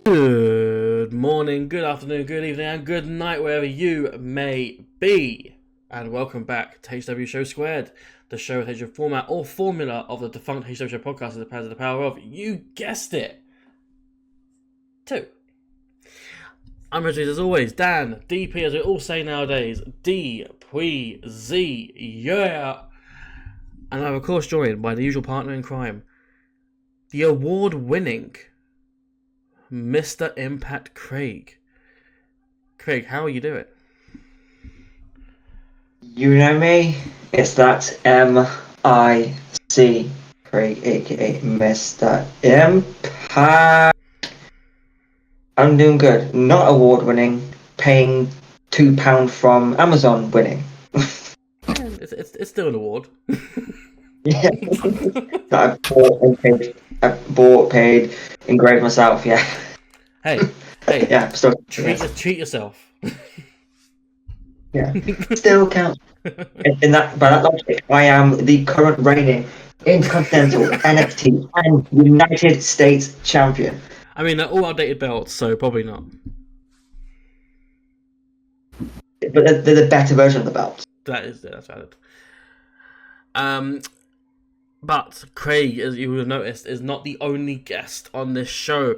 Good morning, good afternoon, good evening, and good night, wherever you may be. And welcome back to HCW Show Squared, the show with HCW format or formula of the defunct HCW Show podcast is the power of, you guessed it, 2. I'm Richard, as always, Dan, DP, as we all say nowadays, D-P-Z, yeah. And I'm, of course, joined by the usual partner in crime, the award-winning Mr. Impact Craig. Craig, how are you doing? You know me? It's that M-I-C Craig, aka Mr. Impact. I'm doing good. Not award winning, paying £2 from Amazon winning. It's still an award. Yeah. That I bought, paid, engraved myself, yeah. Hey, Yeah, still treat yourself. Yeah. Still counts. By that logic, I am the current reigning Intercontinental, NXT, and United States champion. I mean, they're all outdated belts, so probably not. But they're the better version of the belts. That's valid. But Craig, as you will have noticed, is not the only guest on this show.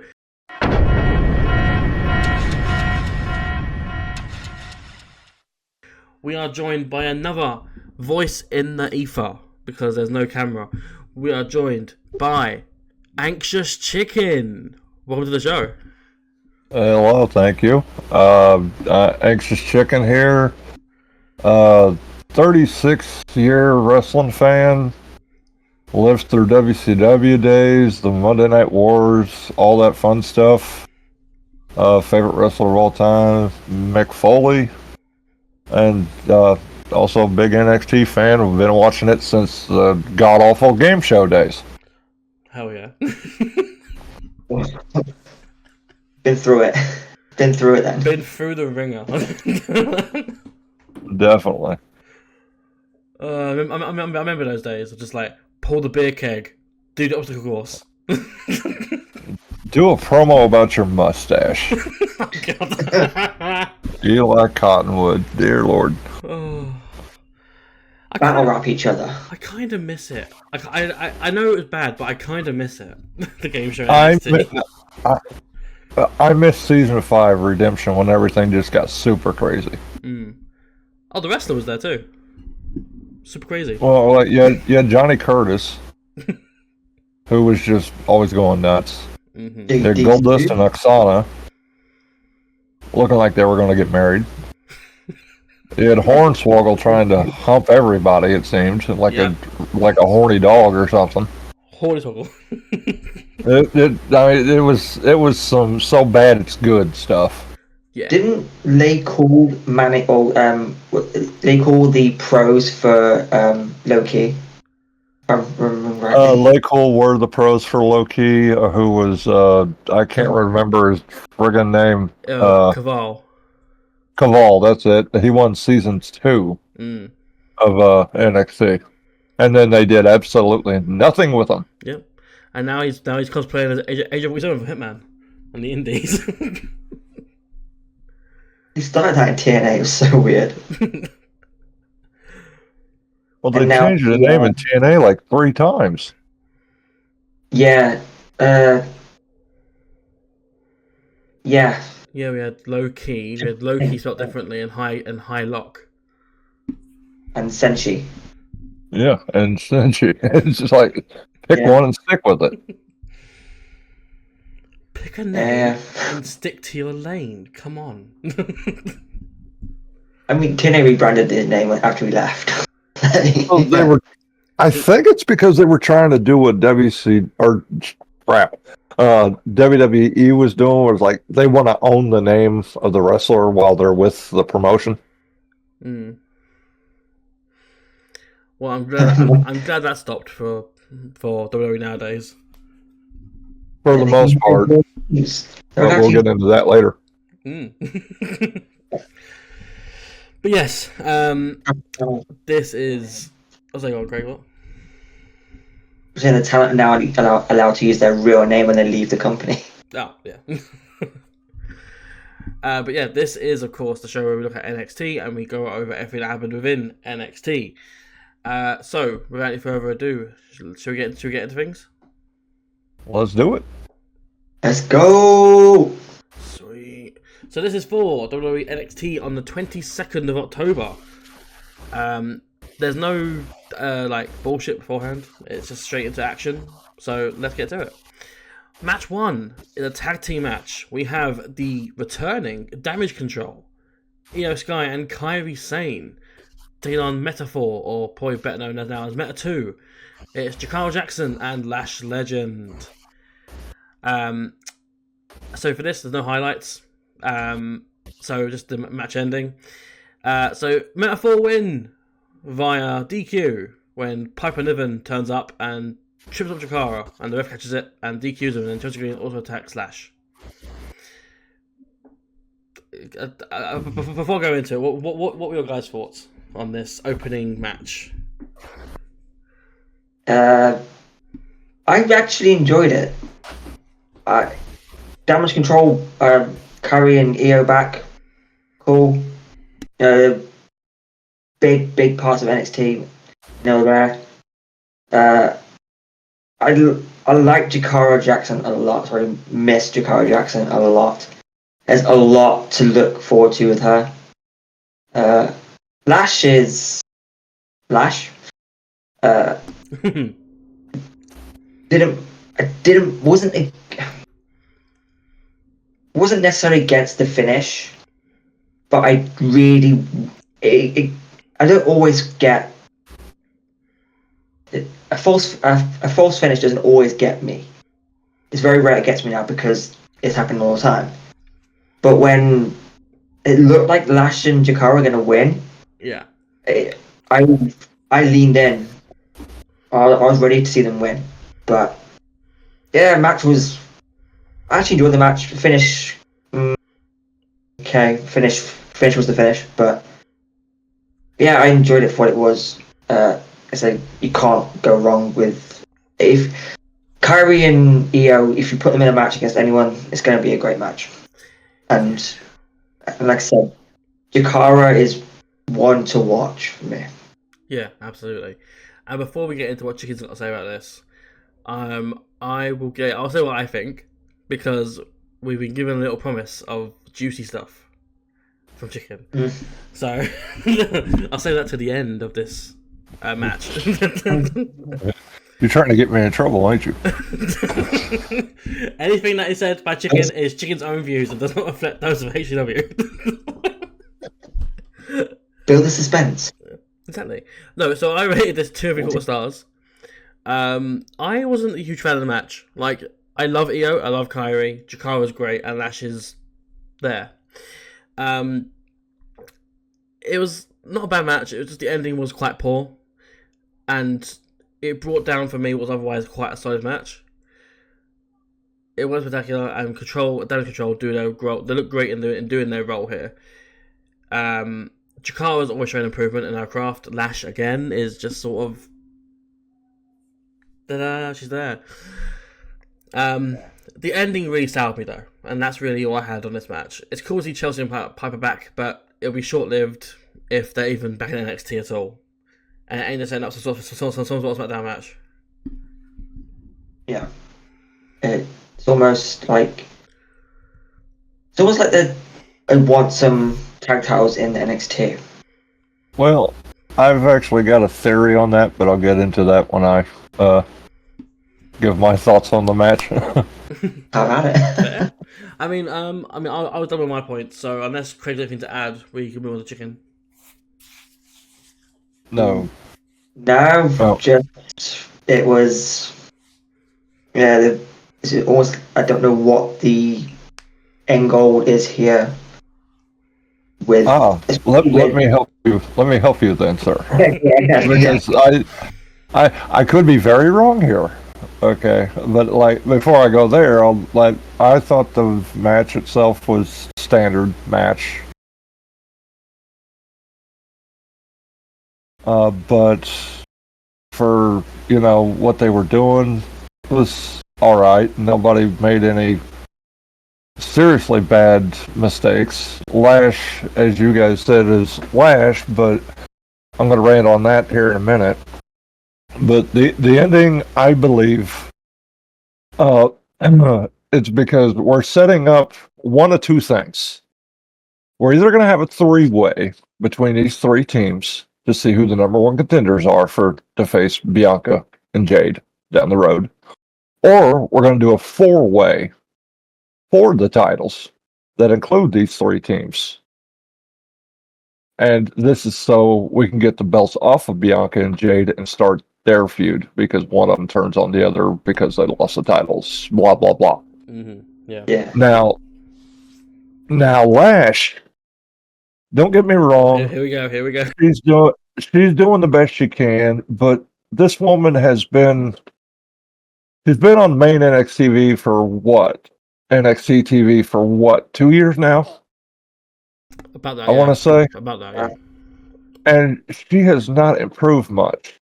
We are joined by another voice in the ether, because there's no camera. We are joined by AnxiousChicken. Welcome to the show. Hello, thank you. AnxiousChicken here. 36-year wrestling fan. Lived through WCW days, the Monday Night Wars, all that fun stuff. Favorite wrestler of all time, Mick Foley. And also a big NXT fan. I've been watching it since the god-awful game show days. Hell yeah. Been through it. Been through it then. Been through the ringer. Definitely. I remember those days of just like, pull the beer keg, do the obstacle course. Do a promo about your mustache. Oh, God. Eli Cottonwood, dear Lord. Oh. Battle rap each other. I kind of miss it. I know it was bad, but I kind of miss it. The game show. I missed season 5 Redemption when everything just got super crazy. Oh, the wrestler was there too. Super crazy. Well, like you had Johnny Curtis, who was just always going nuts. Mm-hmm. You had Goldust and Oksana, looking like they were going to get married. You had Hornswoggle trying to hump everybody. It seemed like a horny dog or something. Hornswoggle. It was some so bad it's good stuff. Yeah. Didn't they call they call the pros for Loki? Cole were the pros for Loki, who was I can't remember his friggin' name. Caval. Caval, that's it. He won season 2 of NXT, and then they did absolutely nothing with him. Yep, and now he's cosplaying as Agent for Hitman on the Indies. He started that in TNA. It was so weird. Well, they changed the name in TNA like 3 times. Yeah. Yeah. Yeah, we had Low Key. We had Low Key spelled differently, and High Lock. And Senshi. Yeah, and Senshi. It's just like pick one and stick with it. Pick a name and stick to your lane. Come on. I mean, TNA rebranded their name after we left. Well, I think it's because they were trying to do what WWE was doing, was like they want to own the name of the wrestler while they're with the promotion. Well, I'm glad that stopped for WWE nowadays. For the most part. But we'll get into that later. But yes, this is... What's that going, Craig? What? The talent are now allowed to use their real name when they leave the company. Oh, yeah. But yeah, this is, of course, the show where we look at NXT and we go over everything that happened within NXT. So, without any further ado, should we get into things? Let's do it. Let's go! Sweet. So this is for WWE NXT on the 22nd of October. There's no bullshit beforehand. It's just straight into action. So let's get to it. Match 1 is a tag team match. We have the returning Damage Control, Io Sky and Kairi Sane taking on Metaphor, or probably better known as now as Meta 2. It's Jakara Jackson and Lash Legend. So for this, there's no highlights. So just the match ending. So Metaphor win via DQ when Piper Niven turns up and trips up Jakara, and the ref catches it and DQs him, and then Chelsea Green also attacks Slash. Before I go into it, what were your guys' thoughts on this opening match? I actually enjoyed it. Damage Control, Curry and Io back, cool. Big part of NXT, there. I like Jakara Jackson a lot. Sorry, miss Jakara Jackson a lot. There's a lot to look forward to with her. Lash is Lash. Wasn't necessarily against the finish, but I really I don't always get a false finish. Doesn't always get me. It's very rare it gets me now because it's happening all the time. But when it looked like Lash and Jakara were gonna win, yeah, I leaned in. I was ready to see them win, but yeah, match was. I actually enjoyed the match. Finish, okay. Finish was the finish, but yeah, I enjoyed it for what it was. I said you can't go wrong with if Kyrie and Io. If you put them in a match against anyone, it's going to be a great match. And like I said, Jakara is one to watch for me. Yeah, absolutely. And before we get into what Chicken's got to say about this, I'll say what I think, because we've been given a little promise of juicy stuff from Chicken. So I'll say that to the end of this match. You're trying to get me in trouble, aren't you? Anything that is said by Chicken is Chicken's own views and does not reflect those of HCW. Build the suspense. Exactly. No, so I rated this 2 of 3/4 stars. I wasn't a huge fan of the match. Like, I love Io, I love Kairi, Jakara's great, and Lash is there. It was not a bad match, it was just the ending was quite poor. And it brought down for me what was otherwise quite a solid match. It was spectacular, and Damage Control do their role. They look great in doing their role here. Jakara's always showing improvement in her craft. Lash, again, is just sort of... Ta-da, she's there. The ending really soured me, though, and that's really all I had on this match. It's cool to see Chelsea and Piper back, but it'll be short-lived if they're even back in NXT at all. And it ain't just setting up some sort of SmackDown match. Yeah. It's almost like they want some tag titles in NXT. Well, I've actually got a theory on that, but I'll get into that when I give my thoughts on the match. How about it? I mean, I was done with my point. So unless Craig's anything to add, we can move on to Chicken. No. No, just it was. Yeah, it's almost. I don't know what the end goal is here. With let me help you. Let me help you then, sir. Because I could be very wrong here. Okay, but like before I go there, I thought the match itself was standard match. But for what they were doing was all right. Nobody made any seriously bad mistakes. Lash, as you guys said, is Lash, but I'm going to rant on that here in a minute. But the ending, I believe, it's because we're setting up one of two things. We're either going to have a three-way between these three teams to see who the number one contenders are to face Bianca and Jade down the road, or we're going to do a four-way for the titles that include these three teams. And this is so we can get the belts off of Bianca and Jade and start their feud, because one of them turns on the other because they lost the titles. Blah blah blah. Mm-hmm. Yeah. Yeah. Now, Lash. Don't get me wrong. Here we go. She's doing the best she can, but this woman she's been on main NXT TV for what? NXT TV for what? 2 years now? About that. I want to say. About that. Yeah. And she has not improved much.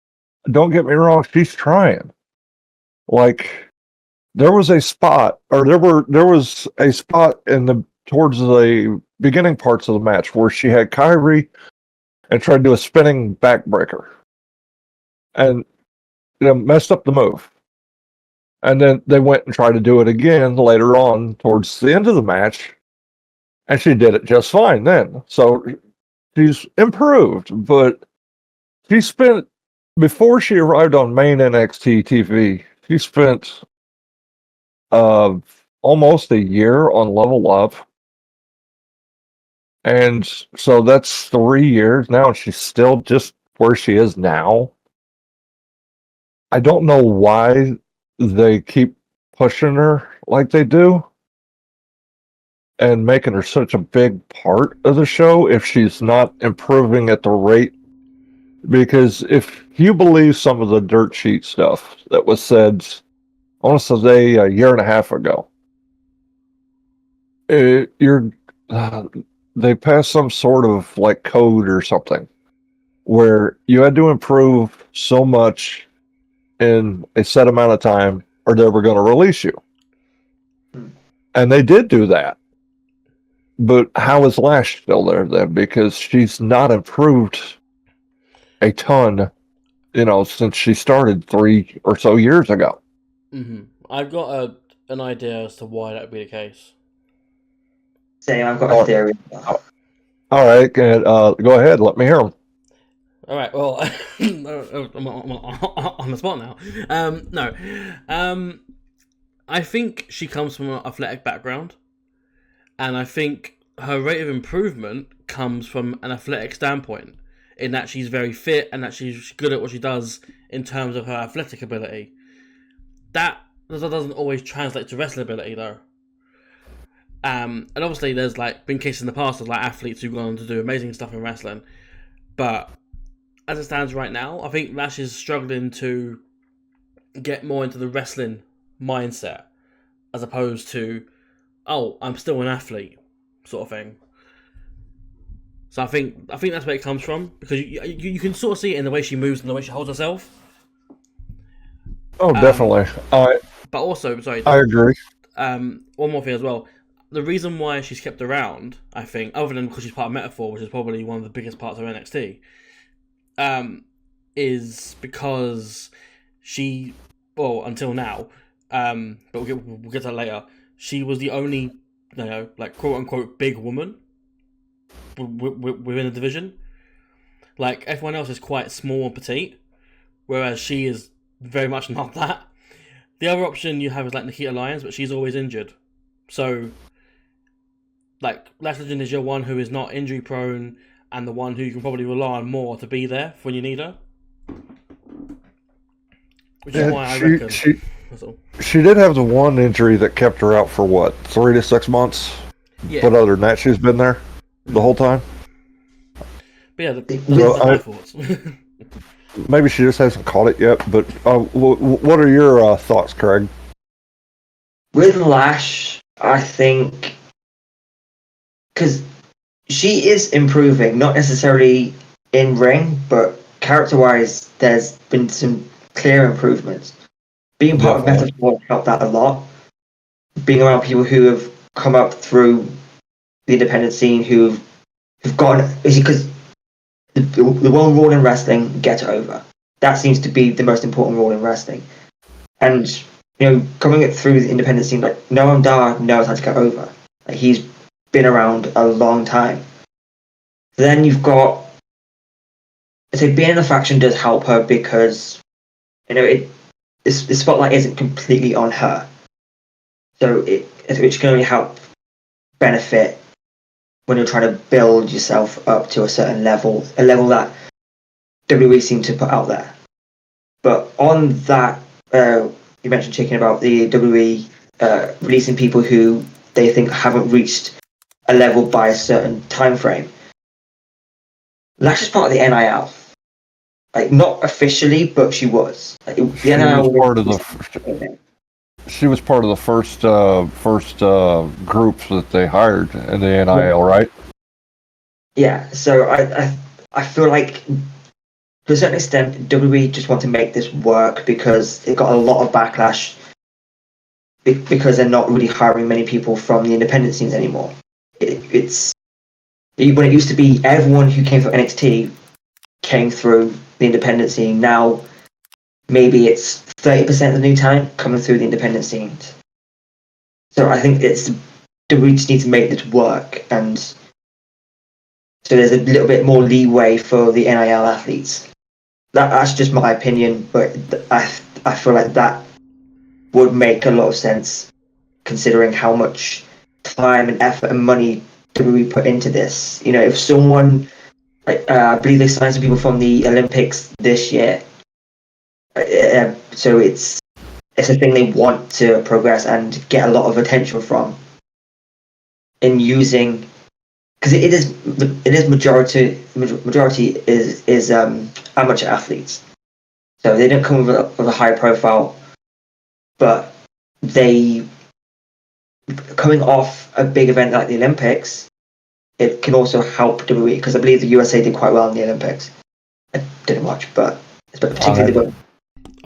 Don't get me wrong, she's trying. Like, there was a spot towards the beginning parts of the match where she had Kyrie and tried to do a spinning backbreaker, and messed up the move. And then they went and tried to do it again later on towards the end of the match, and she did it just fine then. So she's improved, but she spent, before she arrived on main NXT TV, she spent almost a year on Level Up. And so that's 3 years now, and she's still just where she is now. I don't know why they keep pushing her like they do and making her such a big part of the show if she's not improving at the rate. Because if you believe some of the dirt sheet stuff that was said, I want to say a year and a half ago, they passed some sort of like code or something where you had to improve so much in a set amount of time or they were going to release you. And they did do that. But how is Lash still there then? Because she's not improved a ton, since she started 3 or so years ago. Mm-hmm. I've got an idea as to why that would be the case. Same, I've got a theory. All right, go ahead. Let me hear them. All right. Well, I'm on the spot now. No. I think she comes from an athletic background, and I think her rate of improvement comes from an athletic standpoint, in that she's very fit and that she's good at what she does in terms of her athletic ability. That doesn't always translate to wrestling ability, though. And obviously, there's been cases in the past of athletes who've gone on to do amazing stuff in wrestling, but as it stands right now, I think Lash is struggling to get more into the wrestling mindset, as opposed to, oh, I'm still an athlete, sort of thing. So I think that's where it comes from, because you can sort of see it in the way she moves and the way she holds herself. Oh, definitely. But also, sorry, I agree. One more thing as well. The reason why she's kept around, I think, other than because she's part of Metaphor, which is probably one of the biggest parts of NXT, is because she, well, until now, but we'll get to that later, she was the only, quote unquote, big woman within the division. Everyone else is quite small and petite, whereas she is very much not that. The other option you have is Nikita Lyons, but she's always injured. So, Lash Legend is your one who is not injury prone and the one who you can probably rely on more to be there when you need her. Which is why I reckon. She did have the one injury that kept her out for what, 3 to 6 months? Yeah. But other than that, she's been there the whole time. But yeah, those are my thoughts. Maybe she just hasn't caught it yet. But what are your thoughts, Craig? With Lash, I think, because she is improving, not necessarily in ring, but character-wise, there's been some clear improvements. Being part of Metaphor helped that a lot. Being around people who have come up through the independent scene who've gone, because the one rule in wrestling, get over. That seems to be the most important rule in wrestling. And, coming it through the independent scene, like, Noam Dar knows how to get over. Like, he's been around a long time. Then you've got, I say, being in a faction does help her because, the spotlight isn't completely on her. So which can only help benefit when you're trying to build yourself up to a certain level, a level that WWE seem to put out there. But on that, you mentioned, Chicken, about the WWE releasing people who they think haven't reached a level by a certain time frame. Lash is part of the NIL. Like, not officially, but she was. Like, the NIL was part of the. She was part of the first groups that they hired in the NIL, right? Yeah. So I feel like, to a certain extent, WWE just want to make this work because it got a lot of backlash because they're not really hiring many people from the independent scenes anymore. When it used to be everyone who came through NXT came through the independent scene. Now maybe it's 30% of the new talent coming through the independent scenes. So I think we just need to make this work, and so there's a little bit more leeway for the NIL athletes. That's just my opinion, but I feel like that would make a lot of sense considering how much time and effort and money do we put into this. If someone, I believe they signed some people from the Olympics this year, so it's a thing they want to progress and get a lot of attention from. In using, because it is majority is amateur athletes, so they don't come with a high profile, but they, coming off a big event like the Olympics, it can also help WWE, because I believe the USA did quite well in the Olympics. I didn't watch, but particularly the women.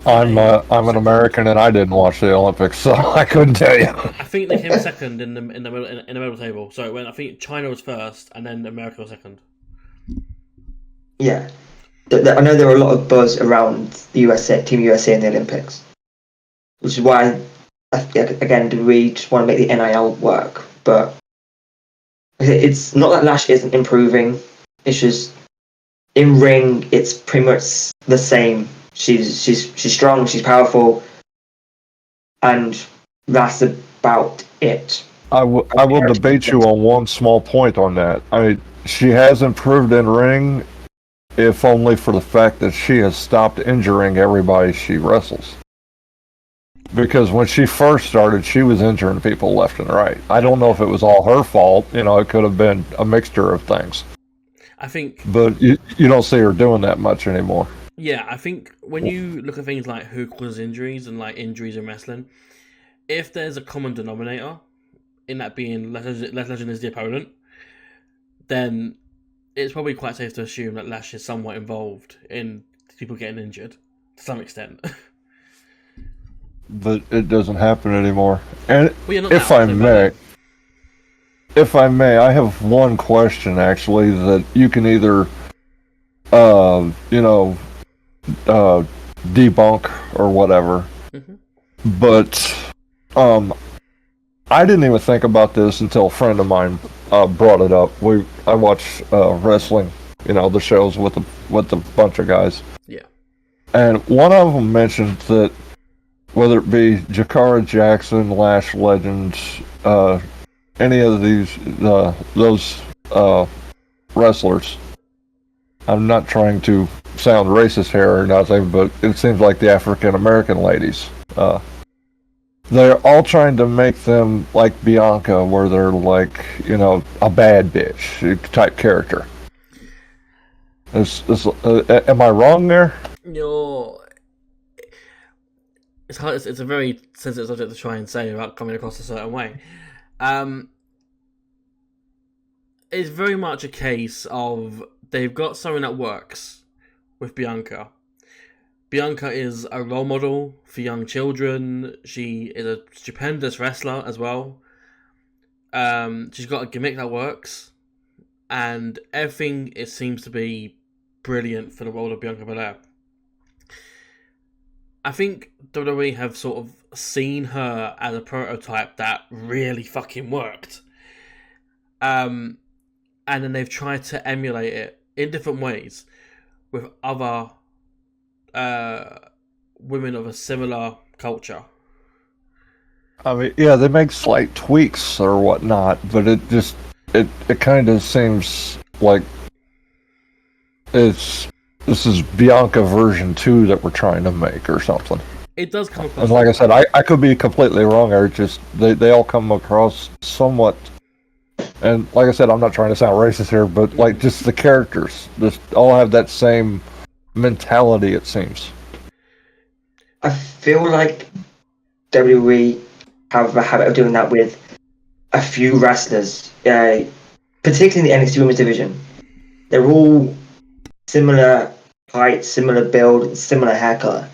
I'm an American and I didn't watch the Olympics, so I couldn't tell you. I think they came second in the medal table. So when I think China was first and then America was second. Yeah, I know there were a lot of buzz around the USA, Team USA in the Olympics, which is why, again, do we just want to make the NIL work? But it's not that Lash isn't improving. It's just in ring, it's pretty much the same. She's strong, she's powerful, and that's about it. I will debate you on one small point on that. I mean, she has improved in ring, if only for the fact that she has stopped injuring everybody she wrestles. Because when she first started, she was injuring people left and right. I don't know if it was all her fault. It could have been a mixture of things. I think, but you don't see her doing that much anymore. Yeah, I think when you look at things like who causes injuries and like injuries in wrestling, if there's a common denominator in that being Les Legend is the opponent, then it's probably quite safe to assume that Lash is somewhat involved in people getting injured to some extent. But it doesn't happen anymore. And well, if I may, I have one question actually that you can either, debunk or whatever. Mm-hmm. But I didn't even think about this until a friend of mine brought it up. I watch wrestling, the shows with a bunch of guys. Yeah. And one of them mentioned that whether it be Jakara Jackson, Lash Legends, any of those wrestlers. I'm not trying to sound racist here or nothing, but it seems like the African American ladies. They're all trying to make them like Bianca, where they're like, a bad bitch type character. Am I wrong there? It's hard. It's a very sensitive subject to try and say without coming across a certain way. It's very much a case of they've got something that works with Bianca. Bianca is a role model for young children. She is a stupendous wrestler as well. She's got a gimmick that works, and everything it seems to be brilliant for the world of Bianca Belair. I think WWE have sort of seen her as a prototype that really fucking worked. And then they've tried to emulate it in different ways with other women of a similar culture. I mean, yeah, they make slight tweaks or whatnot, but it kind of seems like this is Bianca version 2 that we're trying to make or something. It does come across. And like I said, I could be completely wrong. Or just they all come across somewhat. And like I said, I'm not trying to sound racist here, but like just the characters, just all have that same mentality. It seems. I feel like WWE have a habit of doing that with a few wrestlers, particularly in the NXT Women's division. They're all similar height, similar build, similar hair color.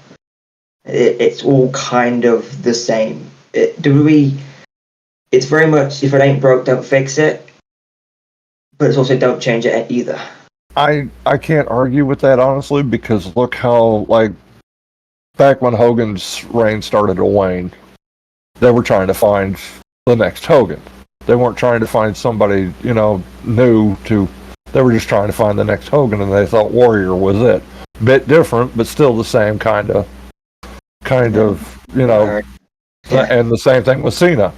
It's all kind of the same. WWE, it's very much, if it ain't broke, don't fix it. But it's also don't change it either. I can't argue with that, honestly, because look how, like, back when Hogan's reign started to wane, they were trying to find the next Hogan. They weren't trying to find somebody, new to... They were just trying to find the next Hogan, and they thought Warrior was it. Bit different, but still the same kind of, Yeah. And the same thing with Cena.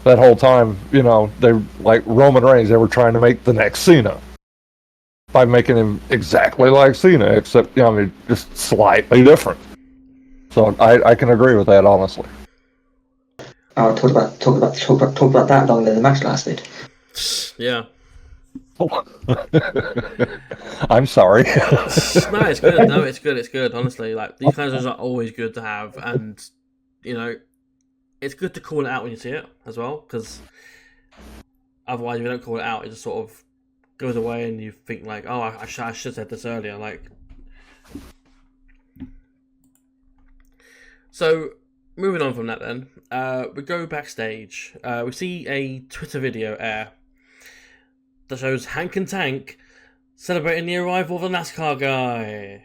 That whole time, they, like Roman Reigns, they were trying to make the next Cena by making him exactly like Cena, except, just slightly different. So I can agree with that, honestly. I'll talk about that longer than the match lasted. Yeah. I'm sorry. No, it's good. No, it's good. It's good. Honestly, like these kinds of things are always good to have, and it's good to call it out when you see it as well, because otherwise, if you don't call it out, it just sort of goes away, and you think like, "Oh, I should have said this earlier." Like, so moving on from that, then we go backstage. We see a Twitter video air that shows Hank and Tank celebrating the arrival of the NASCAR guy.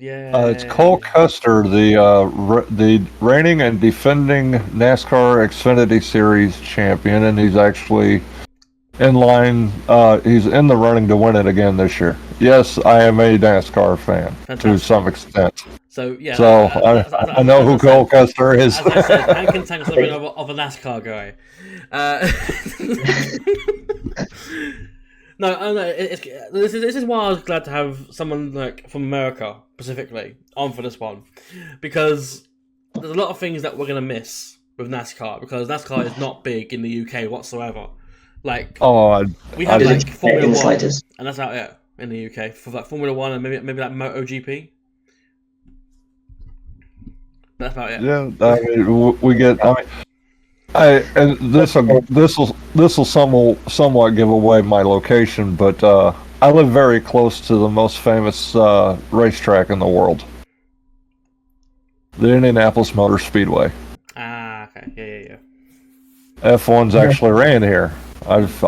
Yeah. It's Cole Custer, the reigning and defending NASCAR Xfinity Series champion, and he's actually in line. He's in the running to win it again this year. Yes, I am a NASCAR fan to some extent. So yeah. So I know who Cole Custer is. As I said, Hank and Tank celebrating of a NASCAR guy. No, this is why I was glad to have someone like from America specifically on for this one, because there's a lot of things that we're gonna miss with NASCAR, because NASCAR is not big in the UK whatsoever. Like, we have like Formula 1, and that's about it in the UK for like Formula 1 and maybe like MotoGP. That's about it. Yeah, I mean, we get. And this will somewhat give away my location, but I live very close to the most famous racetrack in the world, the Indianapolis Motor Speedway. Ah, okay, yeah. F1's actually ran here. I've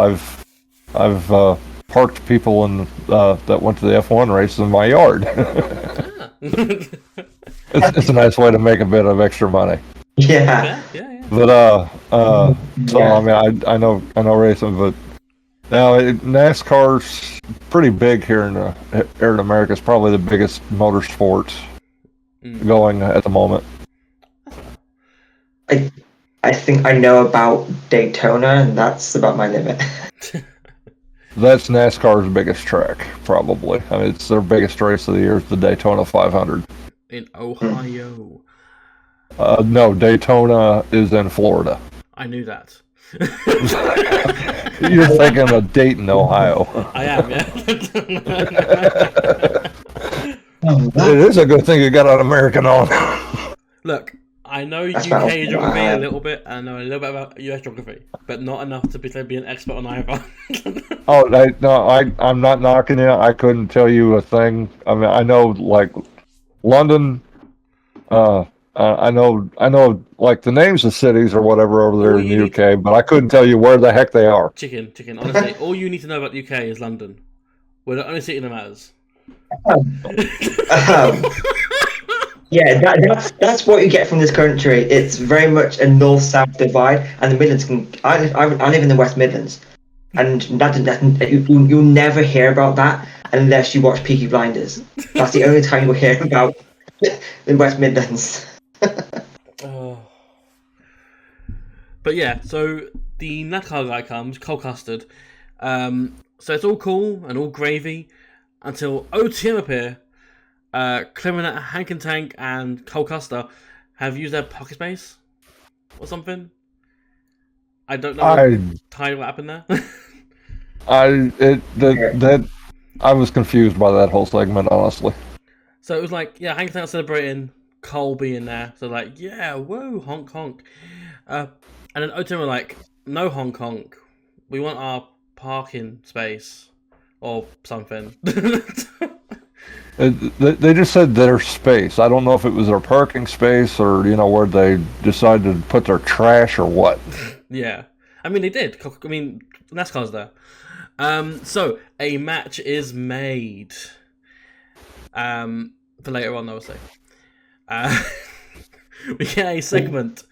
parked people in that went to the F1 race in my yard. It's a nice way to make a bit of extra money. Yeah. Yeah. But so I mean, I know racing, but now NASCAR's pretty big here in America. It's probably the biggest motorsport going at the moment. I think I know about Daytona, and that's about my limit. That's NASCAR's biggest track, probably. I mean, it's their biggest race of the year. It's the Daytona 500 in Ohio. No, Daytona is in Florida. I knew that. You're thinking of Dayton, Ohio. I am, yeah. It is a good thing you got an American on. Look, I know That's UK about- geography a little bit, and I know a little bit about US geography, but not enough to be an expert on either. I'm not knocking you. I couldn't tell you a thing. I mean, I know, like, London, I know, like the names of cities or whatever over there All in you the need- UK, but I couldn't tell you where the heck they are. Chicken. Honestly, all you need to know about the UK is London. We're the only city that matters. Um, yeah, that's what you get from this country. It's very much a north-south divide, and the Midlands can. I live in the West Midlands, and you'll never hear about that unless you watch Peaky Blinders. That's the only time you'll hear about the West Midlands. Oh. But yeah, so the NASCAR guy comes, Cole Custard. So it's all cool and all gravy until OTM appear. Claiming that Hank and Tank and Cole Custer have used their pocket space or something. I don't know what happened there. I was confused by that whole segment, honestly. So it was like, yeah, Hank and Tank celebrating Cole being there. So like, yeah, whoa, honk honk. And then OTM were like, no honk honk. We want our parking space or something. They just said their space. I don't know if it was their parking space or where they decided to put their trash or what. Yeah, I mean they did. I mean NASCAR's there. So a match is made. For later on, I would say. We get a segment.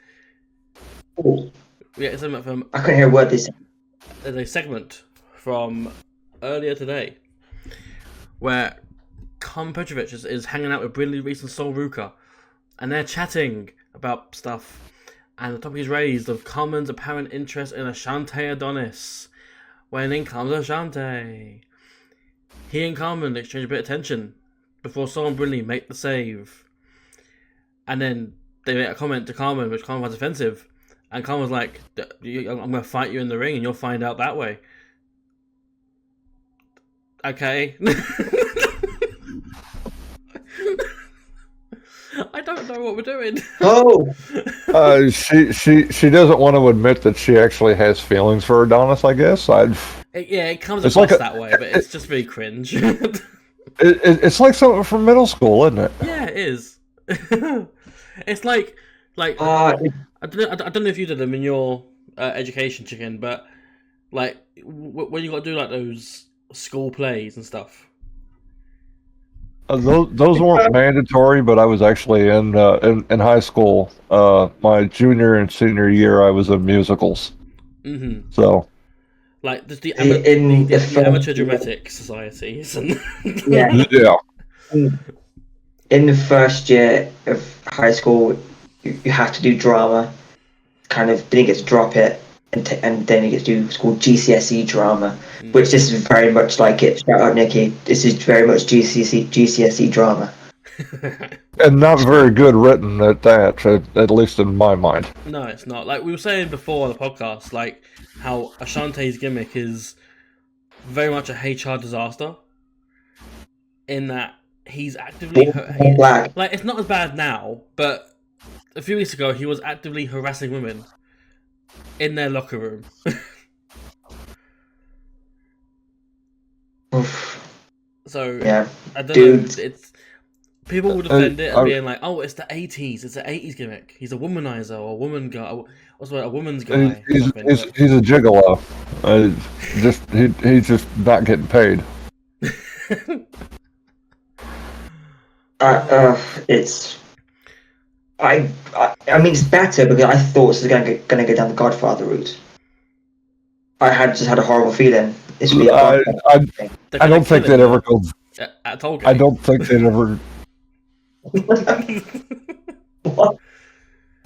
Ooh, We get a segment from. I couldn't hear a word they said. There's a segment from earlier today where Tom Petrovic is hanging out with Brindley Reese and Sol Ruka, and they're chatting about stuff. And the topic is raised of Carmen's apparent interest in Ashante Adonis. When in comes Ashante. He and Carmen exchange a bit of tension before Sol and Brindley make the save. And then they make a comment to Carmen, which Carmen finds offensive. And Carmen's like, I'm going to fight you in the ring and you'll find out that way. Okay. I don't know what we're doing. Oh, She doesn't want to admit that she actually has feelings for Adonis. I guess it comes It's across like that way, but it's just very cringe. it's like something from middle school, isn't it? Yeah, it is. It's like uh, I don't know if you did them in your education, chicken, but like when you got to do like those school plays and stuff. Those weren't mandatory, but I was actually in high school. My junior and senior year, I was in musicals. Mm-hmm. So, Like the the amateur dramatic societies and yeah. yeah. In the first year of high school, you have to do drama. Kind of, then you get to drop it, and then you get to do it's called GCSE drama, which is very much like it. Shout out, Nikki. This is very much GCSE drama. And not very good written at that, at least in my mind. No, it's not. Like we were saying before on the podcast, like how Ashante's gimmick is very much a HR disaster. In that he's actively Black. like it's not as bad now, but a few weeks ago he was actively harassing women in their locker room. So Yeah, I don't dude. know. It's people would defend it and being like, "Oh, it's the '80s. It's the '80s gimmick. He's a womanizer or a woman guy. What's a woman's guy?" He's a gigolo. He's just not getting paid. It's. I mean, it's better because I thought this was going to go down the Godfather route. I just had a horrible feeling. This would be I don't think they'd ever go. At Tollgate. I don't think they'd ever. What?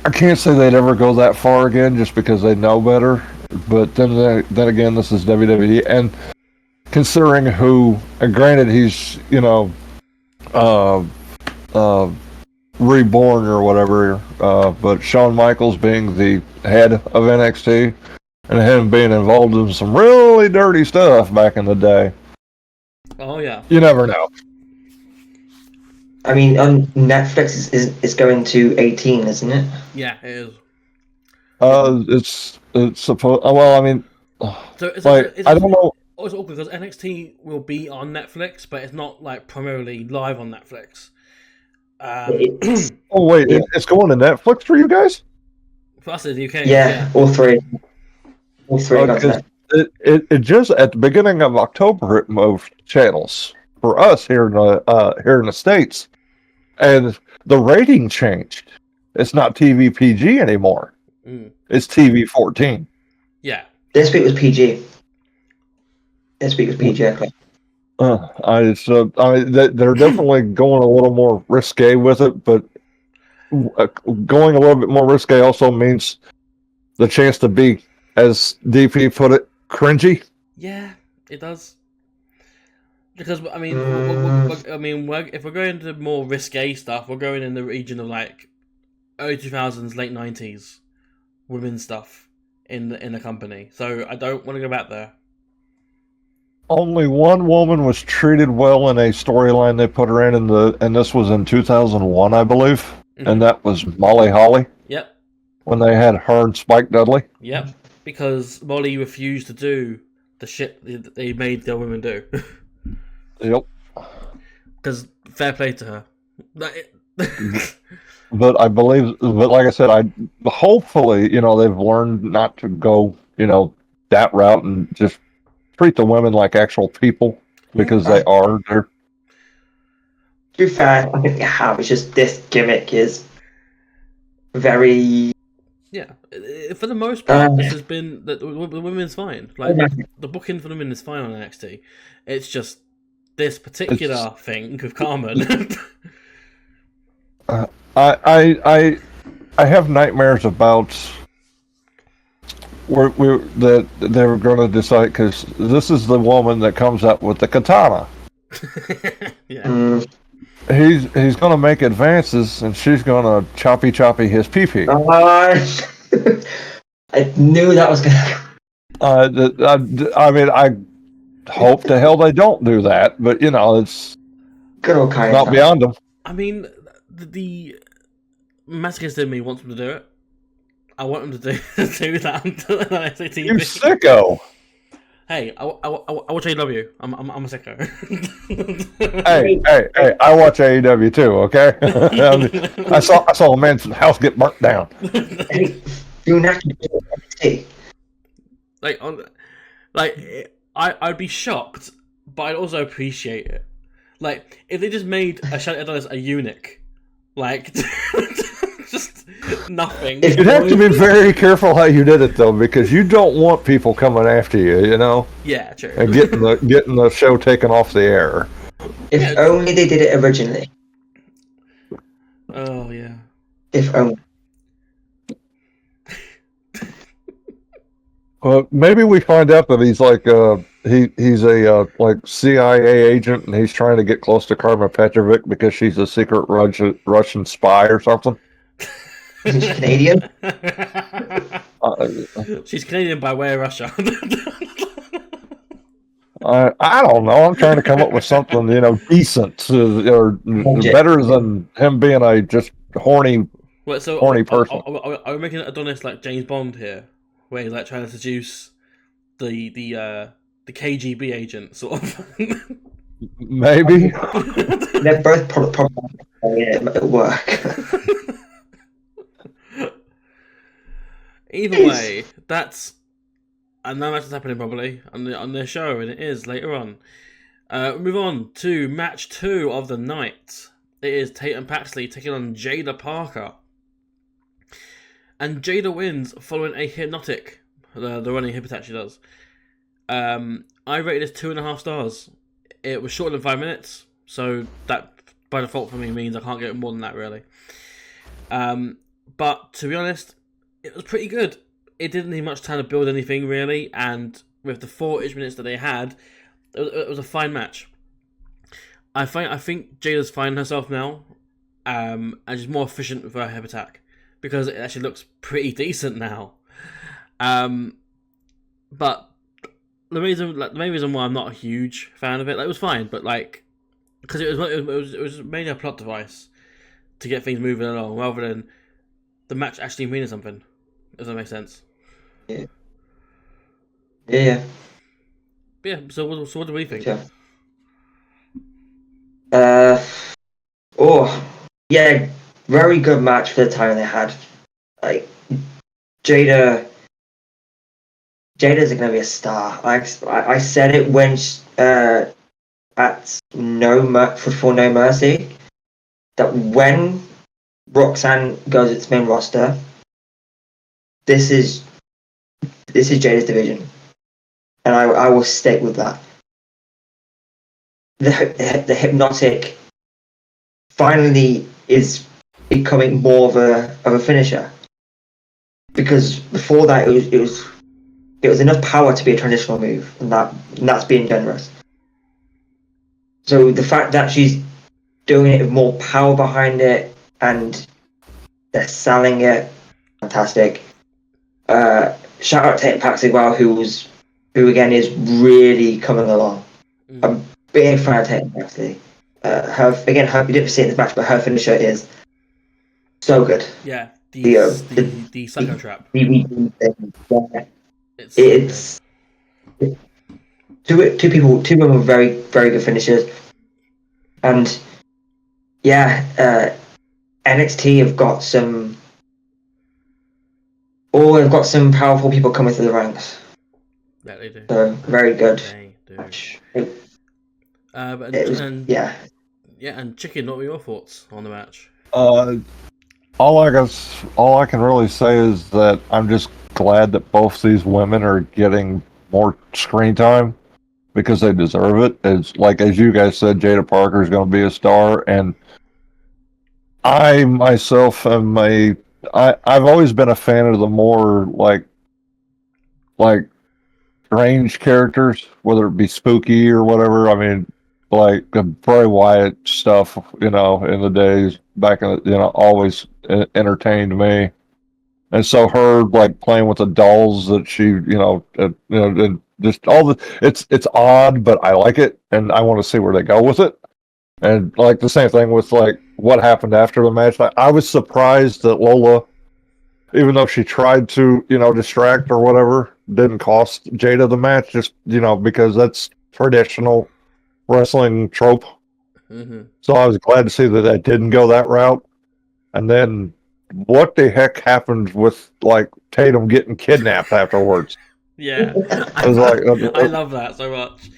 I can't say they'd ever go that far again, just because they know better. But then again, this is WWE, and considering who, and granted, he's reborn or whatever, but Shawn Michaels being the head of NXT and him being involved in some really dirty stuff back in the day. Oh yeah. You never know. I mean, on Netflix is going to 18, isn't it? Yeah, it is. It's supposed. Well, I mean, So it's I don't know. It's awkward because NXT will be on Netflix, but it's not like primarily live on Netflix. It's, Oh wait, Yeah. it's going to Netflix for you guys? for us in the UK, yeah, all three. All three got Because that. it just at the beginning of October it moved channels for us here in the States, and the rating changed. It's not TV PG anymore. Mm. It's TV 14. Yeah. This week was PG. This week was PG. Okay. They're definitely going a little more risque with it, but going a little bit more risque also means the chance to be, as DP put it, cringy. Yeah, it does. Because I mean, if we're going to more risque stuff, we're going in the region of like early 2000s, late 90s, women's stuff in the company. So I don't want to go back there. Only one woman was treated well in a storyline they put her in and this was in 2001, I believe, and that was Molly Holly. Yep. When they had her and Spike Dudley. Yep. Because Molly refused to do the shit that they made the women do. Yep. Because fair play to her. But I believe, but like I said, hopefully, they've learned not to go, that route and just treat the women like actual people because they are. They're. To be fair, I think they have. It's just this gimmick is very. Yeah, for the most part, this has been the women's fine. Like the booking for the women is fine on NXT. It's just this particular thing with Carmen. I have nightmares about that they were going to decide, because this is the woman that comes up with the katana. Yeah. He's going to make advances, and she's going to choppy his pee-pee. I knew that was gonna. I mean, I hope to hell they don't do that, but it's good old Kai. Not beyond them. I mean, the masochist in me wants them to do it. I want them to do that until I say TV. You sicko! Hey, I watch AEW. I'm a sicko. hey! I watch AEW too. Okay, I saw a man's house get burnt down. You have to do it. I'd be shocked, but I'd also appreciate it. Like, if they just made a Charlotte Adonis a eunuch, like, just nothing. You'd have to be very careful how you did it, though, because you don't want people coming after you, Yeah, true. And getting the show taken off the air. If only they did it originally. Oh, yeah. If only. Well, maybe we find out that he's like he's a like CIA agent, and he's trying to get close to Karma Petrovic because she's a secret Russian spy or something. She's Canadian. She's Canadian by way of Russia. I don't know. I'm trying to come up with something decent or better than him being a just horny person. Are we making Adonis like James Bond here? Where he's like trying to seduce the KGB agent, sort of. Maybe. They're both probably at work. Either way, that's another match that's happening probably on their show, and it is later on. Move on to match 2 of the night. It is Tatum Paxley taking on Jada Parker. And Jada wins following a hypnotic, the running hip attack she does. I rated this 2.5 stars. It was shorter than 5 minutes, so that by default for me means I can't get more than that really. But to be honest, it was pretty good. It didn't need much time to build anything really, and with the 4-ish minutes that they had, it was a fine match. I think Jada's finding herself now, and she's more efficient with her hip attack, because it actually looks pretty decent now. But the main reason why I'm not a huge fan of it, it was fine, but because it was mainly a plot device to get things moving along, rather than the match actually meaning something. If that makes sense. Yeah. Yeah. Yeah. So what do we think? Yeah. yeah, very good match for the time they had. Like Jada's going to be a star. I said it when at for No Mercy that when Roxanne goes its main roster, this is Jada's division, and I will stick with that. The Hypnotic finally is becoming more of a finisher, because before that it was enough power to be a transitional move, and that's being generous. So the fact that she's doing it with more power behind it and they're selling it, fantastic. Shout out to Tatum Pax as well, who again is really coming along. I'm big fan of Tatum Pax. Her you didn't see it in this match, but her finisher is so good. Yeah, the Psycho Trap. It's two women with very, very good finishers. And yeah, NXT have got some powerful people coming through the ranks. Yeah, they do. So very good. They do. Yeah. Yeah, and Chicken, what were your thoughts on the match? All I can really say is that I'm just glad that both these women are getting more screen time because they deserve it. It's like, as you guys said, Jada Parker is going to be a star, and I myself am I've always been a fan of the more like strange characters, whether it be spooky or whatever. I mean, like the Bray Wyatt stuff, in the days back in always entertained me. And so her like playing with the dolls that she, and just all it's odd, but I like it, and I want to see where they go with it. And like the same thing with like what happened after the match. I was surprised that Lola, even though she tried to, distract or whatever, didn't cost Jada the match, just, because that's traditional wrestling trope. Mm-hmm. So I was glad to see that didn't go that route. And then what the heck happened with like Tatum getting kidnapped afterwards? Yeah, I was like, I love that so much.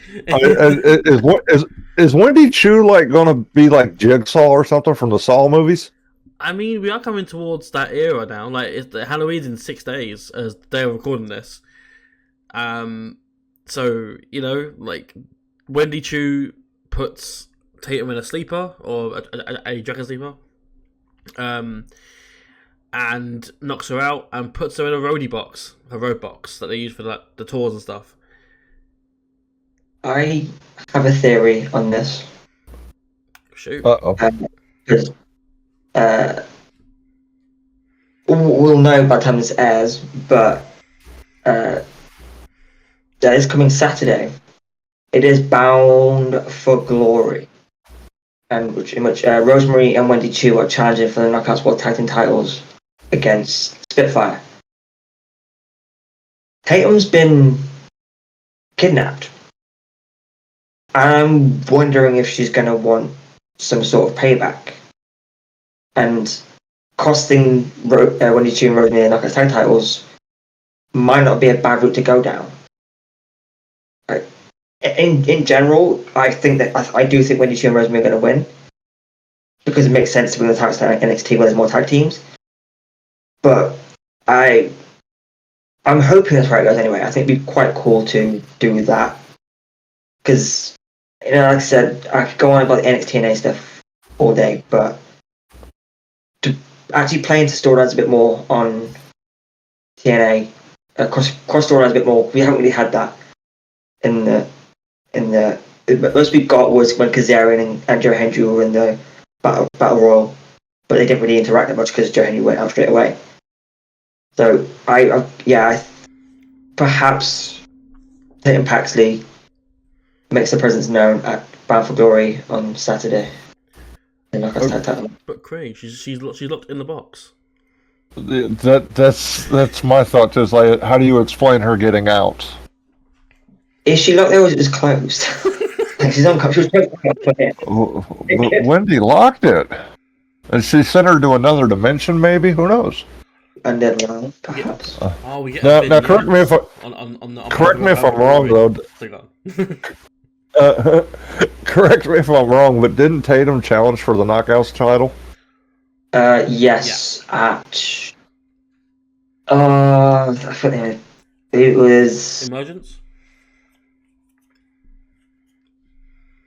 Is Wendy Chu like going to be like Jigsaw or something from the Saw movies? I mean, we are coming towards that era now. Like, Halloween's in 6 days, as the day of recording this. So like Wendy Chu puts Tatum in a sleeper or a dragon sleeper, and knocks her out and puts her in a road box that they use for the tours and stuff. I have a theory on this. Shoot. Because we'll know by the time this airs, but that is coming Saturday. It is Bound for Glory, and in which Rosemary and Wendy Chu are challenging for the Knockouts World Tag Team titles against Spitfire. Tatum's been kidnapped. I'm wondering if she's going to want some sort of payback, and costing Wendy Chu and Rosemary the Knockouts Tag titles might not be a bad route to go down. In general, I do think Wendy Chu and Rosemary are going to win, because it makes sense to bring the titles to NXT where there's more tag teams. But I'm hoping that's where it goes anyway. I think it'd be quite cool to do that, because like I said, I could go on about the NXT TNA stuff all day, but to actually play into storylines a bit more on TNA, cross storylines a bit more. We haven't really had that in the most we got was when Kazarian and Joe Hendry were in the battle royal, but they didn't really interact that much because Joe Hendry went out straight away. So I perhaps Tatum Paxley makes her presence known at Bound for Glory on Saturday. But Craig, she's locked in the box. That's my thought. Just like, how do you explain her getting out? Is she locked there or is it just closed? Like she's uncomfortable. But Wendy locked it. And she sent her to another dimension, maybe? Who knows? Underground, perhaps. Oh, we get Now correct me if correct me if I'm wrong, though. Correct me if I'm wrong, but didn't Tatum challenge for the Knockouts title? Yes, at I forget it was. Emergence?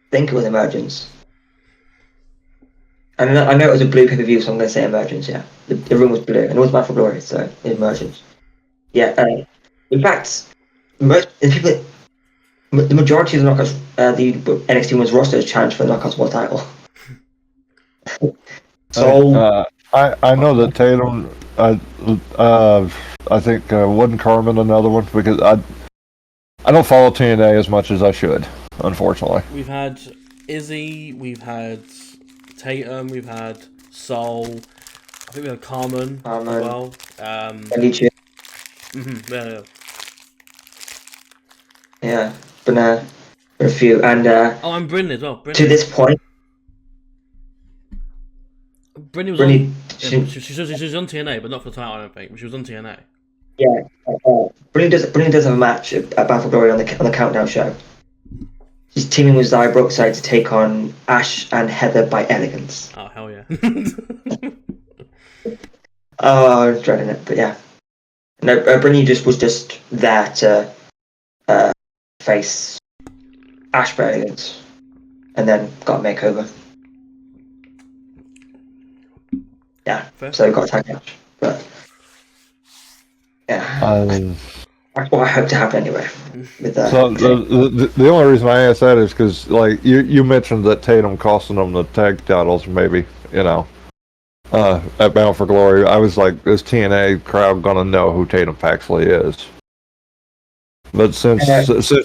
I think it was Emergence. I know it was a blue pay-per-view, so I'm going to say Emergence, yeah. The room was blue, and it was Battle for Glory, so Emergence. Yeah, in fact, the majority of the Knockouts, the NXT Women's roster is challenged for the Knockouts World title. So... I know that Tatum, I think, wasn't Carmen another one, because I don't follow TNA as much as I should, unfortunately. We've had Izzy, we've had Tatum, we've had Soul, I think we had Carmen as well. Alicia. Yeah, been a few, and and Brynn as well. To this point, Brynn was on. She was on TNA, but not for the title. I don't think. She was on TNA. Yeah, Brynn does have a match at Battle for Glory on the Countdown show. She's teaming with Xia Brookside to take on Ash and Heather by Elegance. Oh hell yeah! Oh, I was dreading it, but yeah. No, Brynn was just there to face Ash by Elegance, and then got a makeover. Yeah, fair. So we got a tag match, but yeah, that's what I hope to happen anyway. With that. So the only reason I asked that is because, like, you mentioned that Tatum costing them the tag titles, maybe, at Bound for Glory. I was like, is TNA crowd gonna know who Tatum Paxley is? But since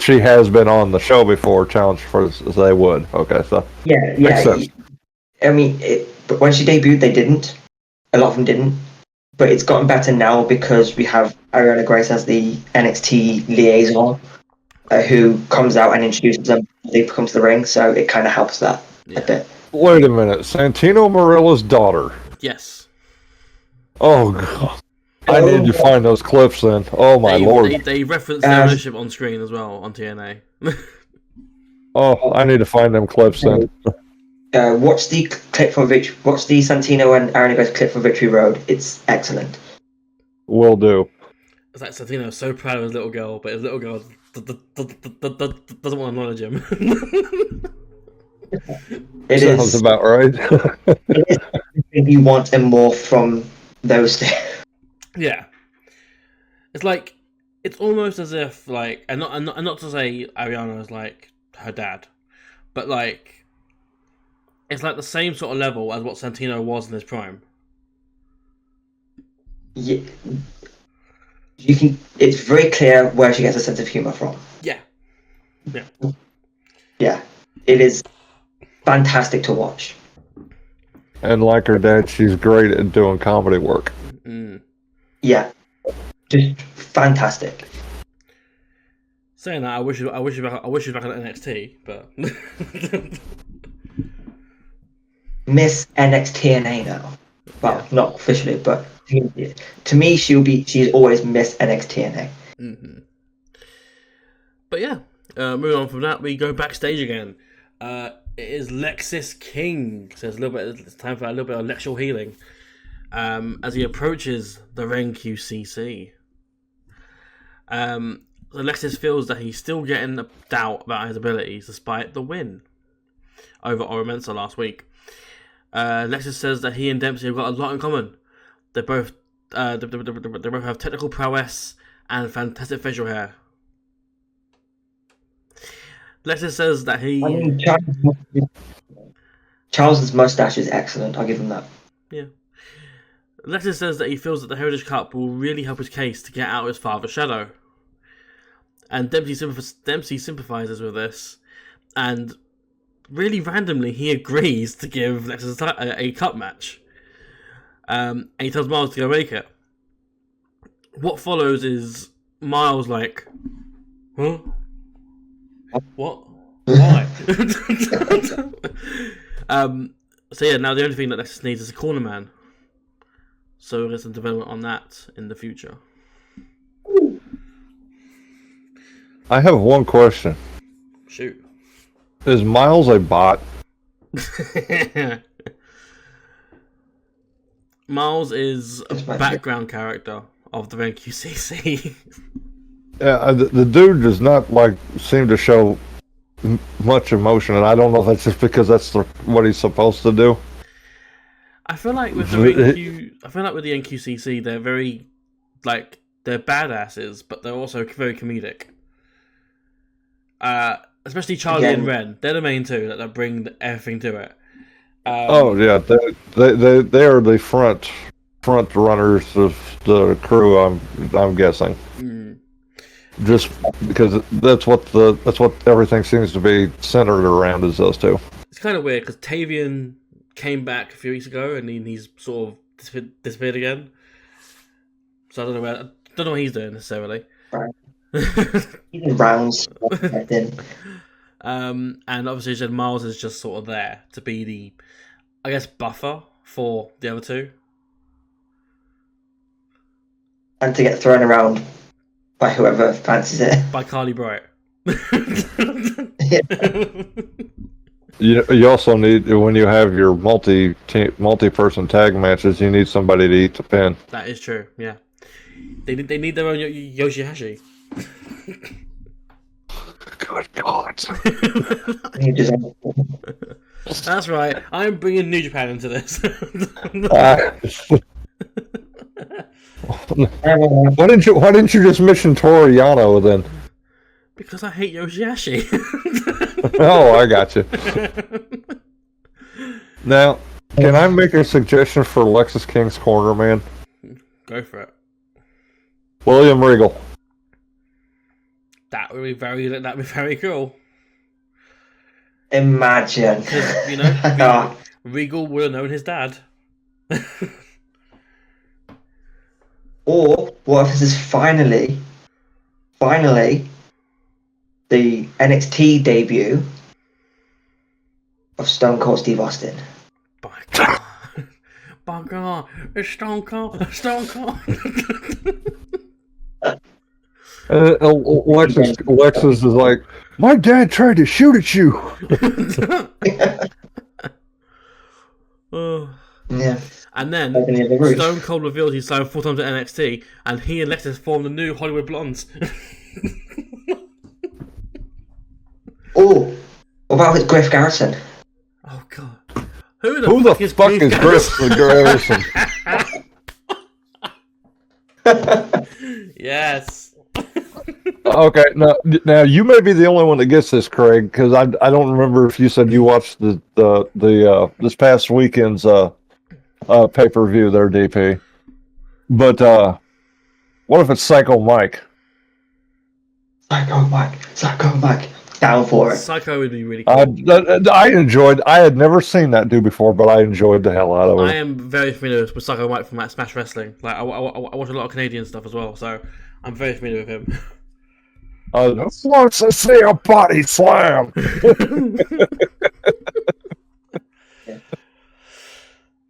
she has been on the show before, challenge for they would. Okay, so yeah. I mean, but when she debuted, they didn't. A lot of them didn't. But it's gotten better now because we have Ariana Grace as the NXT liaison, who comes out and introduces them as they come to the ring. So it kind of helps that a bit. Wait a minute, Santino Marella's daughter. Yes. Oh god. I need to find those clips then. Oh my lord. They reference their relationship on screen as well on TNA. Oh, I need to find them clips then. Watch the clip from Watch the Santino and Ariana Grace clip from Victory Road. It's excellent. Will do. It's like Santino's so proud of his little girl, but his little girl doesn't want to acknowledge him. It sounds about right. You want and more from those two. Yeah, it's like it's almost as if like, and not to say Ariana is like her dad, but like it's like the same sort of level as what Santino was in his prime. Yeah, you can. It's very clear where she gets a sense of humor from. Yeah. It is fantastic to watch. And like her dad, she's great at doing comedy work. Mm. Yeah, just fantastic. Saying that, I wish she was back at NXT, but Miss NXT now. Well, not officially, but to me, she's always Miss NXT. Mm-hmm. But yeah, moving on from that, we go backstage again. It is Lexis King. So it's time for a little bit of lectural healing. As he approaches the Ren QCC. So Lexis feels that he's still getting a doubt about his abilities despite the win over Oro Mensah last week. Lexis says that he and Dempsey have got a lot in common. They both have technical prowess and fantastic facial hair. Lexis says that Charles's mustache is excellent. I'll give him that. Yeah. Lexis says that he feels that the Heritage Cup will really help his case to get out of his father's shadow. And Dempsey sympathizes with this. And really randomly, he agrees to give Lexis a cup match. And he tells Miles to go make it. What follows is Miles like, huh? What? Why? So yeah, now the only thing that Lexus needs is a corner man. So there's some development on that in the future. I have one question. Shoot. Is Miles a bot? Miles is a background character of the NQCC. Yeah, the dude does not seem to show much emotion, and I don't know if that's just because that's what he's supposed to do. I feel like with the NQCC, they're very they're badasses, but they're also very comedic. Especially Charlie and Ren, they're the main two that bring everything to it. Oh yeah, they are the front runners of the crew. I'm guessing. Just because that's what everything seems to be centered around is those two. It's kind of weird because Tavian came back a few weeks ago and he's sort of disappeared again. So I don't know what he's doing necessarily. Right. He's in Browns. And obviously, said Miles is just sort of there to be the, I guess, buffer for the other two, and to get thrown around by whoever fancies it. By Carly Bright. You also need, when you have your multi-person tag matches, you need somebody to eat the pin. That is true. Yeah, they need their own Yoshihashi. Good God. That's right. I'm bringing New Japan into this. Why didn't you just mention Toru Yano then? Because I hate Yoshihashi. Oh, I got you. Now, can I make a suggestion for Lexus King's corner, man? Go for it. William Regal. That would be very cool. Imagine. Because, Regal would have known his dad. Or what if this is finally the NXT debut of Stone Cold Steve Austin? By God, it's Stone Cold. Alexis is like, my dad tried to shoot at you. Yeah. And then Stone Cold revealed he signed full-time to NXT, and he and Lexus formed the new Hollywood Blondes. Oh, what about Griff Garrison? Oh God, who the fuck is Griff Garrison? Yes. Okay, now you may be the only one that gets this, Craig, because I don't remember if you said you watched the this past weekend's pay-per-view there, DP. But what if it's Psycho Mike? Psycho Mike. Down for it. Psycho would be really cool. I had never seen that dude before, but I enjoyed the hell out of it. I am very familiar with Psycho Mike from Smash Wrestling. Like I watch a lot of Canadian stuff as well, so I'm very familiar with him. Wants to see a body slam.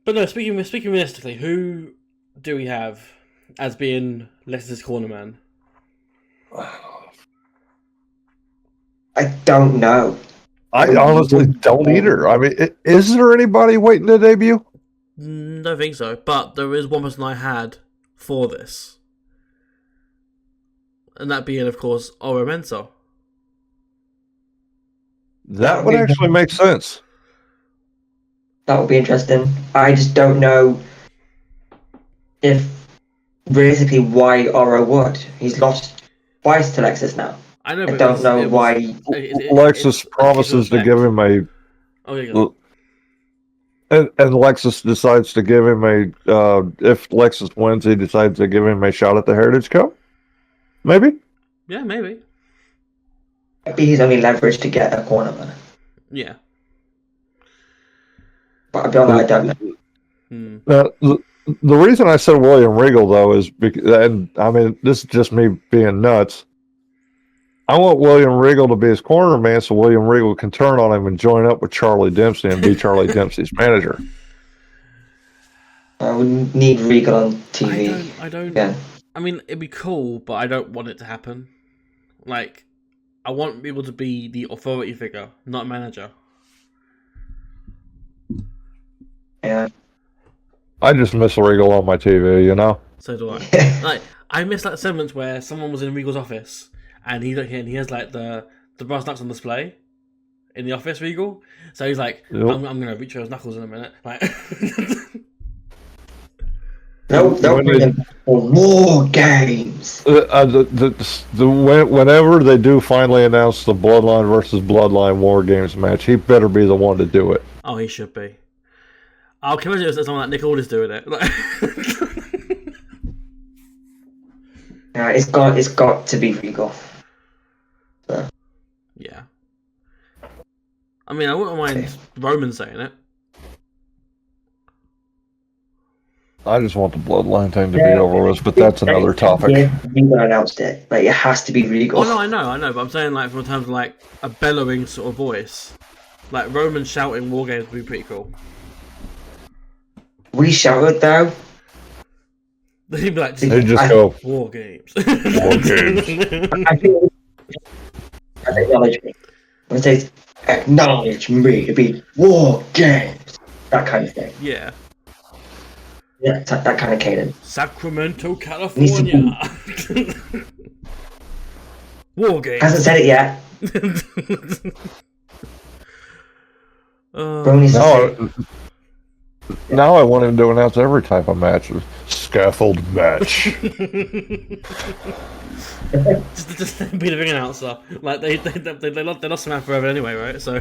But no, speaking realistically, who do we have as being Lexus's corner man? I don't know. I honestly don't either. I mean, is there anybody waiting to debut? Don't think so, but there is one person I had for this. And that being, of course, Oro Mensah. That would actually make sense. That would be interesting. I just don't know if realistically why Oro would. He's lost twice to Lexus now. I know, I don't know why. Lexus promises to give him a. Oh, yeah. And Lexus decides to give him a. If Lexus wins, he decides to give him a shot at the Heritage Cup. Maybe. Yeah, maybe. Maybe he's only leverage to get a cornerman. Yeah. But beyond that, I don't know. The reason I said William Regal though is because, and I mean, this is just me being nuts. I want William Regal to be his corner man so William Regal can turn on him and join up with Charlie Dempsey and be Charlie Dempsey's manager. I would need Regal on TV. I don't. Yeah. I mean, it'd be cool, but I don't want it to happen. Like, I want Regal to be the authority figure, not a manager. Yeah. I just miss Regal on my TV, you know? So do I. Like, I miss like segments where someone was in Regal's office and he has like the brass knucks on display in the office, Regal. So he's like, Yep. I'm gonna reach for his knuckles in a minute. Like, They'll bring him for more games. Whenever they do finally announce the Bloodline versus Bloodline War Games match, he better be the one to do it. oh, he should be. I'll imagine if someone like Nick Aldis doing it. Like, Yeah, it's got to be Regal. So. yeah. I mean, I wouldn't mind Roman saying it. I just want the Bloodline thing to be over with, but that's another topic. Yeah, Regal announced it. Like, it has to be Regal. Oh no, I know, but I'm saying like from terms of like a bellowing sort of voice, like Roman shouting War Games would be pretty cool. We shouted though. They'd be like, They just go, War Games. War Games. I think acknowledge me. When it says acknowledge me to be War Games, that kind of thing. Yeah. Yeah, that kind of cadence. Sacramento, California. War Games. Hasn't said it yet. Uh, Bro needs to say it. Now I want him to announce every type of match. Scaffold match. just be the ring announcer. Like they lost him out forever anyway, right? So.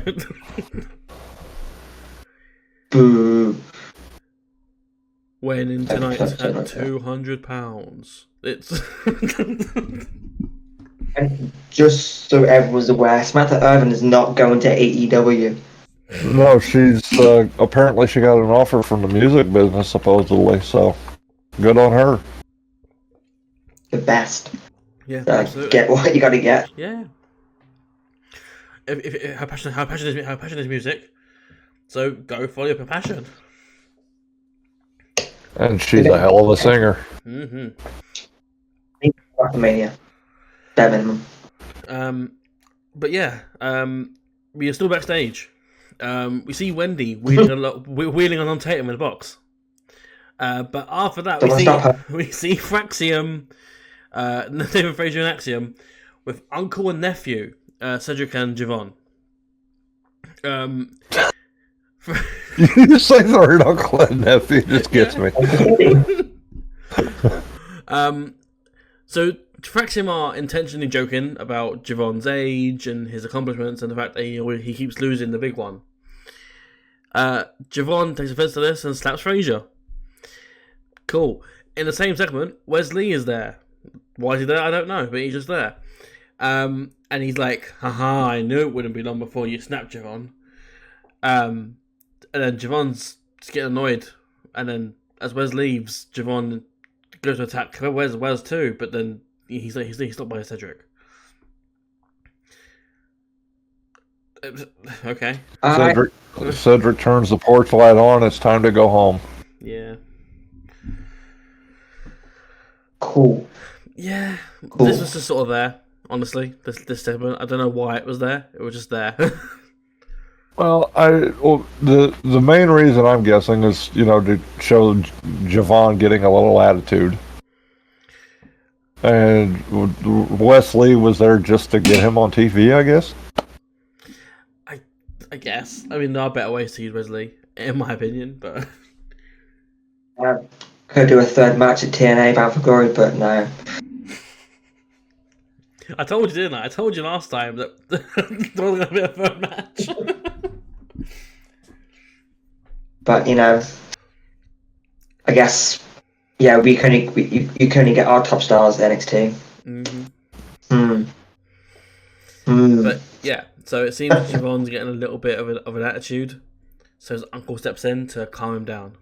Boo. Weighing in tonight at £200. It's. And just so everyone's aware, Samantha Irvin is not going to AEW. No, she's apparently she got an offer from the music business supposedly, so good on her. The best. Yeah, absolutely. Get what you gotta get. Yeah. If her passion is music, so go follow your passion. And she's a hell of a singer. Mm-hmm. WrestleMania. Bare minimum. But yeah, we are still backstage. We see Wendy wheeling on Tatum in a box. But after that, we see Fraxium, Nathan Frazier and Axiom, with uncle and nephew, Cedric and Javon. You say third uncle and nephew just gets me. So Fraxium are intentionally joking about Javon's age and his accomplishments and the fact that he keeps losing the big one. Javon takes offense to this and slaps Frazier. Cool. In the same segment, Wesley is there. Why is he there? I don't know, but he's just there. And he's like, haha, I knew it wouldn't be long before you snapped, Javon. And then Javon's just getting annoyed. And then as Wes leaves, Javon goes to attack Wes too, but then he's stopped by Cedric. Okay. Cedric turns the porch light on. It's time to go home. Yeah. Cool. Yeah. Cool. This was just sort of there, honestly. This segment. I don't know why it was there. It was just there. Well, the main reason I'm guessing is, to show Javon getting a little attitude. And Wesley was there just to get him on TV, I guess. I guess. I mean, there are better ways to use Wesley, in my opinion, but... Could do a third match at TNA Bound for Glory, but no. I told you, didn't I? I told you last time that there wasn't going to be a third match. But, I guess, yeah, you can only get our top stars at NXT. But, yeah, so it seems Javon's getting a little bit of an attitude, so his uncle steps in to calm him down.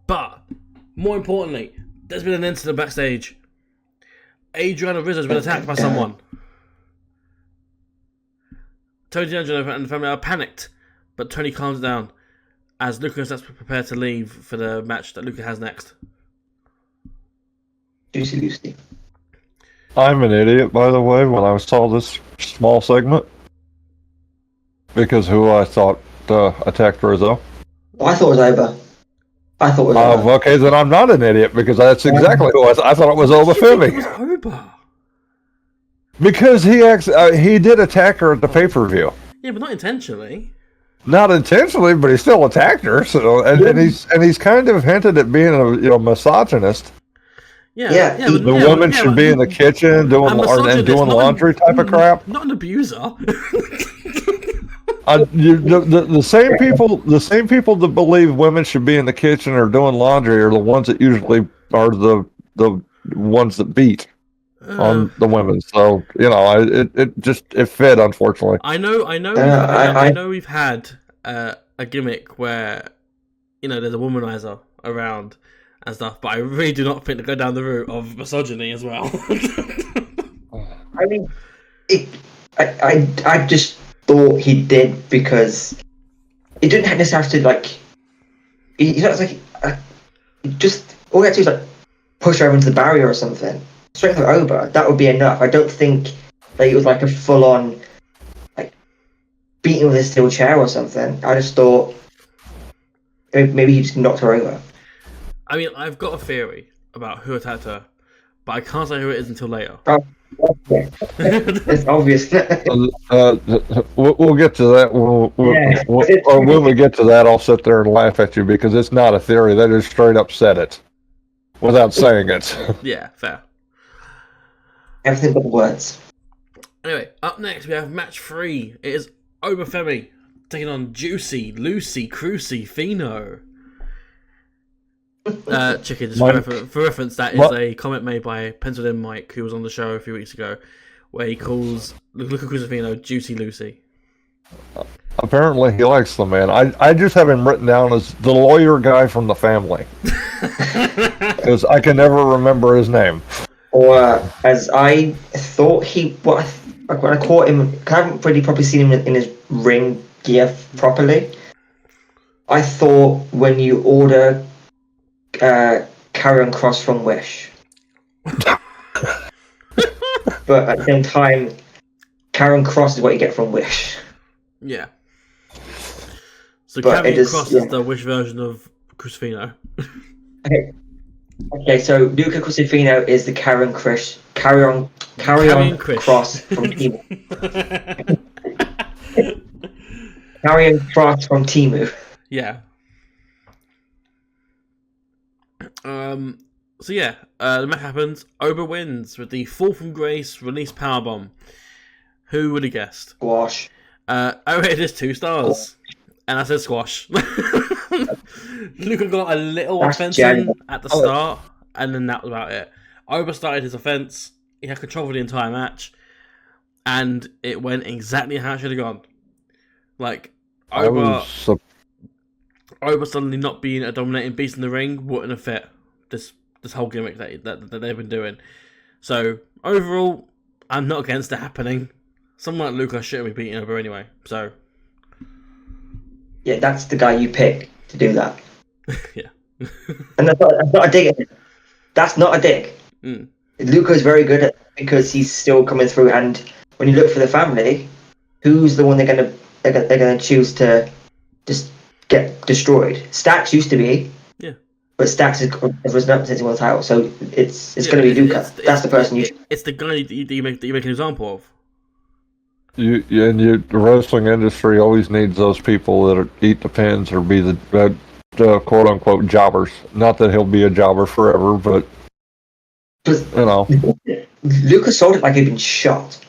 But, more importantly, there's been an incident backstage. Adriana Rizzo's been attacked by someone. Tony D'Angelo and the family are panicked, but Tony calms down as Luca starts to prepare to leave for the match that Luca has next. Juicy Lucy. I'm an idiot, by the way, when I saw this small segment. Because who I thought attacked Rizzo. Oh, I thought it was over. I thought it was over. Okay, then I'm not an idiot, because that's exactly who I thought it was Oba Femi. It was Oba. Because he did attack her at the pay-per-view. Yeah, but not intentionally. Not intentionally, but he still attacked her. So, and he's kind of hinted at being a misogynist. Yeah. The woman should be in the kitchen doing laundry type of crap. Not an abuser. The same people that believe women should be in the kitchen or doing laundry are the ones that usually are the ones that beat on the women. So it fit, unfortunately. I know we've had a gimmick where there's a womanizer around and stuff, but I really do not think to go down the route of misogyny as well. I mean, I just thought he did because it didn't necessarily have to he's not just all he had to do was push her over into the barrier or something. Straight her over, that would be enough. I don't think it was a full on beating with a steel chair or something. I just thought maybe he just knocked her over. Oh, I mean, I've got a theory about who attacked her, but I can't say who it is until later. It's obvious. We'll get to that. When we get to that, I'll sit there and laugh at you because it's not a theory. They just straight up said it without saying it. Yeah, fair. Everything but the words. Anyway, up next we have match 3. It is Oba Femi taking on Juicy, Lucy, Crucy, Fino. Chicken, just for reference, that is a comment made by Penciled In Mike, who was on the show a few weeks ago, where he calls Luca Crucifino Juicy Lucy. Apparently he likes the man. I just have him written down as the lawyer guy from the family. Because I can never remember his name. Or as I thought when I caught him, I haven't really probably seen him in his ring gear properly. I thought when you order Karrion Kross from Wish. But at the same time, Karrion Kross is what you get from Wish. Yeah. So Karrion Kross is the Wish version of Crucifino. Okay, so Luca Crucifino is the Karrion Kross from Timu. Karrion Kross from Timu. Yeah. The match happens. Oba wins with the Fall from Grace release powerbomb. Who would have guessed? Squash. I rated this 2 stars, and I said squash. Luca got a little offensive at the start, and then that was about it. Oba started his offense. He had control of the entire match, and it went exactly how it should have gone. Oba suddenly not being a dominating beast in the ring wouldn't have fit this whole gimmick that they've been doing. So overall, I'm not against it happening. Someone like Luca shouldn't be beating Oba anyway. So yeah, that's the guy you pick to do that. Yeah, and that's not a dig. That's not a dig. Luca's very good at it because he's still coming through. And when you look for the family, who's the one they're gonna choose to just get destroyed? Stacks used to be. Yeah. But Stacks is representing one title, so it's going to be Luca. That's the person you. It's the guy that you make an example of. The wrestling industry always needs those people that eat the pins or be the quote unquote jobbers. Not that he'll be a jobber forever, but Luca sold it like he'd been shot.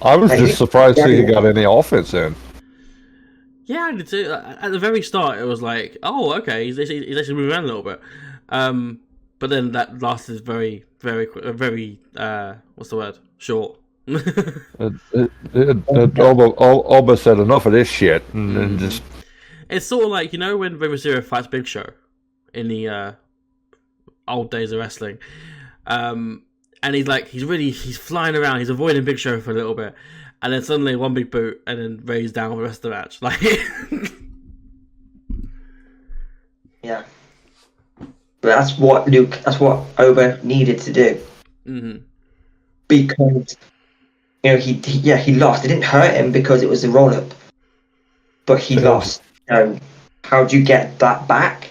I was just surprised to see he got any offense in. Yeah, I did too. At the very start, it was like, oh, okay, he's actually moving around a little bit. But then that lasted very, very quick, very, what's the word? Short. Oba said enough of this shit. And just... It's sort of like, when Rey Mysterio fights Big Show in the old days of wrestling. And he's flying around, he's avoiding Big Show for a little bit. and then suddenly one big boot, and then Ray's down the rest of the match. Like, Yeah. But that's what Oba needed to do. mm-hmm. Because, he lost. It didn't hurt him because it was a roll-up. But he lost. How do you get that back?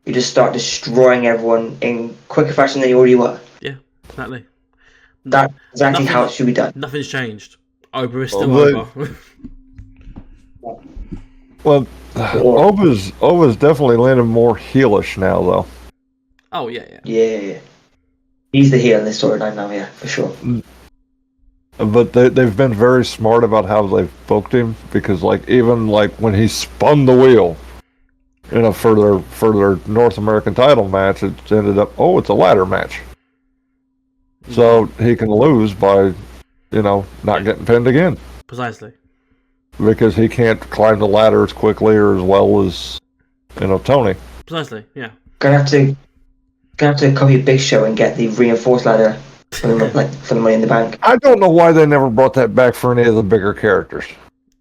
You just start destroying everyone in quicker fashion than you already were. Yeah, exactly. That's exactly how it should be done. Nothing's changed. Oba is still Oba. Well, Oba's definitely landing more heelish now, though. Oh, yeah. Yeah. He's the heel in this storyline now, yeah, for sure. But they've been very smart about how they've booked him, because even when he spun the wheel, for their North American title match, it ended up it's a ladder match. So he can lose by, not getting pinned again. Precisely. Because he can't climb the ladder as quickly or as well as, Tony. Precisely, yeah. Gonna have to copy Big Show and get the reinforced ladder for the Money in the Bank. I don't know why they never brought that back for any of the bigger characters.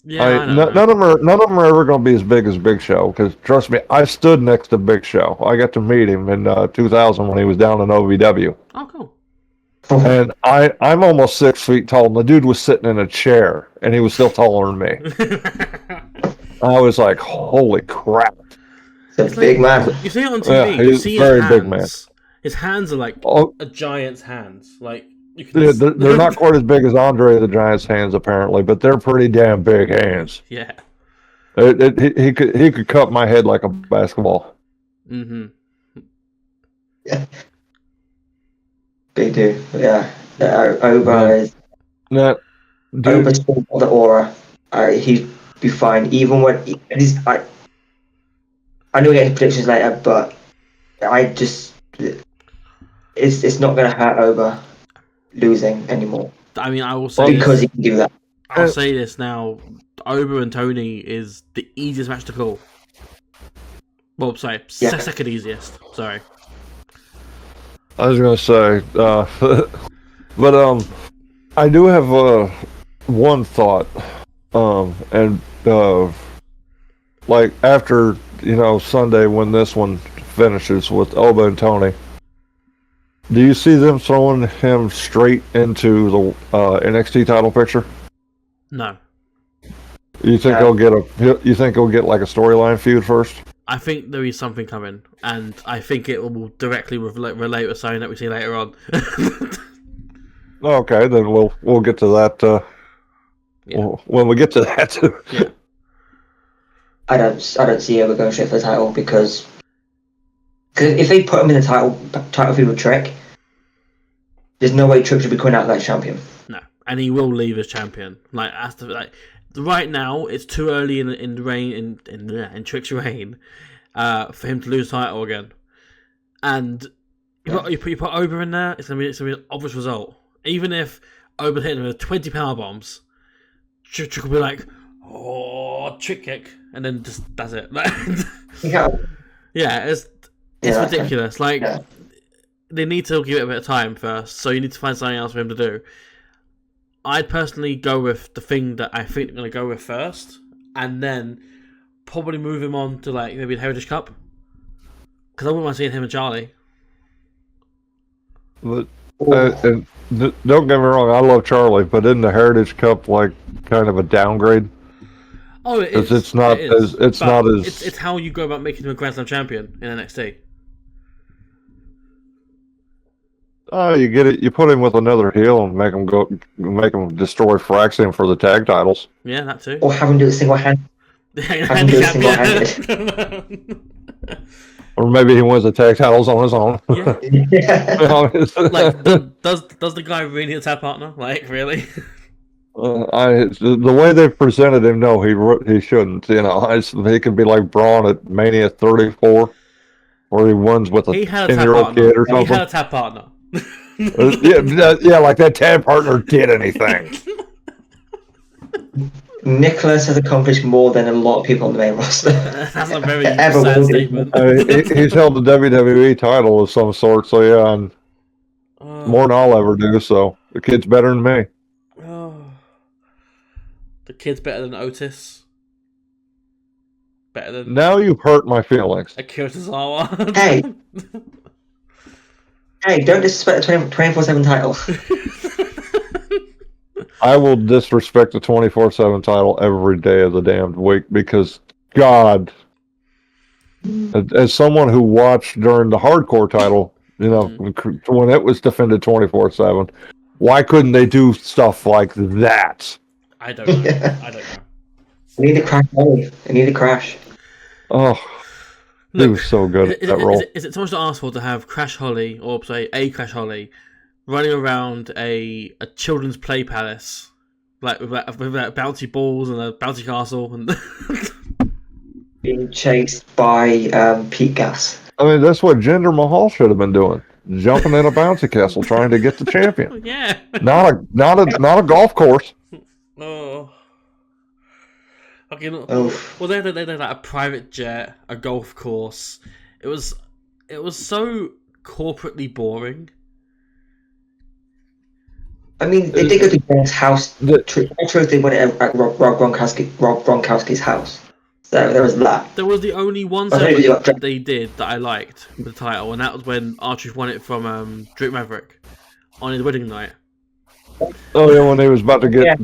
Yeah, none of them are ever going to be as big as Big Show. Because trust me, I stood next to Big Show. I got to meet him in 2000 when he was down in OVW. Oh, cool. And I'm almost 6 feet tall, and the dude was sitting in a chair, and he was still taller than me. I was like, holy crap. It's a big man. You see it on TV, you see his hands. Big man. His hands are like a giant's hands. Like, you can they're not quite as big as Andre the Giant's hands, apparently, but they're pretty damn big hands. Yeah. He could cut my head like a basketball. Mm-hmm. Yeah. Big dude. Yeah. Oba is... Oba's got the aura. He'd be fine. Even when... I know we're getting predictions later, but it's not going to hurt Oba losing anymore. I mean, I will say because he can do that. I'll say this now: Oba and Tony is the easiest match to call. Well, sorry, second easiest. Sorry. I was going to say, but I do have one thought, and after Sunday when this one finishes with Oba and Tony, do you see them throwing him straight into the NXT title picture? No. You think he'll get like a storyline feud first? I think there is something coming, and I think it will directly relate with something that we see later on. Okay, then we'll get to that when we get to that. Yeah. I don't see Oba going straight for the title because if they put him in the title feud with Trick, there's no way Trick should be coming out like champion. No, and he will leave as champion. Right now, it's too early in the reign in Trick's reign for him to lose the title again. And you put Oba in there, it's gonna be an obvious result. Even if Oba hit him with 20 power bombs, Trick will be like, "Oh, Trick kick," and then that's it. Yeah, it's ridiculous. They need to give it a bit of time first, so you need to find something else for him to do. I'd personally go with the thing that I think they're going to go with first, and then probably move him on to maybe the Heritage Cup, because I wouldn't mind seeing him and Charlie. But, and don't get me wrong, I love Charlie, but isn't the Heritage Cup kind of a downgrade? Oh, it is. It's not as It's how you go about making him a Grand Slam champion in NXT. Oh, you get it. You put him with another heel and make him destroy Fraxium for the tag titles. Yeah, that too. Or have him do it single-handed. Or maybe he wins the tag titles on his own. Yeah. Does the guy really need a tag partner? Really? The way they've presented him, no, he shouldn't. He could be like Braun at Mania 34, or he wins with a 10-year-old kid or something. He had a tag partner. yeah, like that tag partner did anything. Nicholas has accomplished more than a lot of people on the main roster. That's a very sad statement. He's held the WWE title of some sort, so yeah, and more than I'll ever do. So the kid's better than me. The kid's better than Otis. Better than Now you've hurt my feelings. Akira Tozawa. Hey. Hey, don't disrespect the 24/7 title. I will disrespect the 24/7 title every day of the damned week because, God, as someone who watched during the hardcore title, you know, when it was defended 24/7, why couldn't they do stuff like that? I don't know. Yeah. I don't know. I need to crash. I need to crash. Oh, he was so good at that role. Is it too much to ask for to have Crash Holly, or say a Crash Holly, running around a children's play palace, like with bouncy balls and a bouncy castle, and Being chased by Pete Gas. I mean, that's what Jinder Mahal should have been doing. Jumping in a bouncy castle trying to get the champion. yeah. Not a golf course. Oh. Okay, Oof. well, they had like a private jet, a golf course. It was so corporately boring. I mean, they did go to Gron's house. Truth, they went at Rob Gronkowski's house. So there was that. There was the only one segment that they did that I liked with the title, and that was when R-Truth won it from Drake Maverick on his wedding night. Oh yeah, when he was about to get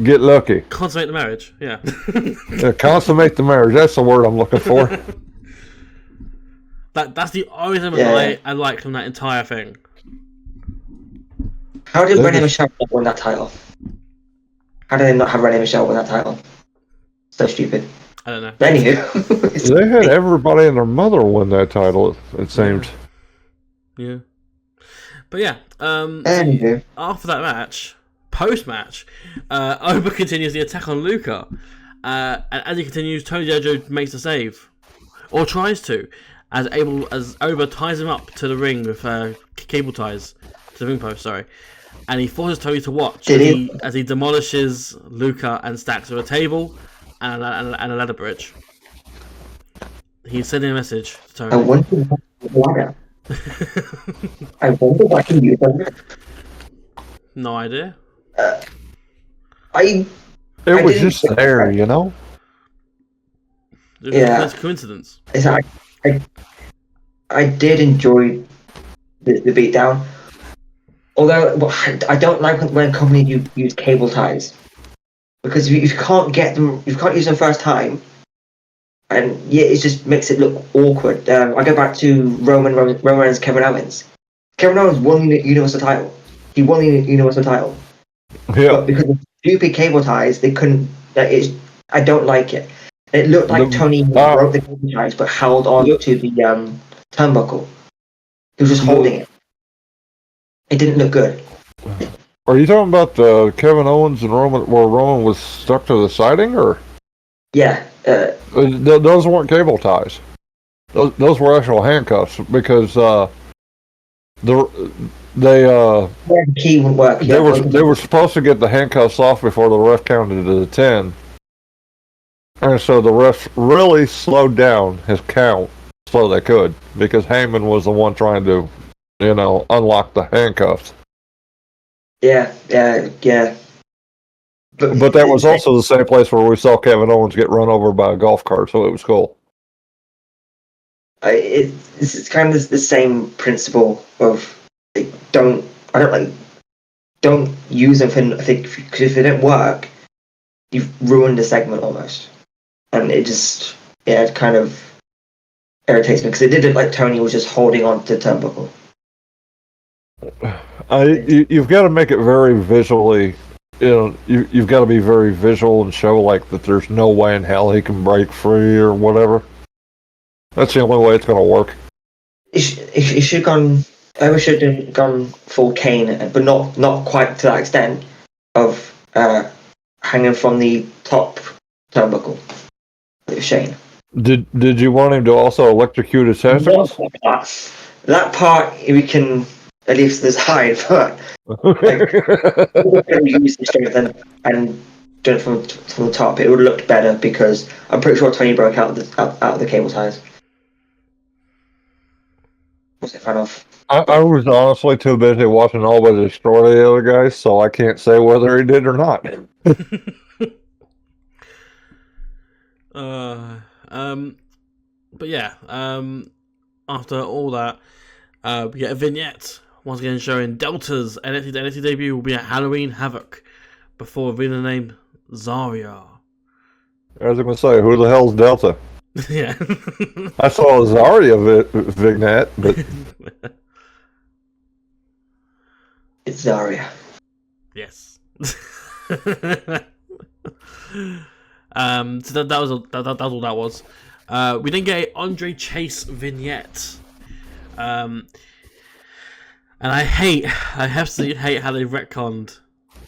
get lucky. Consummate the marriage, yeah. Yeah, consummate the marriage. That's the word I'm looking for. That's the only thing I liked from that entire thing. How did Renee Michelle win that title? How did they not have Renee Michelle win that title? So stupid. I don't know. Anywho. They had everybody and their mother win that title, it seemed. Yeah. But yeah, Anywho. after that match, post-match, Oba continues the attack on Luca. And as he continues, Tony Jojo makes a save. Or tries to. As Oba ties him up to the ring with cable ties. To the ring post, sorry. And he forces Tony to watch as he demolishes Luca and stacks with a table and a ladder bridge. He's sending a message to Tony. I wonder what I wonder what can use that. No idea. It was just there, you know? It's a coincidence. I did enjoy the beatdown. Although I don't like when companies use cable ties, because if you can't get them, if you can't use them first time, and it just makes it look awkward. I go back to Roman Reigns, Kevin Owens. Kevin Owens won the Universal title. He won the Universal title. Yeah. But because of stupid cable ties, they couldn't. I don't like it. It looked like Tony broke the cable ties, but held on to the turnbuckle. He was just holding it. It didn't look good. Are you talking about Kevin Owens and Roman, where Roman was stuck to the siding, or? Yeah. Those weren't cable ties. Those were actual handcuffs because the key wouldn't work. They were supposed to get the handcuffs off before the ref counted to the 10, and so the ref really slowed down his count so they could, because Heyman was the one trying to, unlock the handcuffs. Yeah. But that was also the same place where we saw Kevin Owens get run over by a golf cart, so it was cool. It's kind of the same principle of don't use them for, because if they don't work, you've ruined the segment almost, and it just it kind of irritates me because it did look like Tony was just holding on to the turnbuckle. You've got to make it very visually. You've got to be very visual and show like that there's no way in hell he can break free or whatever. That's the only way it's going to work. It should have gone. I wish it had gone full Kane, but not quite to that extent of hanging from the top turnbuckle with Shane. Did you want him to also electrocute his testicles? That part we can at least decide, but use the strength and do it from the top. It would have looked better because I'm pretty sure Tony broke out of the cable ties. wasn't a fan of. I was honestly too busy watching all but destroy the other guys, so I can't say whether he did or not. But yeah, after all that, we get a vignette once again showing Delta's NXT debut will be at Halloween Havoc before revealing the name Zarya. I was going to say, who the hell's Delta? Yeah. I saw a Zarya vignette, but It's Zarya. yes. So that was all that was. We then get a Andre Chase vignette. And I absolutely hate how they retconned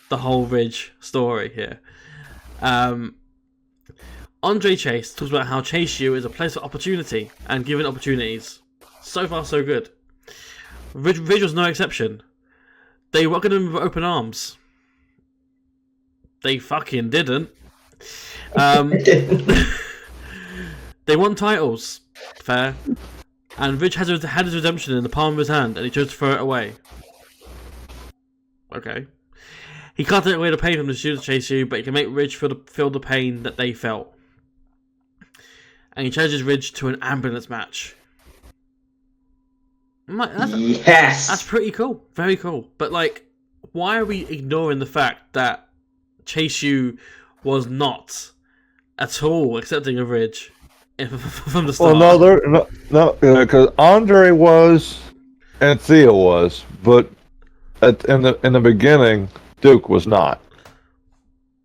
the whole Ridge story here. Andre Chase talks about how Chase U is a place of opportunity and given opportunities. So far, so good. Ridge was no exception. They welcomed him with open arms. They fucking didn't. They won titles. Fair. And Ridge had his redemption in the palm of his hand, and he chose to throw it away. Okay. He can't take away the pain from the students Chase U, but he can make Ridge feel the pain that they felt. And he challenges Ridge to an ambulance match. Yes! That's pretty cool. Very cool. But, like, why are we ignoring the fact that Chase U was not at all accepting of Ridge from the start? Well, no, because Andre was and Thea was, but in the beginning, Duke was not.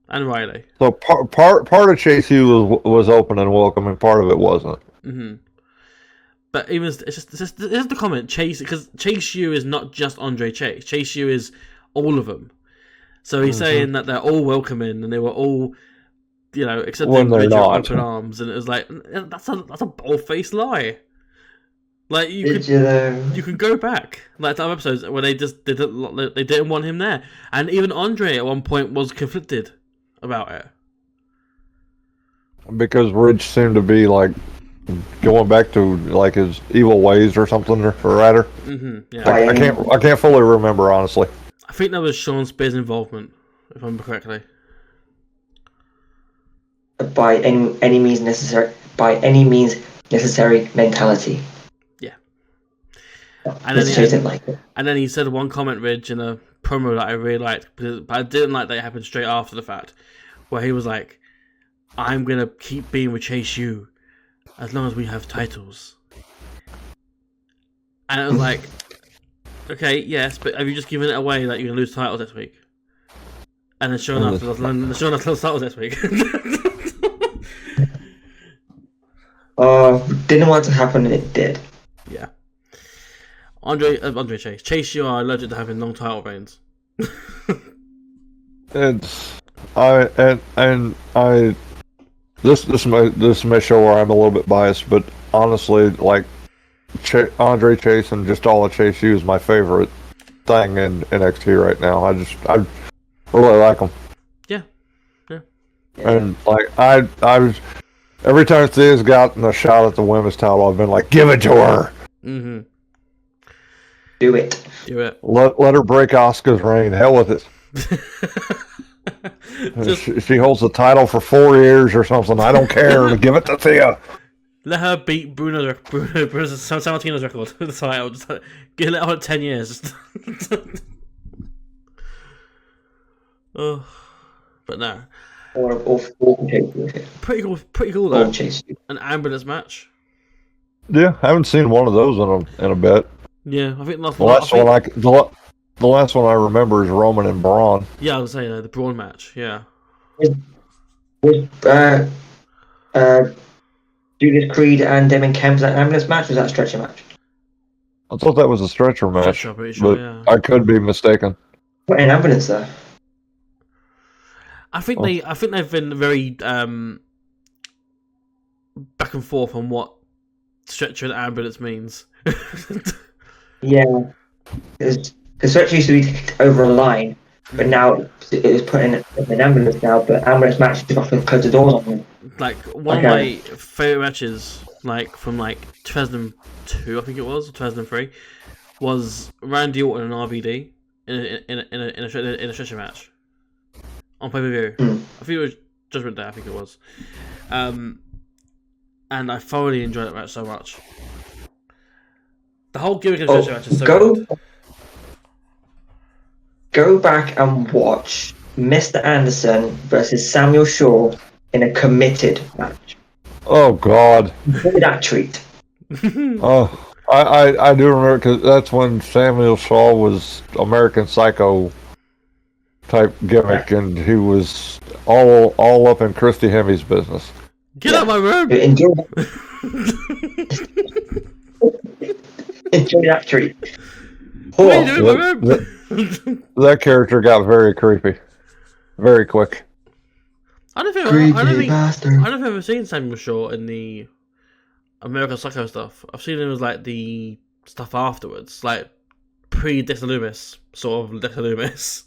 And Riley. So part of Chase U was open and welcoming, part of it wasn't. Mm-hmm. But even it's just the comment because Chase U is not just Andre Chase. Chase U is all of them. So he's saying that they're all welcoming and they were all, accepting Ridge with open arms, and it was like that's a bold-faced lie. Like you can go back like to other episodes where they didn't want him there, and even Andre at one point was conflicted about it because Ridge seemed to be like going back to like his evil ways or something, or rather. Mm-hmm, yeah. I can't fully remember honestly. I think that was Sean Spears' involvement, if I remember correctly. By any means necessary mentality. Yeah. And then he said one comment, Ridge, in a promo that I really liked, but I didn't like that it happened straight after the fact, where he was like, "I'm gonna keep being with Chase U as long as we have titles." And it was like, okay, yes, but have you just given it away that you're gonna lose titles next week? And then sure enough, lose titles next week. Didn't want to happen, and it did. Yeah. Andre Chase. Chase U are allergic to having long title reigns. This may show where I'm a little bit biased, but honestly, like Andre Chase and just all of Chase U is my favorite thing in NXT right now. I really like them. Yeah. And like I was every time Thea's gotten a shot at the women's title, I've been like, give it to her. Mm-hmm. Do it. Let her break Asuka's reign. Hell with it. She holds the title for 4 years or something. I don't care. Give it to Thea. Let her beat Bruno Sammartino's record for the title. Just let her on 10 years. Oh, but no. Or pretty cool though. An ambulance match. Yeah, I haven't seen one of those in a bit. Yeah, I think the last one I remember is Roman and Braun. Yeah, I was saying the Braun match. Yeah. Julius Creed and Damon Kemp's that ambulance match, or was that a stretcher match? I thought that was a stretcher match, but I could be mistaken. What an ambulance there? I think they've been very back and forth on what stretcher and ambulance means. Yeah, because stretcher used to be over a line, but now it's put in an ambulance now. But ambulance matches often close the doors on them. Like one of my favourite matches from 2002, I think it was, or 2003, was Randy Orton and RVD in a stretcher match on pay-per-view. I think it was Judgment Day. I think it was, and I thoroughly enjoyed that match so much. The whole gimmick of the stretcher match is so good. Go back and watch Mr. Anderson versus Samuel Shaw in a committed match. Oh God! Enjoy that treat. Oh, I do remember, because that's when Samuel Shaw was American Psycho type gimmick, and he was all up in Christy Hemi's business. Get out of my room! Enjoy that treat. What are you doing in my room? That character got very creepy, very quick. I don't think I've ever seen Samuel Shaw in the American Psycho stuff. I've seen him as the stuff afterwards, pre-Dexter Loomis, sort of Dexter Loomis.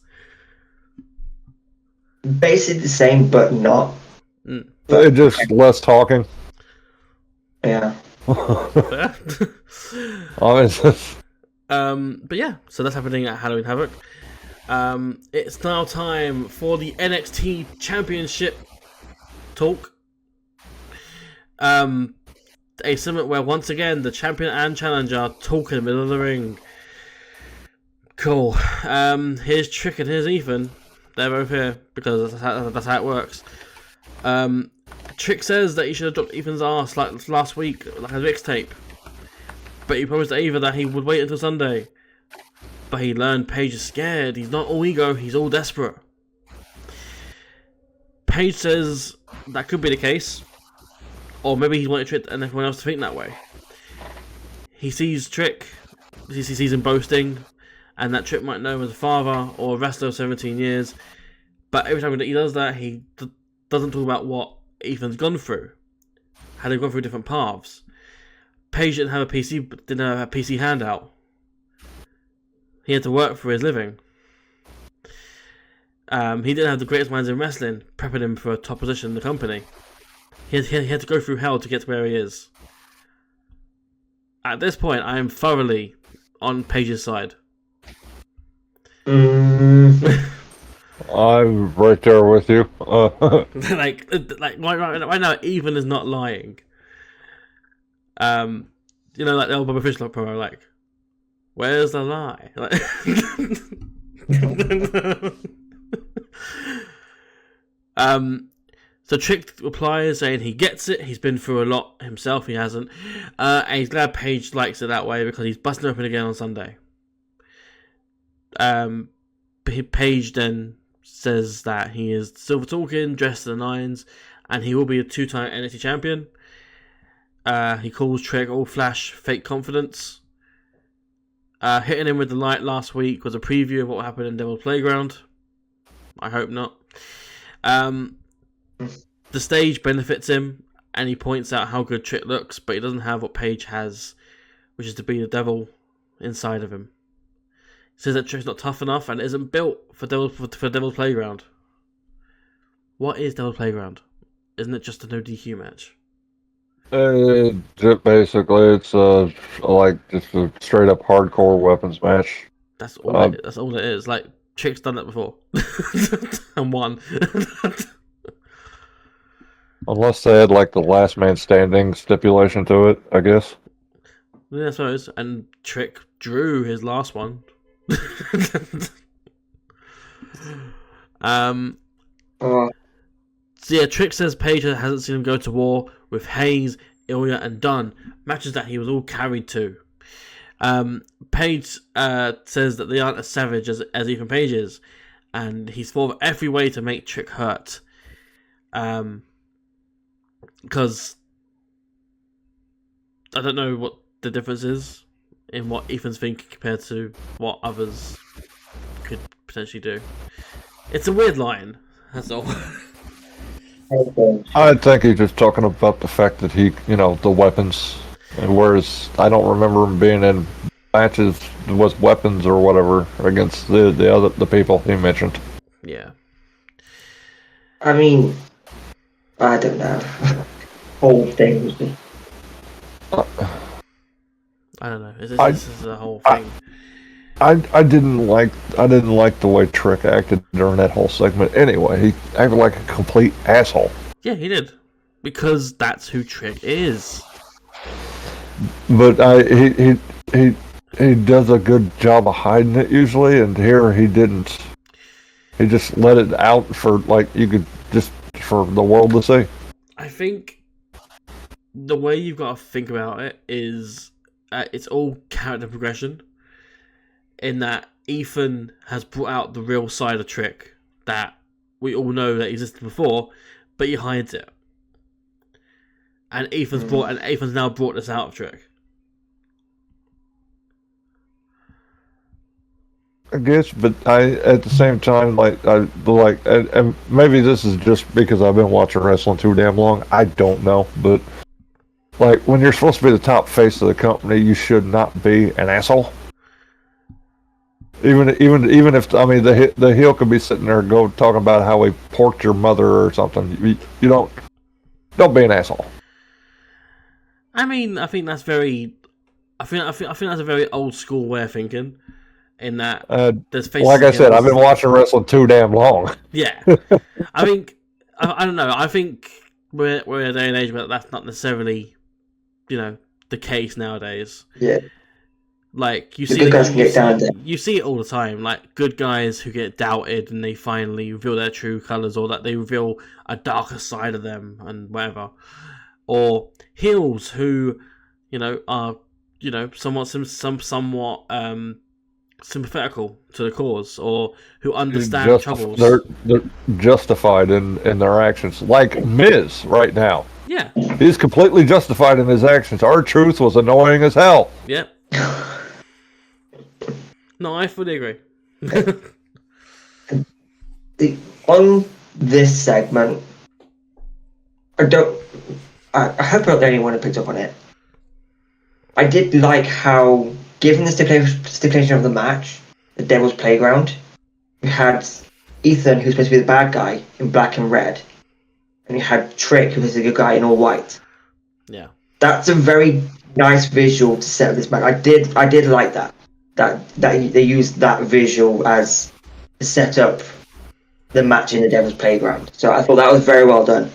Basically the same, but not. But just less talking. Yeah. But yeah, so that's happening at Halloween Havoc. It's now time for the NXT Championship talk. A segment where once again the champion and challenger talk in the middle of the ring. Cool. Here's Trick and here's Ethan. They're both here because that's how it works. Trick says that he should have dropped Ethan's ass like last week, like a mixtape. But he promised Ava that he would wait until Sunday. But he learned Paige is scared. He's not all ego, he's all desperate. Paige says that could be the case. Or maybe he wanted Trick and everyone else to think that way. He sees Trick, he sees him boasting, and that Trick might know him as a father or a wrestler of 17 years. But every time that he does that, he doesn't talk about what Ethan's gone through. How they've gone through different paths. Paige didn't have a PC handout. He had to work for his living. He didn't have the greatest minds in wrestling prepping him for a top position in the company. He had to go through hell to get to where he is. At this point, I am thoroughly on Paige's side. I'm right there with you. Right now, Ethan is not lying. The old Bobby Fish promo, where's the lie? So Trick replies saying he gets it, he's been through a lot himself, he hasn't, and he's glad Paige likes it that way because he's busting open again on Sunday. Paige then says that he is silver talking, dressed to the nines, and he will be a 2-time NXT champion. He calls Trick all flash, fake confidence. Hitting him with the light last week was a preview of what happened in Devil's Playground. I hope not. The stage benefits him, and he points out how good Trick looks, but he doesn't have what Paige has, which is to be the devil inside of him. He says that Trick's not tough enough and isn't built for Devil's Playground. What is Devil's Playground? Isn't it just a no DQ match? Basically, it's just a straight up hardcore weapons match. That's all. That's all it is. Trick's done that before and won. Unless they had the last man standing stipulation to it, I guess. Yeah, I suppose. And Trick drew his last one. So yeah, Trick says Paige hasn't seen him go to war with Hayes, Ilya, and Dunn, matches that he was all carried to. Paige says that they aren't as savage as Ethan Page is, and he's fought every way to make Trick hurt. Because I don't know what the difference is in what Ethan's thinking compared to what others could potentially do. It's a weird line, that's all. I think he's just talking about the fact that he, the weapons, and whereas I don't remember him being in matches with weapons or whatever against the people he mentioned. Yeah. I mean, I don't know. Whole thing was just I don't know. This is the whole thing. I didn't like the way Trick acted during that whole segment. Anyway, he acted like a complete asshole. Yeah, he did, because that's who Trick is. But he does a good job of hiding it usually, and here he didn't. He just let it out for for the world to see. I think the way you've got to think about it is it's all character progression. In that Ethan has brought out the real side of Trick that we all know that existed before, but he hides it. And Ethan's now brought this out of Trick. I guess, but at the same time, and maybe this is just because I've been watching wrestling too damn long. I don't know, but like when you're supposed to be the top face of the company, you should not be an asshole. Even if the heel could be sitting there talking about how he porked your mother or something. You don't be an asshole. I mean, I think that's very. I think that's a very old school way of thinking. In that, there's faces. Like I said, I've been watching wrestling too damn long. Yeah, I think I don't know. I think we're in a day and age where that's not necessarily, the case nowadays. Yeah. Like you see it all the time. Like good guys who get doubted and they finally reveal their true colors, or that they reveal a darker side of them and whatever. Or heels who, are somewhat sympathetical to the cause, or who understand troubles. They're justified in their actions. Like Miz right now. Yeah. He's completely justified in his actions. R-Truth was annoying as hell. Yep. No, I fully agree. On this segment, I hope not anyone picked up on it. I did like how, given the stipulation of the match, the Devil's Playground, we had Ethan, who's supposed to be the bad guy, in black and red, and you had Trick, who was the good guy, in all white. Yeah. That's a very nice visual to set up this match. I did like that. That they used that visual as to set up the match in the Devil's Playground. So I thought that was very well done.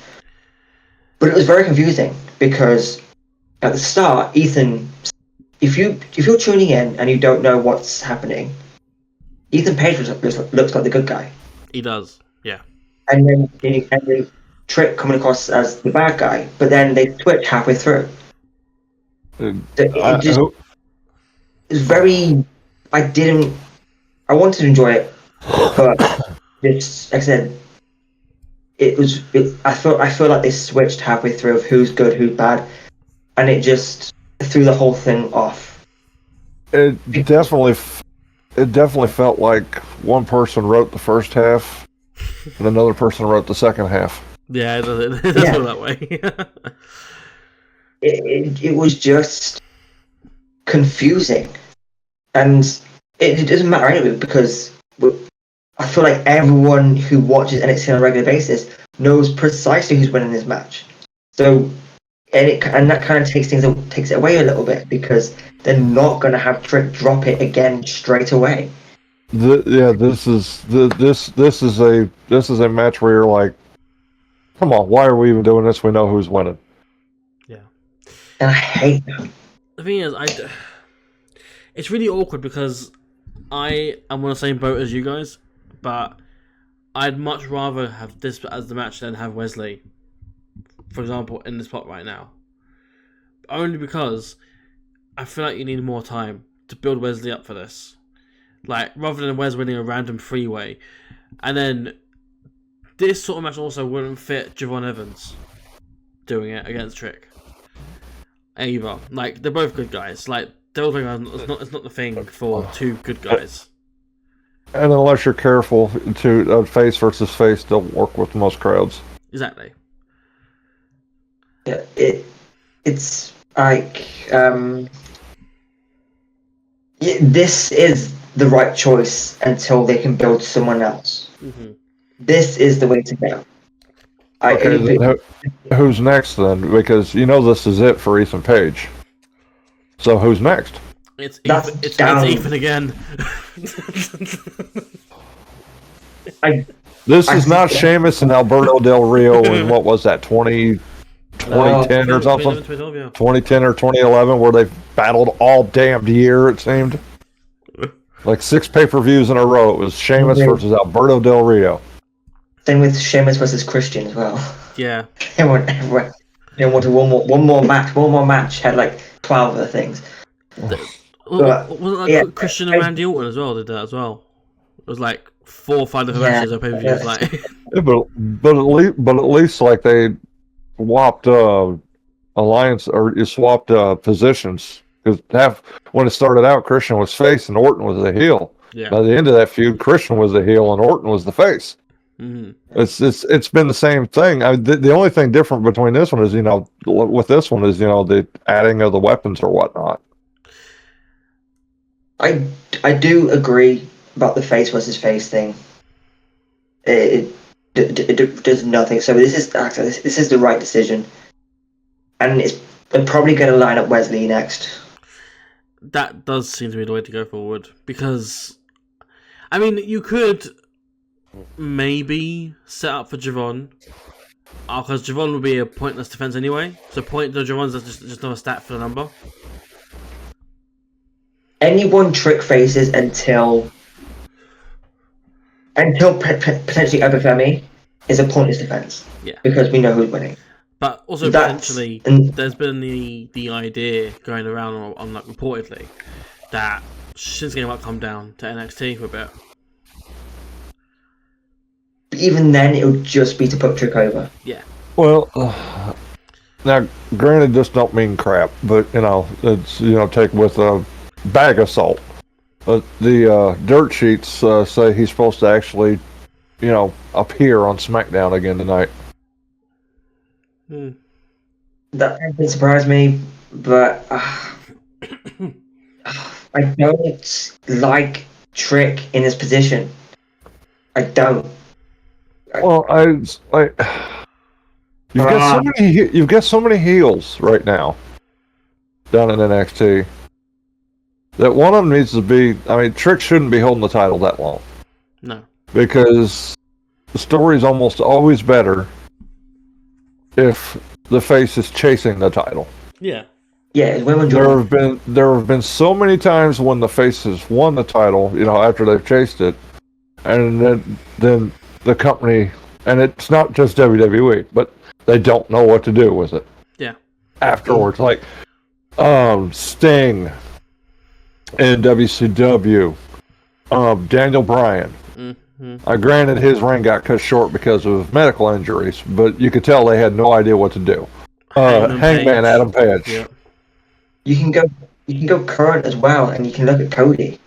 But it was very confusing because at the start, Ethan, if you're tuning in and you don't know what's happening, Ethan Page looks like the good guy. He does, yeah. And then Trick coming across as the bad guy, but then they switch halfway through. It was very. I wanted to enjoy it, but just like I said, I feel like they switched halfway through of who's good, who's bad, and it just threw the whole thing off. It definitely felt like one person wrote the first half, and another person wrote the second half. Yeah, it does feel that way. It was just confusing, and it doesn't matter anyway because I feel like everyone who watches NXT on a regular basis knows precisely who's winning this match. So, and that kind of takes it away a little bit because they're not going to have Trick drop it again straight away. This is a match where you're like, come on, why are we even doing this? We know who's winning. Yeah, and I hate that. The thing is, it's really awkward because I am on the same boat as you guys, but I'd much rather have this as the match than have Wesley, for example, in the spot right now. Only because I feel like you need more time to build Wesley up for this. Like, rather than Wes winning a random freeway. And then this sort of match also wouldn't fit Javon Evans doing it against Trick either. Like, they're both good guys. Like, it's not the thing for two good guys. And unless you're careful, face versus face don't work with most crowds. Exactly. Yeah, it's like this is the right choice until they can build someone else. Mm-hmm. This is the way to go. Who's next then? Because this is it for Ethan Page. So who's next? It's That's Ethan, it's down. Ethan again. This is not Sheamus and Alberto Del Rio in what was that, 2010 or something? 2012, yeah. 2010 or 2011, where they battled all damned year, it seemed. Like 6 pay-per-views in a row. It was Sheamus versus Alberto Del Rio. Same with Sheamus versus Christian as well. Yeah. Everyone wanted one more match. Had like 12 other things. Wasn't that Christian and Randy Orton as well did that as well? It was like 4 or 5 different matches on pay-per-views. Like, Yeah, but at least like they swapped alliance or you swapped positions, because when it started out, Christian was face and Orton was the heel. yeah. By the end of that feud, Christian was the heel and Orton was the face. Mm-hmm. It's been the same thing. The only thing different between this one is, with this one is, the adding of the weapons or whatnot. I do agree about the face versus face thing. It does nothing. So this is the right decision, and they're probably going to line up Wesley next. That does seem to be the way to go forward, because, I mean, you could maybe set up for Javon, because Javon would be a pointless defense anyway. So Javon's just another stat for the number. Anyone trick faces until potentially Obafemi is a pointless defense. Yeah. Because we know who's winning. But also potentially, there's been the idea going around on like reportedly that Shinsuke might come down to NXT for a bit. But even then, it would just be to put Trick over. Yeah. Well, now granted, this don't mean crap, but it's take with a bag of salt. The dirt sheets say he's supposed to actually, appear on SmackDown again tonight. That doesn't surprise me, but I don't like Trick in this position. I don't. Well, you've got so many heels right now down in NXT that one of them needs to be. I mean, Trick shouldn't be holding the title that long. No, because the story's almost always better if the face is chasing the title. Yeah. Yeah, women. There have been so many times when the face has won the title, after they've chased it, and then the company, and it's not just WWE, but they don't know what to do with it. Yeah. Afterwards, like Sting in WCW, Daniel Bryan. Mm-hmm. Granted, his reign got cut short because of medical injuries, but you could tell they had no idea what to do. Hangman Adam Page. Yep. You can go current as well, and you can look at Cody.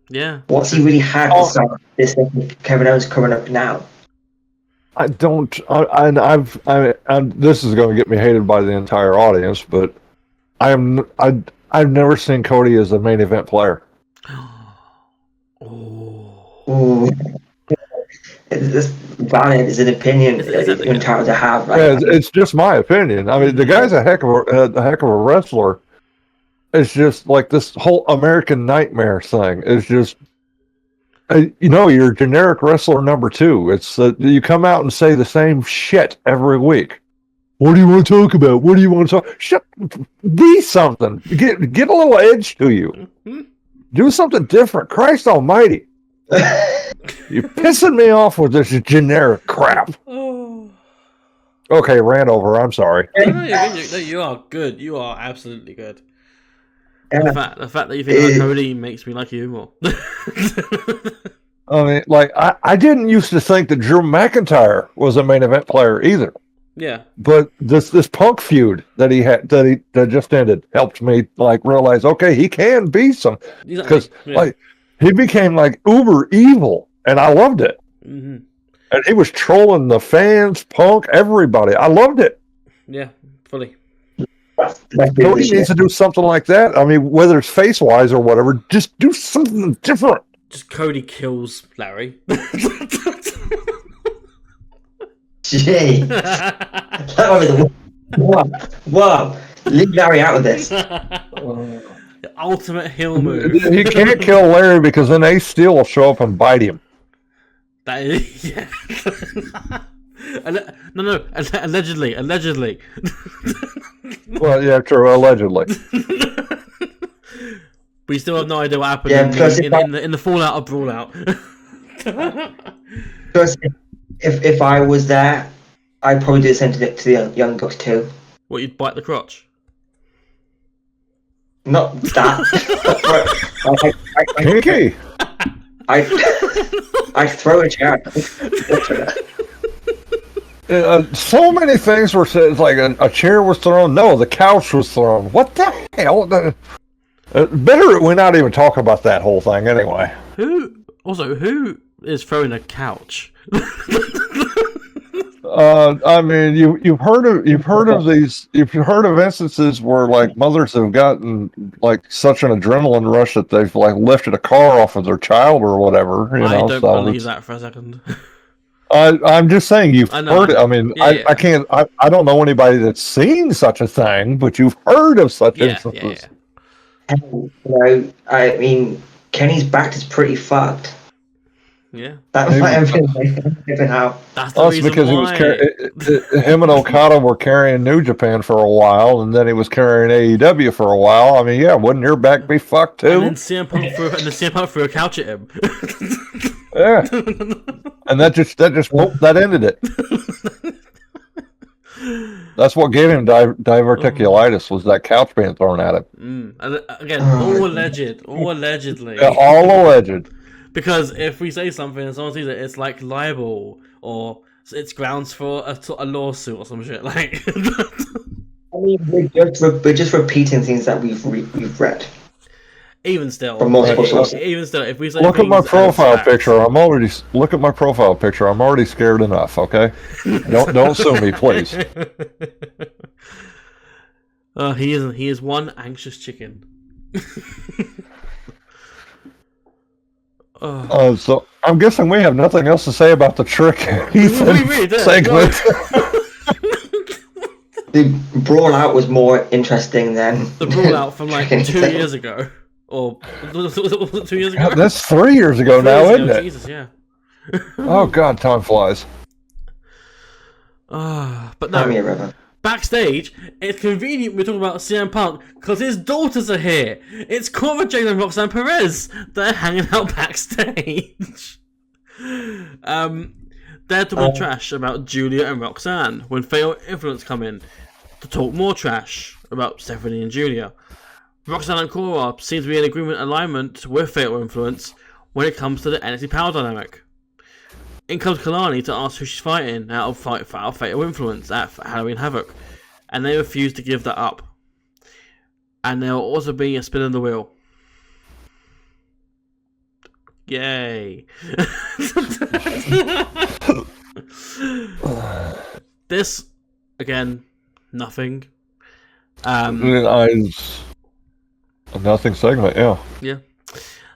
Yeah. What's he really had to start this thing? Kevin Owens coming up now. I don't. This is going to get me hated by the entire audience, but I've never seen Cody as a main event player. Ooh. It's valid. It's an opinion you're entitled to have. Yeah, it's just my opinion. I mean, the guy's a heck of a wrestler. It's just like this whole American Nightmare thing. It's just, you're generic wrestler number 2. It's you come out and say the same shit every week. What do you want to talk about? What do you want to talk? Shut. Be something. Get a little edge to you. Mm-hmm. Do something different. Christ Almighty. You're pissing me off with this generic crap. Oh. Okay, ran over. I'm sorry. No, you are good. You are absolutely good. Yeah. The fact that you think I like Cody makes me like you more. I mean, like I didn't used to think that Drew McIntyre was a main event player either. Yeah. But this Punk feud that he had that just ended helped me realize, okay, he can be some, because he became uber evil, and I loved it. Mm-hmm. And he was trolling the fans, Punk, everybody. I loved it. Yeah, fully. Cody needs to do something like that. I mean, whether it's face-wise or whatever, just do something different. Just Cody kills Larry. Gee. Whoa. Leave Larry out of this. ultimate heel move. He can't kill Larry because then Ace Steel will show up and bite him. That is, yeah. No, allegedly. Well, yeah, true, allegedly. We still have no idea what happened in the fallout of Brawlout. Plus, if I was there, I'd probably do the same to the Young Bucks too. What, you'd bite the crotch? Not that. Kinky. I throw a chair. So many things were said, like a chair was thrown. No, the couch was thrown. What the hell? Better we not even talk about that whole thing anyway. Who is throwing a couch? I mean, you've heard of instances where like mothers have gotten like such an adrenaline rush that they've like lifted a car off of their child or whatever. I don't believe that for a second. I'm just saying you've heard it. I mean, yeah. I don't know anybody that's seen such a thing, but you've heard of such instances. Yeah. I mean, Kenny's back is pretty fucked. Yeah, that might have been out. That's the reason because why. Him and Okada were carrying New Japan for a while, and then he was carrying AEW for a while. I mean, yeah, wouldn't your back be fucked too? And then CM Punk threw a couch at him. Yeah, and that ended it. That's what gave him diverticulitis, was that couch being thrown at him. Again, all allegedly. Yeah, all alleged. Because if we say something and someone sees it, it's like libel or it's grounds for a lawsuit or some shit. Like, I mean, we're just repeating things that we've read. Even still, from multiple sources. Even still, if we say look at my profile picture, look at my profile picture. I'm already scared enough. Okay, don't sue me, please. He is one anxious chicken. So I'm guessing we have nothing else to say about the Trick Ethan segment. The Brawl Out was more interesting than the Brawl Out from like 2 years ago, or was it 2 years ago? That's 3 years ago now, isn't it? Jesus, yeah. Oh God, time flies. But no. Backstage, it's convenient we're talking about CM Punk because his daughters are here. It's Cora Jade and Roxanne Perez. They're hanging out backstage. They're talking trash about Julia and Roxanne when Fatal Influence come in to talk more trash about Stephanie and Julia. Roxanne and Cora seem to be in alignment with Fatal Influence when it comes to the NXT power dynamic. In comes Kalani to ask who she's fighting out of Fatal Influence at Halloween Havoc, and they refuse to give that up. And there will also be a spin on the wheel. Yay. This, again, nothing. A nothing segment, yeah. Yeah.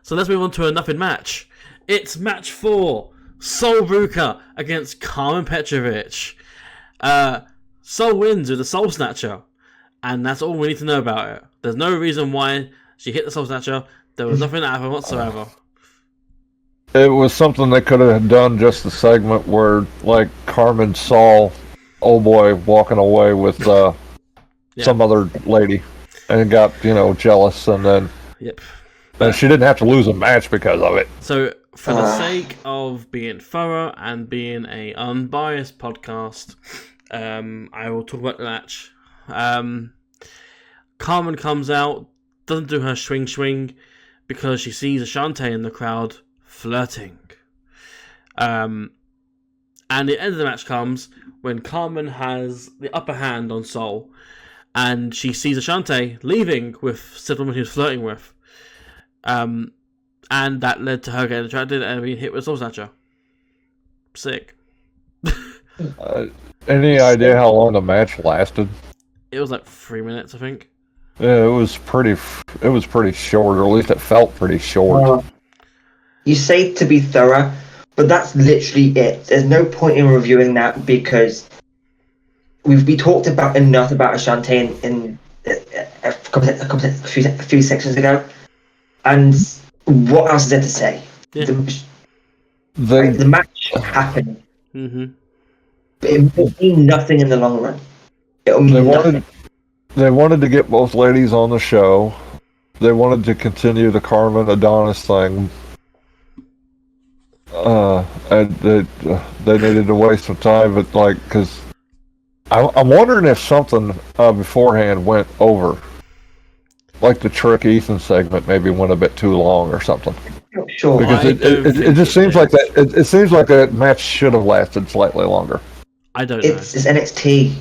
So let's move on to a nothing match. It's match 4. Sol Ruka against Carmen Petrovic. Sol wins with the Soul Snatcher, and that's all we need to know about it. There's no reason why she hit the Soul Snatcher. There was nothing that happened whatsoever. It was something they could have done, just the segment where, like, Carmen saw old boy walking away with some other lady and got, jealous, and then and she didn't have to lose a match because of it. So, for the sake of being thorough and being a unbiased podcast, I will talk about the match. Carmen comes out, doesn't do her swing because she sees Ashante in the crowd flirting. And the end of the match comes when Carmen has the upper hand on Sol, and she sees Ashante leaving with someone who's flirting with. And that led to her getting attracted and being hit with a Soul Snatcher. Sick. Any idea how long the match lasted? It was like 3 minutes, I think. Yeah, it was pretty short, or at least it felt pretty short. You say to be thorough, but that's literally it. There's no point in reviewing that because we talked about enough about Ashante in a few sections ago. And what else is there to say? Yeah. The match happened, Mm-hmm. but it will mean nothing in the long run. It'll mean nothing. They wanted to get both ladies on the show. They wanted to continue the Carmen Adonis thing. And they needed to waste some time, but like, because I'm wondering if something beforehand went over, like the Trick Ethan segment maybe went a bit too long or something. Not sure. Because it just seems like that. It seems like that match should have lasted slightly longer. I don't know. It's NXT.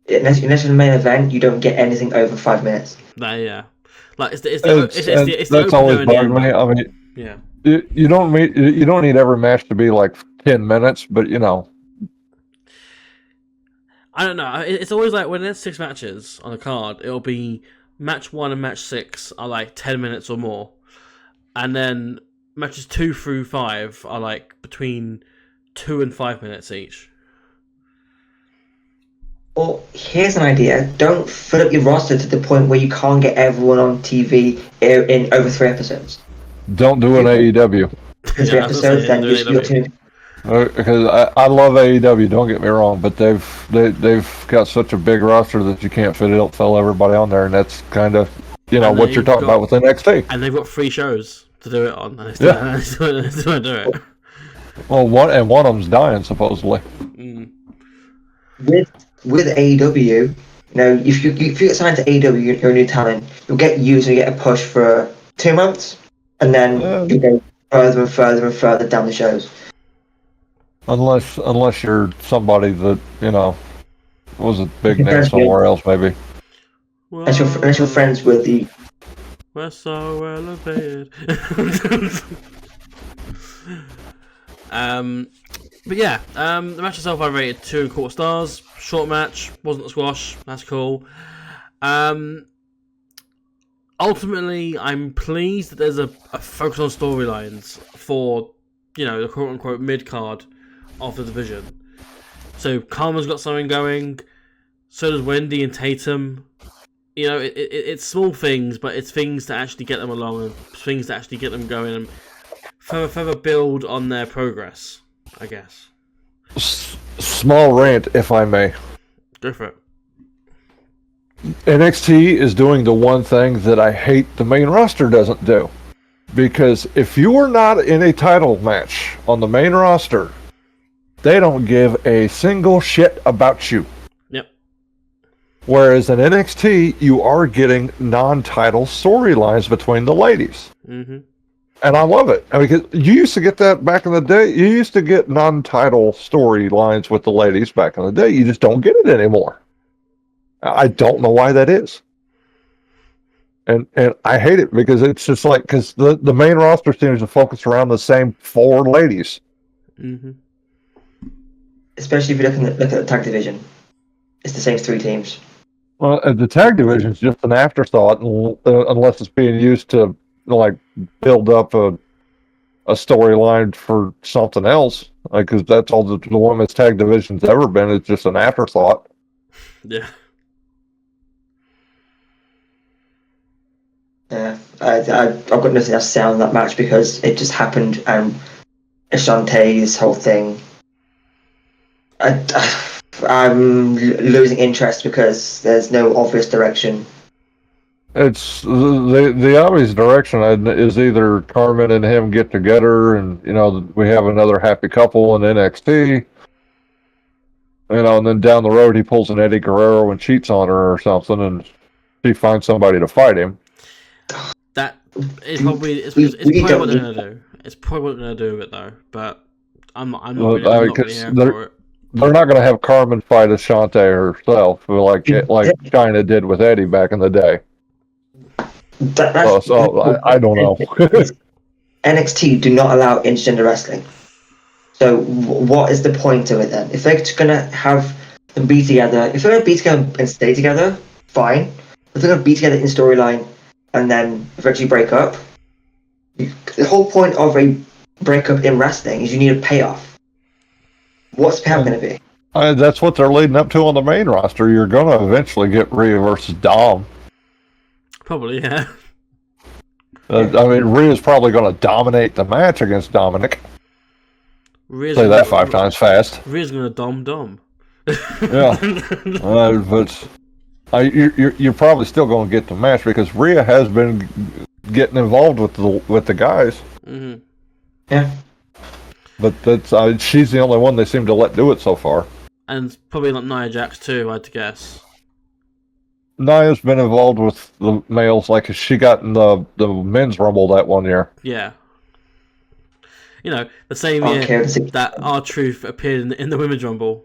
Unless you're in the main event, you don't get anything over 5 minutes. Yeah. Like it's the that's always bugged me. I mean, yeah. You don't need every match to be like 10 minutes, but you know. I don't know. It's always like when there's 6 matches on a card, it'll be match 1 and match 6 are like 10 minutes or more, and then matches 2 through 5 are like between 2 and 5 minutes each. Well, here's an idea. Don't fill up your roster to the point where you can't get everyone on TV in over 3 episodes. Don't do an AEW. 3 episodes, then you're tuned. Because I love AEW, don't get me wrong, but they've got such a big roster that you can't fill everybody on there, and that's kind of what you're talking about with NXT. And they've got 3 shows to do it on, and they still do it. Well, one of them's dying supposedly. Mm. With AEW, if you get signed to AEW, you're a new talent. You'll get used and you get a push for 2 months, and then you go further and further and further down the shows. Unless you're somebody that was a big name somewhere else, maybe. Unless you're friends with the. We're so elevated. But yeah, the match itself I rated 2 1/4 stars. Short match, wasn't a squash. That's cool. Ultimately, I'm pleased that there's a focus on storylines for the quote unquote mid card of the division. So Karma's got something going. So does Wendy and Tatum. It's small things, but it's things to actually get them along and things to actually get them going and further build on their progress, I guess. Small rant, if I may. Go for it. NXT is doing the one thing that I hate the main roster doesn't do. Because if you are not in a title match on the main roster, they don't give a single shit about you. Yep. Whereas in NXT, you are getting non-title storylines between the ladies. Mm-hmm. And I love it. Because you used to get that back in the day. You used to get non-title storylines with the ladies back in the day. You just don't get it anymore. I don't know why that is. And I hate it because it's just like, because the main roster seems to focus around the same 4 ladies. Mm-hmm. Especially if you look at the tag division. It's the same 3 teams. Well, the tag division is just an afterthought unless it's being used to build up a storyline for something else. Because that's all the women's tag division's ever been. It's just an afterthought. Yeah. Yeah, I've got nothing else to say on that match because it just happened, and Ashante's whole thing. I'm losing interest because there's no obvious direction. It's the obvious direction is either Carmen and him get together, and we have another happy couple in NXT. And then down the road he pulls an Eddie Guerrero and cheats on her or something, and she finds somebody to fight him. That is probably probably what they're gonna do. It's probably what they're gonna do with it though. But I'm not really here for it. They're not gonna have Carmen fight Ashante herself, like China did with Eddie back in the day. I don't know. NXT do not allow intergender wrestling. So what is the point of it then? If they're just gonna have them be together, if they're gonna be together and stay together, fine. If they're gonna be together in storyline and then eventually break up, the whole point of a breakup in wrestling is you need a payoff. What's the payoff going to be? That's what they're leading up to on the main roster. You're going to eventually get Rhea versus Dom. Probably, yeah. I mean, Rhea's probably going to dominate the match against Dominic. Rhea's Say that 5 times fast. Rhea's gonna dom. Yeah, but you're probably still going to get the match because Rhea has been getting involved with the guys. Mm-hmm. Yeah. But that's she's the only one they seem to let do it so far. And probably not Nia Jax too, I'd guess. Nia's been involved with the males, like she got in the men's rumble that one year. Yeah. You know, the same year that R-Truth appeared in the Women's Rumble.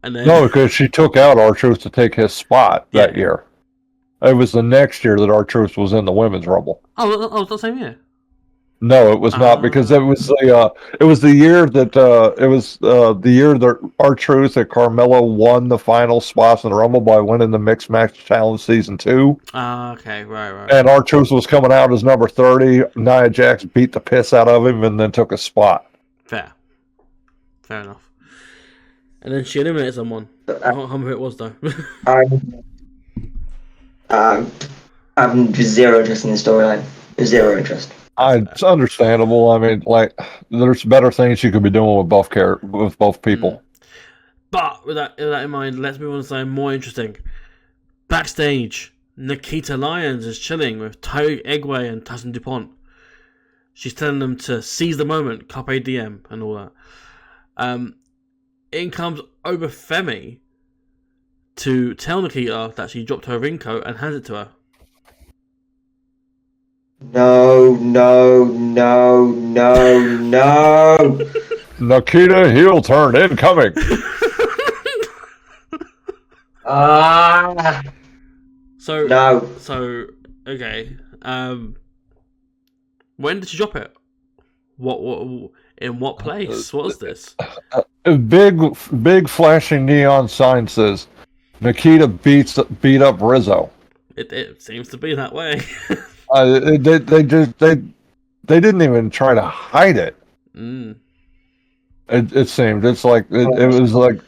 And then... No, because she took out R-Truth to take his spot that year. It was the next year that R-Truth was in the Women's Rumble. Oh, the same year? No, it was not, because it was the year that R-Truth and Carmella won the final spots in the Rumble by winning the Mixed Match Challenge Season 2. Okay, right. And R-Truth was coming out as number 30. Nia Jax beat the piss out of him and then took a spot. Fair enough. And then she eliminated someone. I don't remember who it was, though. I'm zero interest in the storyline. Zero interest. It's understandable. I mean, like, there's better things you could be doing with both people. But with that in mind, let's move on to something more interesting. Backstage, Nikita Lyons is chilling with Tyreek Egway and Tyson DuPont. She's telling them to seize the moment, carpe diem, and all that. In comes Obafemi to tell Nikita that she dropped her ring coat and hands it to her. No. Nikita heel turn incoming. So okay. When did she drop it? What in what place? What was this? A big flashing neon sign says Nikita beat up Rizzo. It seems to be that way. They didn't even try to hide it. It seemed it was like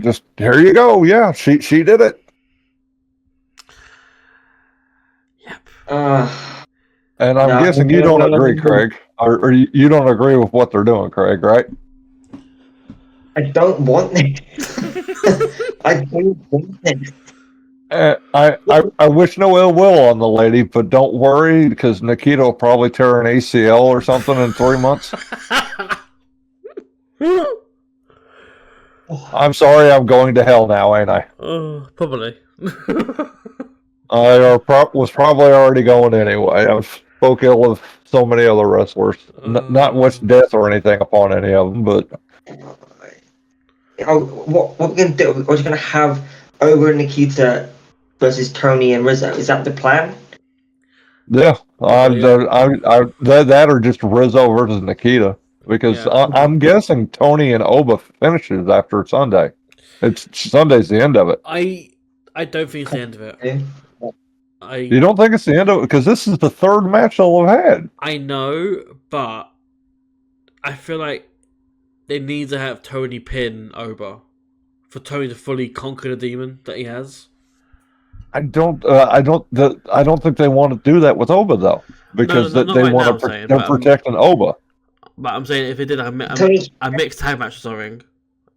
just here you go. Yeah, she did it. Yep. And I'm guessing you don't agree, Craig, or you don't agree with what they're doing, Craig, right? I don't want this. I don't want this. I wish no ill will on the lady, but don't worry because Nikita will probably tear an ACL or something in 3 months. I'm sorry, I'm going to hell now, ain't I? Oh, probably. I was probably already going anyway. I've spoke ill of so many other wrestlers. Not wish death or anything upon any of them, but... What we're going to do, we're just going to have Oba and Nikita versus Tony and Rizzo. Is that the plan? Yeah. That or just Rizzo versus Nikita. Because I'm guessing Tony and Oba finishes after Sunday. Sunday's the end of it. I don't think it's the end of it. You don't think it's the end of it? Because this is the third match they'll have had. I know, but I feel like they need to have Tony pin Oba for Tony to fully conquer the demon that he has. I don't think they want to do that with Oba though, because they want to. They're protecting Oba. But I'm saying if they did a mixed tag match or something,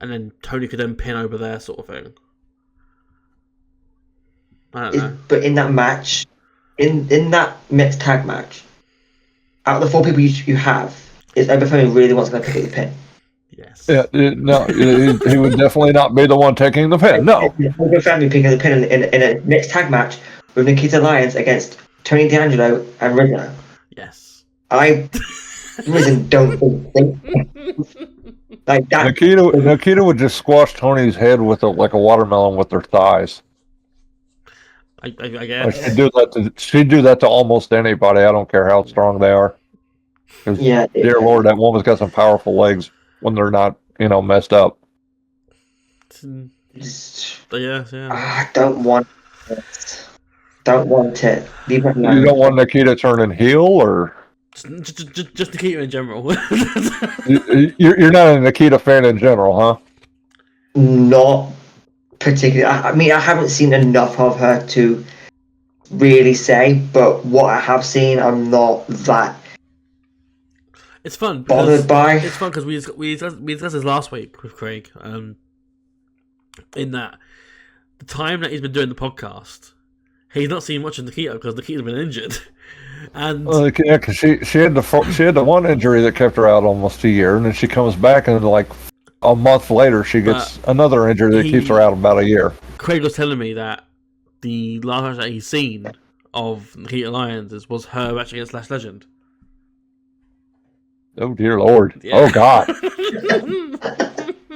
and then Tony could then pin Oba there, sort of thing. I don't know. But in that match, in that mixed tag match, out of the 4 people you have, is Obafemi really wants to pick up the pin? Yes. Yeah, no, he would definitely not be the one taking the pin. No. Obafemi picking the pin in a mixed tag match with Nikita Lyons against Tony D'Angelo and Rizzo. Yes. I really don't think like that. Nikita would just squash Tony's head with a watermelon with her thighs. I guess she'd do that to almost anybody. I don't care how strong they are. Yeah, dear Lord, that woman's got some powerful legs when they're not, messed up. Yeah. I don't want it. Don't want it. You don't want Nikita turning heel, or just Nikita in general. You're not a Nikita fan in general, huh? Not particularly. I mean, I haven't seen enough of her to really say, but what I have seen, I'm not that It's fun. bothered by. It's fun because we discussed this last week with Craig. In that the time that he's been doing the podcast, he's not seen much of Nikita because Nikita's been injured. And yeah, because she had the one injury that kept her out almost a year, and then she comes back, and like a month later, she gets another injury that keeps her out about a year. Craig was telling me that the last match that he's seen of Nikita Lyons was her match against Lash Legend. Oh dear Lord! Yeah. Oh God!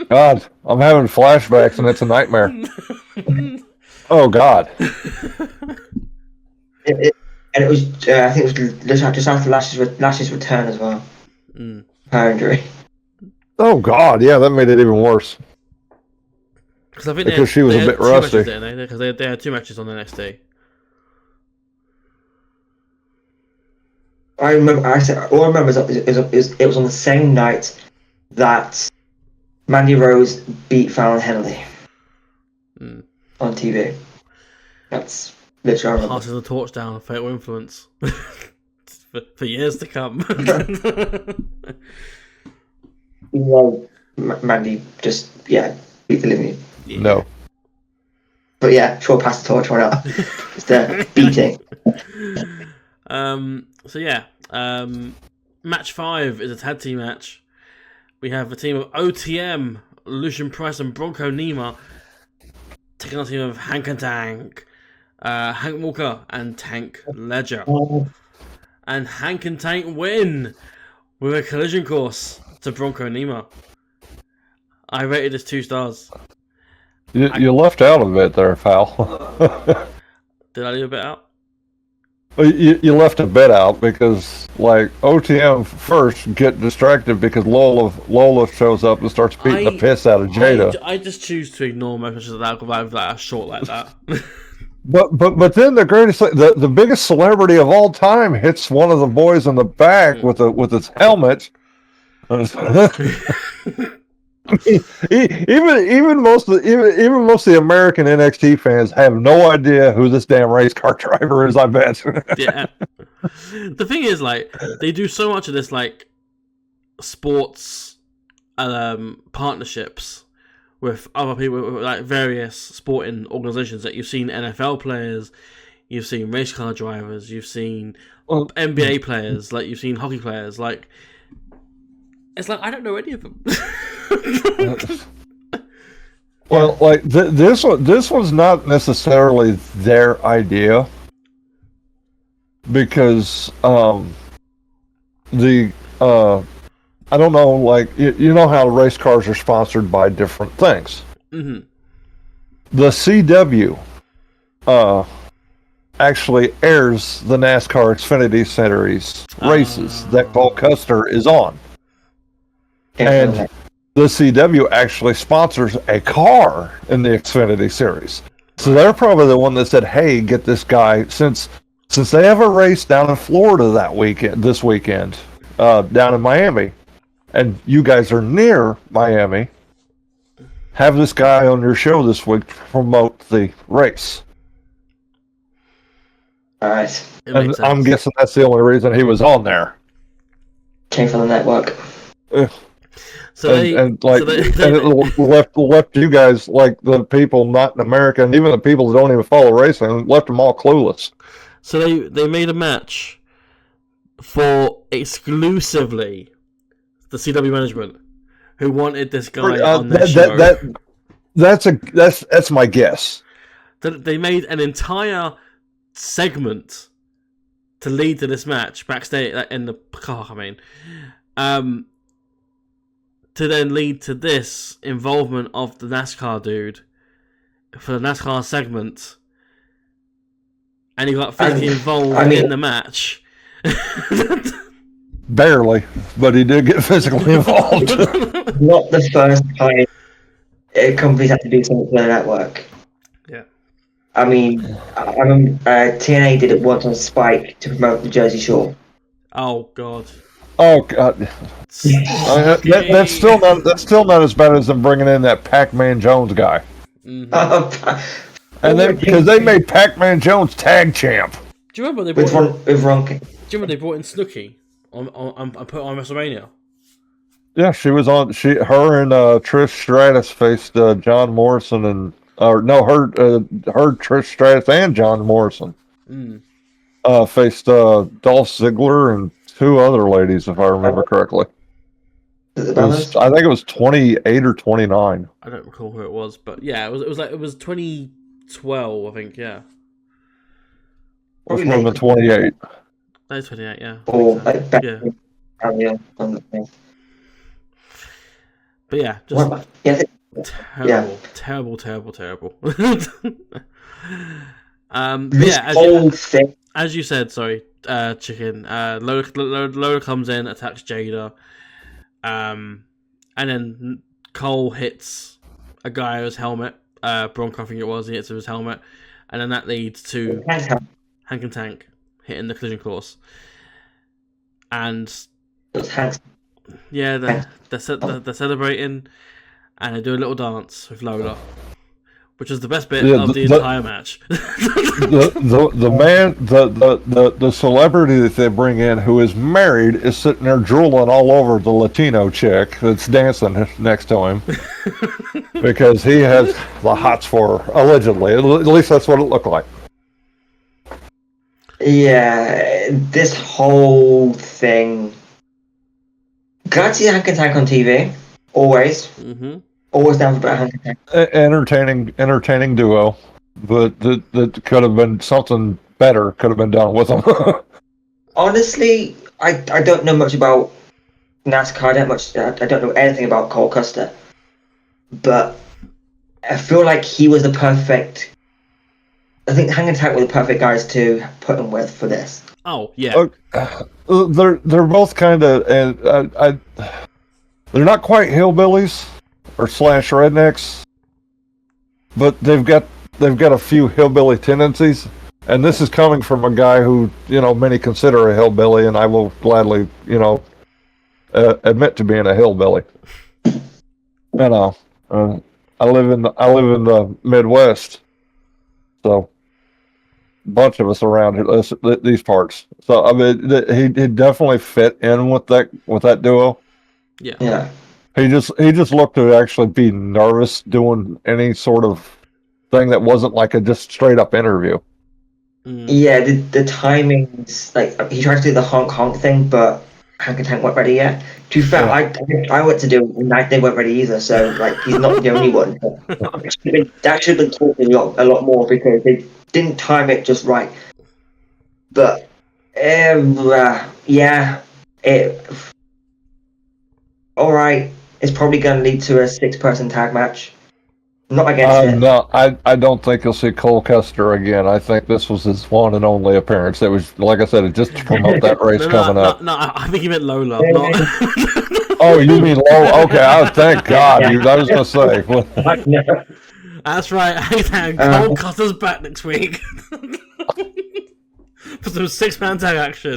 God, I'm having flashbacks, and it's a nightmare. Oh God! And it was, I think it was just after Lash's return as well. Her injury. Oh God! Yeah, that made it even worse. Because I think because she was a bit rusty. Because they had 2 matches on the next day. I remember. All I remember is it was on the same night that Mandy Rose beat Fallon Henley on TV. That's literally I remember. Passing the torch down, fatal influence for years to come. Well, Mandy just beat the living. Yeah. No. But yeah, sure, pass the torch. Why not? Just beating. So yeah, match 5 is a tag team match. We have a team of OTM, Lucian Price and Bronco Nima, taking on a team of Hank and Tank, Hank Walker and Tank Ledger. And Hank and Tank win with a collision course to Bronco Nima. I rated this 2 stars. You left out a bit there, pal. Did I leave a bit out? You left a bit out because, like, OTM first get distracted because Lola shows up and starts beating the piss out of Jada. I just choose to ignore messages of that with a short like that. But then the biggest celebrity of all time hits one of the boys in the back with his helmet. even most of the American NXT fans have no idea who this damn race car driver is. I bet. Yeah. The thing is, like, they do so much of this, like, sports partnerships with other people, with, like, various sporting organizations. That you've seen NFL players, you've seen race car drivers, you've seen NBA players, like you've seen hockey players, like. It's like I don't know any of them. Well, like this was not necessarily their idea because I don't know, like you know how race cars are sponsored by different things. Mm-hmm. The CW actually airs the NASCAR Xfinity Series races that Paul Custer is on. And the CW actually sponsors a car in the Xfinity Series. So they're probably the one that said, hey, get this guy, since they have a race down in Florida this weekend, down in Miami, and you guys are near Miami, have this guy on your show this week to promote the race. All right. And I'm guessing that's the only reason he was on there. Came from the network. It left you guys, like the people not in America, and even the people that don't even follow racing, left them all clueless. So they made a match for exclusively the CW management, who wanted this guy on their show. That's my guess. They made an entire segment to lead to this match backstage in the car. To then lead to this involvement of the NASCAR dude for the NASCAR segment, and he got physically involved in the match. Barely, but he did get physically involved. Not the first time companies have to do something for the network. Yeah. I mean, TNA did it once on Spike to promote the Jersey Shore. Oh God. Oh God. That's still not as bad as them bringing in that Pac-Man Jones guy. Mm-hmm. And then because they made Pac-Man Jones tag champ. Do you remember they brought Ronk? Do you remember they brought in Snooki on put on WrestleMania? Yeah, she was on. Her and Trish Stratus faced John Morrison and Trish Stratus and John Morrison faced Dolph Ziggler and two other ladies, if I remember correctly. I think it was 28 or 29. I don't recall who it was, but yeah, it was 2012, I think. Yeah, It was more than 28. that is 28. Yeah. Or So. like back Yeah. yeah, on the thing. But yeah, just terrible. But yeah, as you said, sorry, Chicken. Lola comes in, attacks Jada, and then Cole hits a guy with his helmet. Bronco, I think it was. He hits with his helmet, and then that leads to Hank and Tank hitting the collision course, and yeah, they're celebrating, and they do a little dance with Lola, which was the best bit of the entire match. the celebrity that they bring in, who is married, is sitting there drooling all over the Latino chick that's dancing next to him because he has the hots for her, allegedly. At least that's what it looked like. Yeah, this whole thing. Glad to see Hank and Tank on TV. Always. Mm-hmm. Always down for Hank and Tank. Entertaining duo, but that could have been something better. Could have been done with them. Honestly, I don't know much about NASCAR. I don't know anything about Cole Custer, but I feel like he was the perfect. I think Hank and Tank were the perfect guys to put him with for this. Oh yeah. They're both kind of, and they're not quite hillbillies or / rednecks, but they've got a few hillbilly tendencies, and this is coming from a guy who many consider a hillbilly, and I will gladly admit to being a hillbilly. I live in the Midwest, so. Bunch of us around these parts, so I mean he definitely fit in with that duo. Yeah. He just looked to actually be nervous doing any sort of thing that wasn't like a just straight up interview. Yeah, the timings, like he tried to do the honk thing, but Hank and Tank weren't ready yet. To be fair, I went to do it the night they weren't ready either, so like he's not the only one. That should have been talked a lot more because they didn't time it just right. But all right, it's probably going to lead to a 6-person tag match. Not against it. No, I don't think you'll see Cole Custer again. I think this was his one and only appearance. It was, like I said, just to promote that race coming up. No, I think he meant Lola. Oh, you mean Lola? Okay, thank God. I was going to say. That's right. Cole Custer's back next week for some 6-man tag action.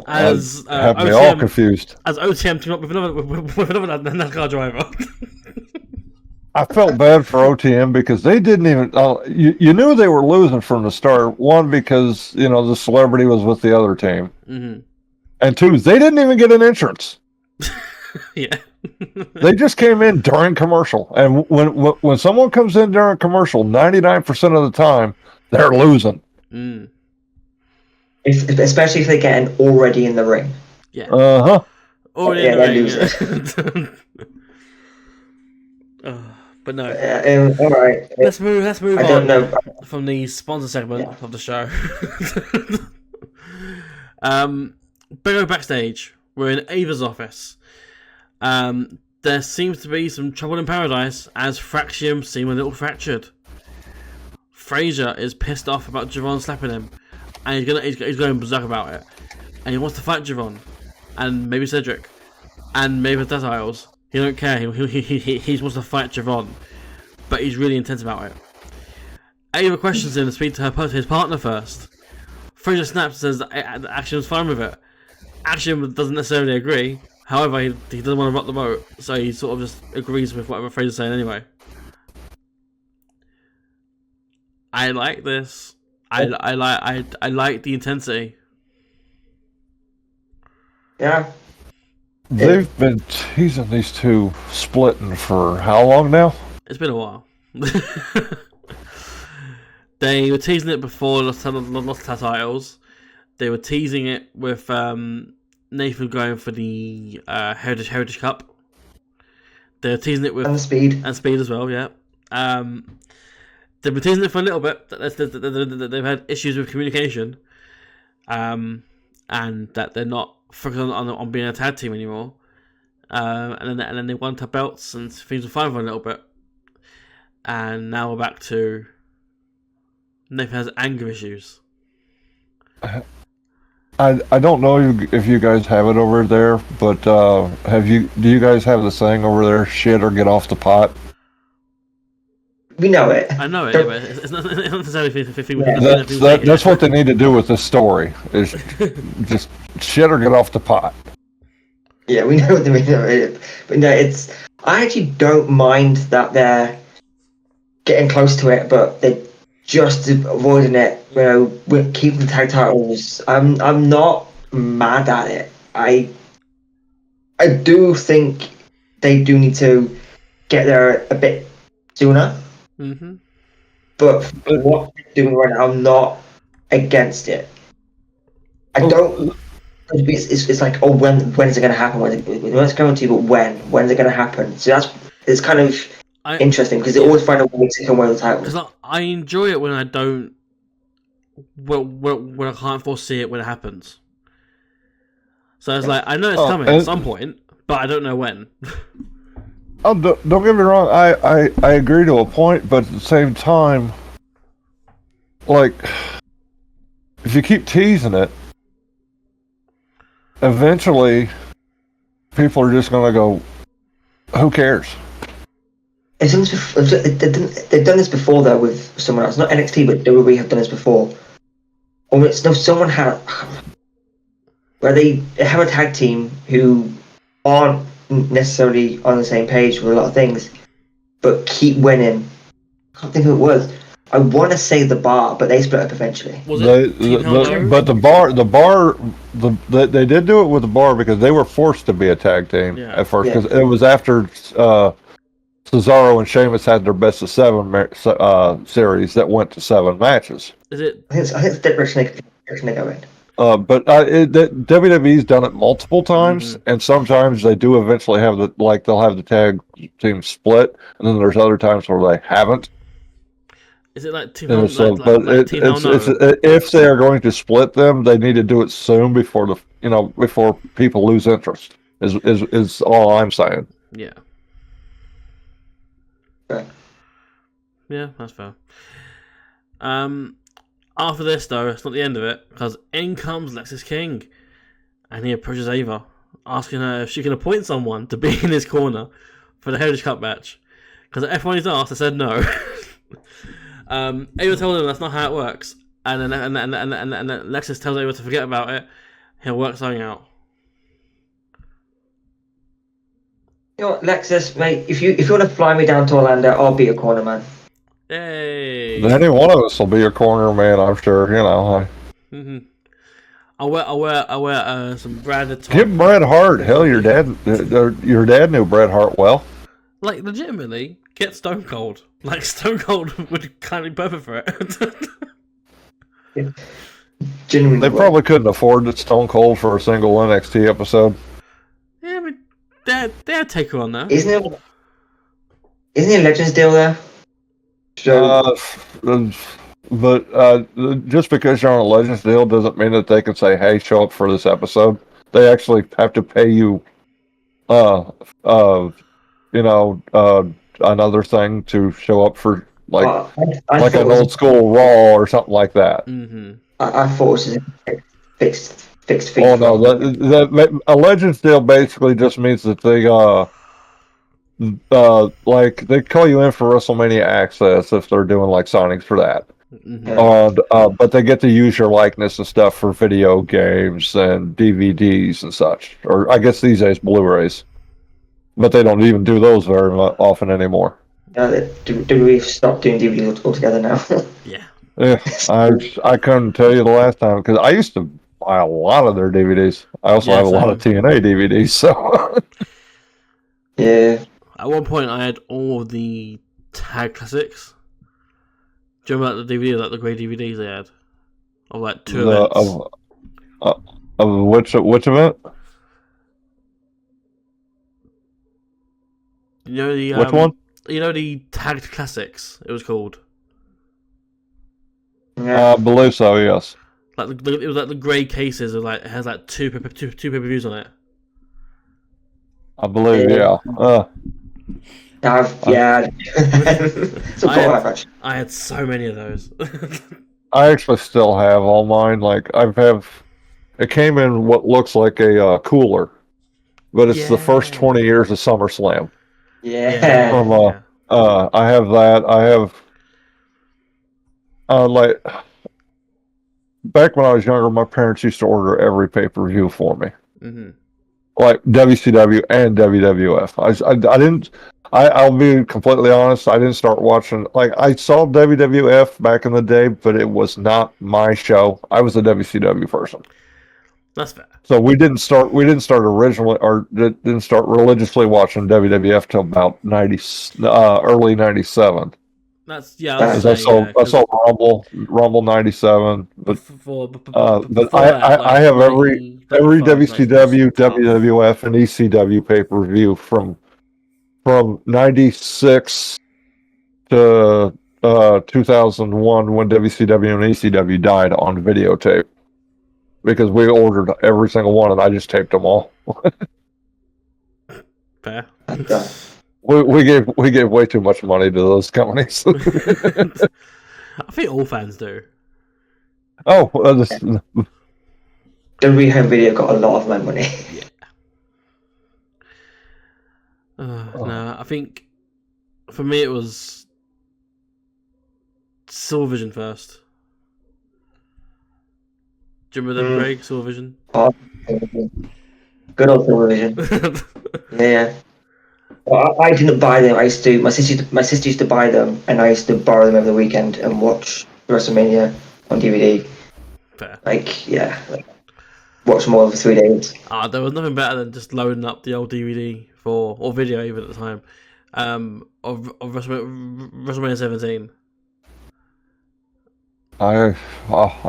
As have me all confused. As OTM team up with another NASCAR driver. I felt bad for OTM because they didn't even. You knew they were losing from the start. One, because the celebrity was with the other team, and two, they didn't even get an entrance. Yeah. They just came in during commercial, and when someone comes in during commercial, 99% of the time they're losing. Especially if they get in already in the ring. Yeah. Already in the ring. But no. All right. Let's move I don't know. From the sponsor segment of the show. Go backstage. We're in Ava's office. There seems to be some trouble in paradise as Fraxium seem a little fractured. Frazier is pissed off about Javon slapping him, and he's going berserk about it, and he wants to fight Javon, and maybe Cedric, and maybe the Isles. He don't care. He wants to fight Javon, but he's really intense about it. Ava questions him to speak to his partner first. Frazier snaps and says that Action's fine with it. Action doesn't necessarily agree. However, he doesn't want to rock the boat, so he sort of just agrees with whatever Fraser's saying anyway. I like this. I like the intensity. Yeah. They've been teasing these two splitting for how long now? It's been a while. They were teasing it before lost titles. They were teasing it with Nathan going for the Heritage Cup. They're teasing it with And speed as well. Yeah. They've been teasing it for a little bit. They've had issues with communication, and that they're not focused on being a tag team anymore. And then they won top belts and things were fine for a little bit. And now we're back to Nathan has anger issues. I don't know if you guys have it over there, but do you guys have the saying over there, shit or get off the pot? we know it. I know it, but it's not necessarily 50. That's what they need to do with this story, is just shit or get off the pot. Yeah, we know the meaning. But no, it's. I actually don't mind that they're getting close to it, but they're just avoiding it. You know, with keeping the tag titles. I'm not mad at it. I do think they do need to get there a bit sooner. Mm-hmm. But for what they're doing right now, I'm not against it. I don't. It's like, oh, when is it going to happen? When it's going to, but when's it going to happen? So it's kind of interesting because they always find a way to come away with the title. Because I enjoy it when I don't, when I can't foresee it when it happens. So it's like I know it's coming at some point, but I don't know when. Oh, don't get me wrong. I agree to a point, but at the same time, like, if you keep teasing it, eventually people are just going to go, who cares? They've done this before though with someone else, not NXT, but WWE have done this before. Or it's no, someone had where they have a tag team who aren't necessarily on the same page with a lot of things, but keep winning. I can't think who it was. I want to say the Bar, but they split up eventually. Was it but they did do it with the Bar because they were forced to be a tag team at first, because it was after Cesaro and Sheamus had their best of 7 series that went to 7 matches. Is it? I think it's direction they go in. But WWE's done it multiple times, and sometimes they do eventually have they'll have the tag team split, and then there's other times where they haven't. Is it like Team if they are going to split them, they need to do it soon before before people lose interest. Is all I'm saying. Yeah. Right. Yeah, that's fair. After this, though, it's not the end of it, because in comes Lexis King, and he approaches Ava, asking her if she can appoint someone to be in his corner for the Heritage Cup match. Because everyone he's asked, I said no. Ava told him that's not how it works, and then Lexis tells Ava to forget about it. He'll work something out. You know what, Lexus, mate, if you want to fly me down to Orlando, I'll be a corner man. Hey. Any one of us will be a corner man, I'm sure. Mm-hmm. I'll wear some branded top. Get Bret Hart. Hell, your dad knew Bret Hart well. Like, legitimately, get Stone Cold. Like, Stone Cold would kind of be perfect for it. Genuinely, they probably couldn't afford Stone Cold for a single NXT episode. Yeah, but they'd take her on there. Isn't he a Legends deal there? But just because you're on a Legends deal doesn't mean that they can say, "Hey, show up for this episode." They actually have to pay you, another thing to show up for, like an old school Raw or something like that. Mm-hmm. I thought it was fixed fee. Oh no, a Legends deal basically just means that they they call you in for WrestleMania Access if they're doing like signings for that. Mm-hmm. But they get to use your likeness and stuff for video games and DVDs and such, or I guess these days Blu-rays. But they don't even do those very often anymore. Do we stop doing DVDs altogether now? Yeah. Yeah, I couldn't tell you the last time because I used to buy a lot of their DVDs. I also have a lot of TNA DVDs, so Yeah. At one point, I had all of the Tag Classics. Do you remember like, the DVD, like the grey DVDs they had? Of like two the events. of which event? You know the Which one? You know the Tagged Classics. It was called. Yeah. I believe so. Yes, Like it was like the grey cases. Of like it has like two pay-per-views on it. I believe. Yeah. Yeah. Yeah. So I had so many of those. I actually still have all mine. Like it came in what looks like a cooler, but it's the first 20 years of SummerSlam. Yeah. From I have that. I have like back when I was younger, my parents used to order every pay-per-view for me. Mm-hmm. Like WCW and WWF. I didn't. I'll be completely honest. I didn't start watching. Like I saw WWF back in the day, but it was not my show. I was a WCW person. That's fair. So we didn't start. Originally, or didn't start religiously watching WWF till about early '97. That's yeah. Because I saw Rumble '97, but I have every WCW, WWF, and ECW pay per view from '96 to 2001 when WCW and ECW died on videotape because we ordered every single one and I just taped them all. Fair. We gave way too much money to those companies. I think all fans do. Oh, the rehab video got a lot of my money. Yeah. No, I think for me it was Silvervision first. Do you remember them, Craig? Silvervision? Oh, good old television. Yeah. Well, I didn't buy them. My sister used to buy them, and I used to borrow them every weekend and watch WrestleMania on DVD. Fair. Watch them all over 3 days. There was nothing better than just loading up the old DVD or video even at the time, of WrestleMania 17. I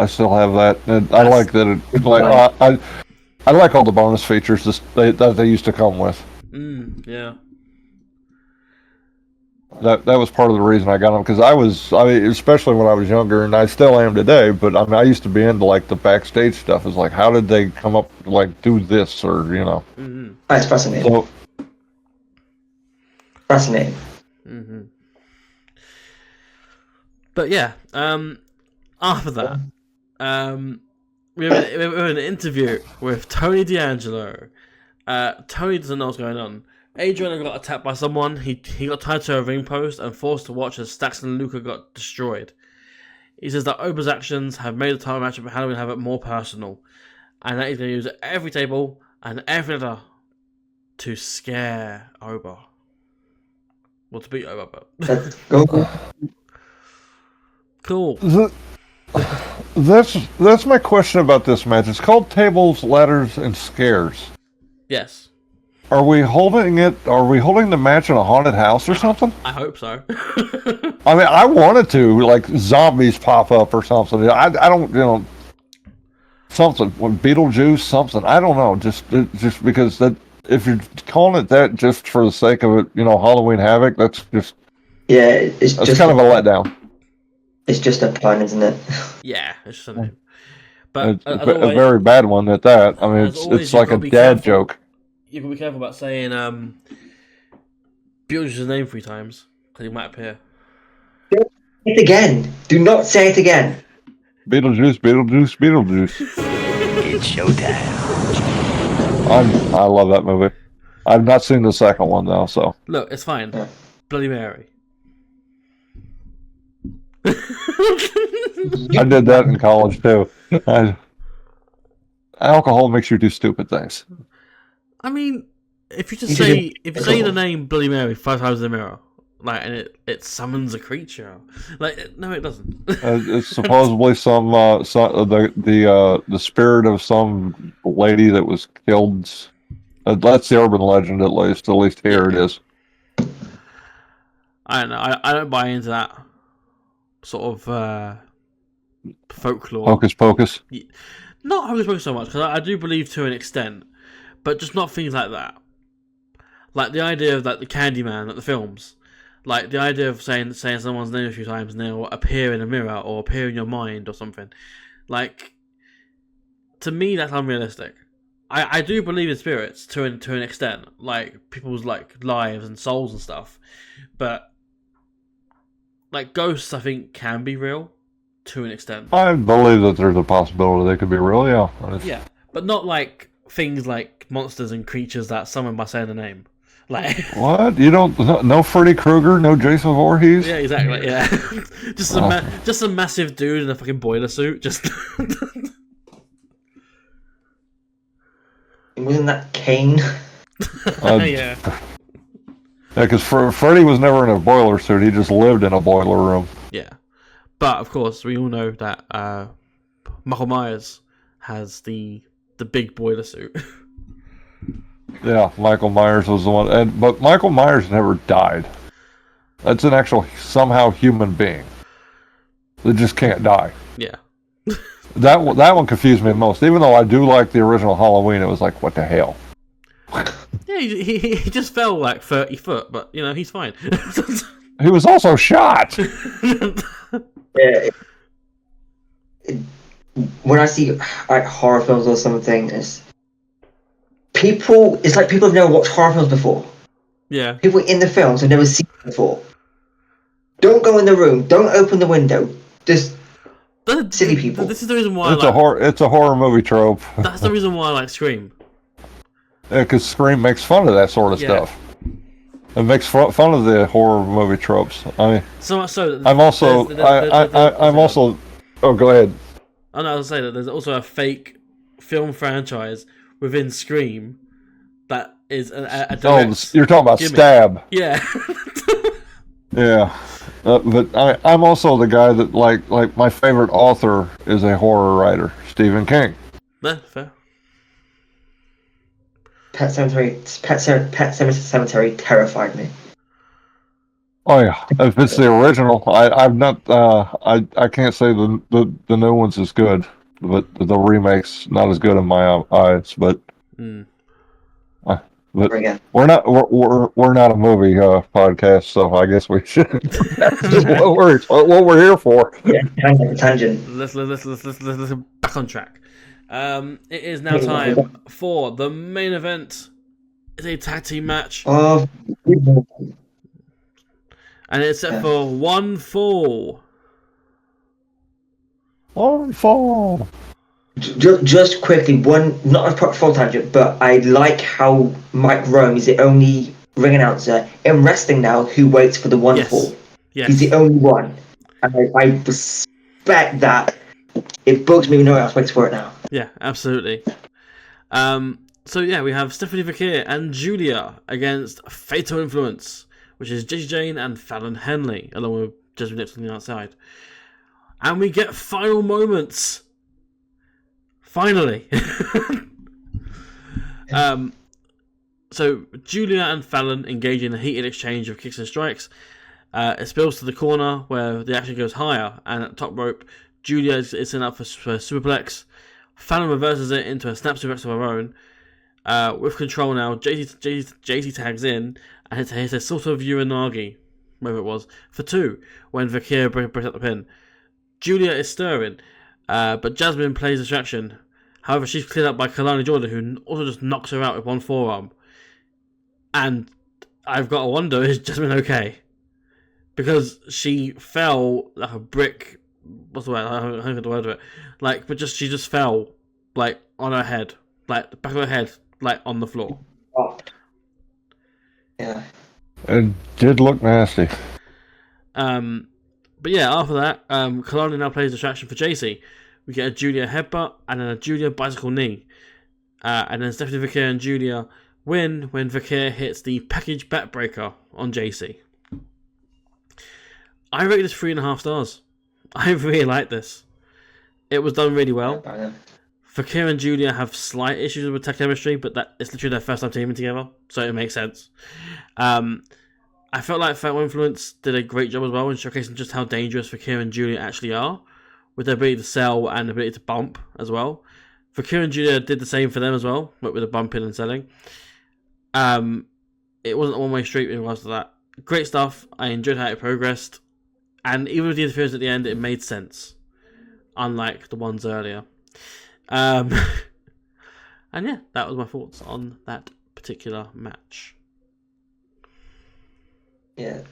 still have that. And I like that. I like all the bonus features that they used to come with. Yeah. That was part of the reason I got them because especially when I was younger, and I still am today. But I used to be into like the backstage stuff. It's like, how did they come up like do this or Mm-hmm. That's fascinating. So, fascinating. Mm-hmm. But yeah, after that, we have an interview with Tony D'Angelo. Tony doesn't know what's going on. Adrian got attacked by someone. He got tied to a ring post and forced to watch as Stax and Luca got destroyed. He says that Oba's actions have made the title matchup of Halloween Havoc more personal, and that he's going to use every table and every letter to scare Oba. Well, to beat Oba, but cool. That's my question about this match. It's called Tables, Ladders, and Scares. Yes. Are we holding the match in a haunted house or something? I hope so. I mean, I wanted to, like, zombies pop up or something. I don't, something. Beetlejuice, something. I don't know. Just because that, if you're calling it that just for the sake of it, Halloween Havoc, that's just... Yeah, that's just kind of a letdown. It's just a pun, isn't it? Yeah, it's just a name. But a very bad one at that. I mean, it's like a dad joke. You've got to be careful about saying Beetlejuice's name 3 times, because he might appear. Say it again. Do not say it again. Beetlejuice. It's showtime. I love that movie. I've not seen the second one, though, so... Look, it's fine. Yeah. Bloody Mary. I did that in college, too. Alcohol makes you do stupid things. I mean, if you say the name Bloody Mary 5 times in the mirror, Like, and it summons a creature. Like, no, it doesn't. It's supposedly the spirit of some lady that was killed. That's the urban legend, at least. At least here it is. I don't know. I don't buy into that sort of folklore. Hocus pocus. Not hocus pocus so much, because I do believe to an extent, but just not things like that. Like the idea of like the Candyman, like the films. Like the idea of saying someone's name a few times and they'll appear in a mirror or appear in your mind or something. Like, to me, that's unrealistic. I do believe in spirits to an extent, like people's like lives and souls and stuff, but like ghosts, I think can be real to an extent. I believe that there's a possibility they could be real. Yeah. Yeah, but not like things like monsters and creatures that summon by saying the name. Like what? You don't? No Freddy Krueger, no Jason Voorhees. Yeah, exactly. Yeah, just a massive dude in a fucking boiler suit. Just Wasn't that Kane? Yeah. Because Freddy was never in a boiler suit. He just lived in a boiler room. Yeah, but of course we all know that Michael Myers has the big boiler suit. Yeah, Michael Myers was the one, but Michael Myers never died. That's an actual somehow human being that just can't die. Yeah. That one confused me most. Even though I do like the original Halloween, it was like, what the hell? Yeah, he just fell like 30 foot, but you know he's fine. He was also shot. Yeah. When I see like horror films or something, it's like people have never watched horror films before. Yeah. People in the films have never seen it before. Don't go in the room. Don't open the window. Just silly people. This is the reason why It's a horror movie trope. That's the reason why I like Scream. Yeah, because Scream makes fun of that sort of stuff. It makes fun of the horror movie tropes. I mean, I'm also. Oh, go ahead. I know. I was saying that there's also a fake film franchise within Scream that is a direct you're talking about gimmick. Stab. Yeah. Yeah, but I'm also the guy that like my favorite author is a horror writer, Stephen King. No, fair. Pet Cemetery terrified me. Oh yeah, if it's the original, I've not. I can't say the new one's as good, but the remake's not as good in my eyes. But but we're not a movie podcast, so I guess we should. That's just what we're here for. Yeah, tangent. Let's back on track. It is now time for the main event. It's a tag team match. Oh. And it's set for one fall. One fall. Just quickly, not a full tangent, but I like how Mike Rome is the only ring announcer in wrestling now who waits for the one fall. Yes. He's the only one. And I respect that. It bugs me when no one else waits for it now. Yeah, absolutely. So yeah, we have Stephanie Vakir and Julia against Fatal Influence, which is Jessie Jane and Fallon Henley, along with Jasmine Nips on the outside. And we get final moments. Finally. So Julia and Fallon engage in a heated exchange of kicks and strikes. It spills to the corner where the action goes higher, and at top rope, Julia is set up for superplex. Fallon reverses it into a snap suplex of her own. With control now, JC tags in and hits a sort of Uranagi, whatever it was, for 2 when Vakir breaks up the pin. Julia is stirring, but Jasmine plays distraction. However, she's cleared up by Kalani Jordan, who also just knocks her out with one forearm. And I've got to wonder, is Jasmine okay? Because she fell like a brick. What's the word? I don't know the word of it. Like, but she just fell like on her head, like the back of her head, like on the floor. Oh. Yeah. It did look nasty. But yeah, after that, Kalani now plays distraction for JC. We get a Julia headbutt and then a Julia bicycle knee. And then Stephanie Vakir and Julia win when Vakir hits the package backbreaker on JC. I rated this 3.5 stars. I really like this. It was done really well. Fakir and Julia have slight issues with tech chemistry, but that it's literally their first time teaming together, so it makes sense. I felt like Fatal Influence did a great job as well in showcasing just how dangerous Fakir and Julia actually are, with their ability to sell and the ability to bump as well. Fakir and Julia did the same for them as well, but with the bumping and selling. It wasn't a one-way street in regards to that. Great stuff. I enjoyed how it progressed, and even with the interference at the end, it made sense, unlike the ones earlier. And yeah, that was my thoughts on that particular match. Yeah,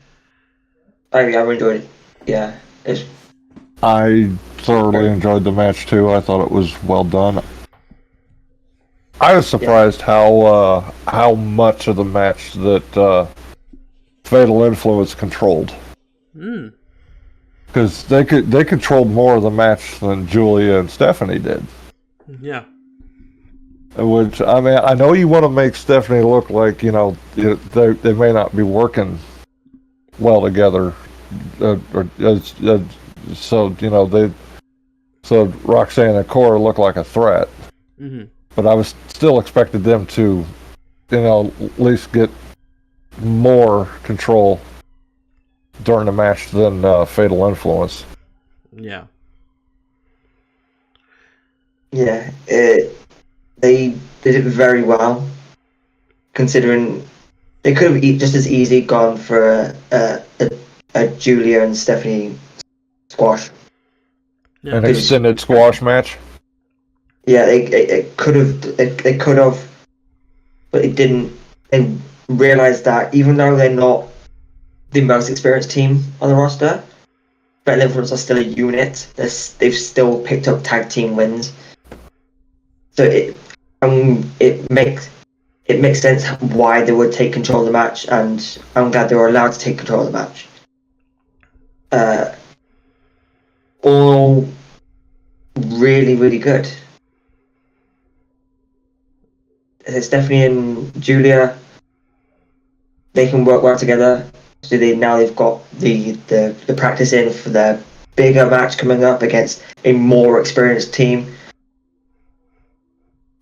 I enjoyed it. Yeah, I thoroughly enjoyed the match too. I thought it was well done. I was surprised how much of the match that Fatal Influence controlled. Because they controlled more of the match than Julia and Stephanie did. Yeah. Which, I mean, I know you want to make Stephanie look like, they may not be working well together, so Roxanne and Cora look like a threat. Mm-hmm. But I was still expected them to, at least get more control during the match than Fatal Influence. Yeah. Yeah, they did it very well, considering they could have just as easily gone for a Julia and Stephanie squash. Yeah. An extended squash match. Yeah, they could have, but it didn't. They realized that even though they're not the most experienced team on the roster, Fatal Influence are still a unit. They've still picked up tag team wins. So it makes sense why they would take control of the match, and I'm glad they were allowed to take control of the match. All really, really good. Stephanie and Julia, they can work well together. So they've got the practice in for their bigger match coming up against a more experienced team.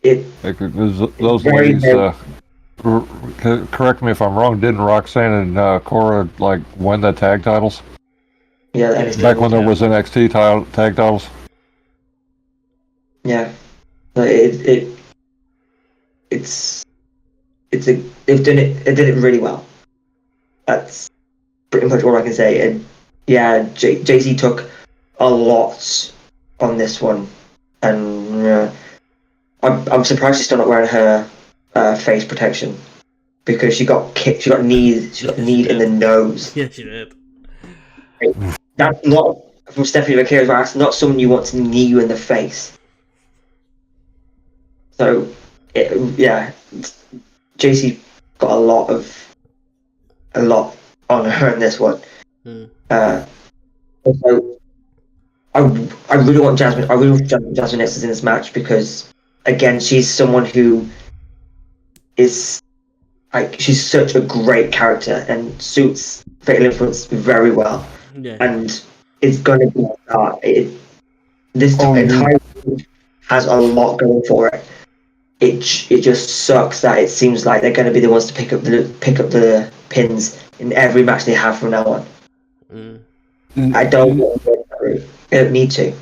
Those ladies, correct me if I'm wrong, didn't Roxanne and Cora win the tag titles? Yeah, back when there was NXT tag titles. Yeah, they've done it. They did it really well. That's pretty much all I can say. And yeah, JC took a lot on this one, and I'm surprised she's still not wearing her face protection, because she got kicked. She got kneed in the nose. Yeah, she did. That's not from Stephanie McKay. That's not someone you want to knee you in the face. So, JC got a lot on her in this one. Also, I really want Jasmine. I really want Jasmine Nexus in this match, because again, she's someone who is she's such a great character and suits Fatal Influence very well. Yeah. And it's going to be this entire has a lot going for it. It just sucks that it seems like they're going to be the ones to pick up the pins in every match they have from now on. I don't need to.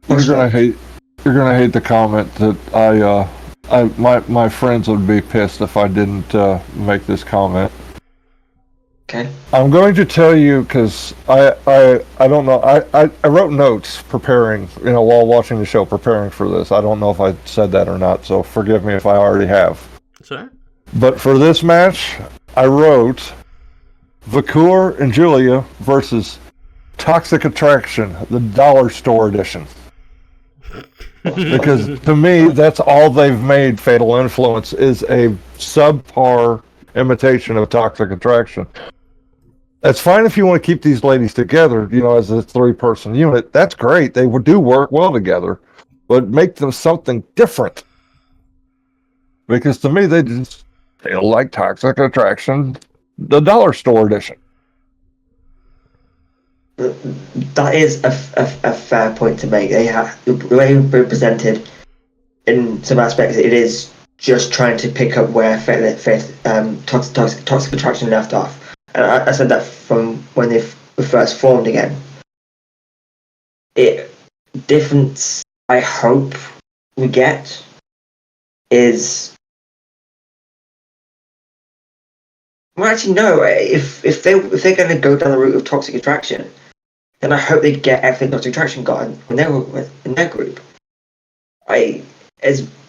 You're gonna hate the comment that my friends would be pissed if I didn't make this comment. Okay. I'm going to tell you, because I don't know. I wrote notes preparing, while watching the show, preparing for this. I don't know if I said that or not, so forgive me if I already have. Sorry? But for this match, I wrote Vakur and Julia versus Toxic Attraction, the Dollar Store edition. Because to me, that's all they've made Fatal Influence, is a subpar imitation of Toxic Attraction. That's fine if you want to keep these ladies together, as a 3-person unit. That's great. They do work well together. But make them something different. Because to me, they just feel like Toxic Attraction, the Dollar Store edition. that is a fair point to make. They have the way we're presented in some aspects. It is just trying to pick up where toxic attraction left off. And I said that from when they were first formed again. It difference I hope we get is. Well, actually, no. If they're going to go down the route of toxic attraction, then I hope they get everything toxic attraction got in their group. They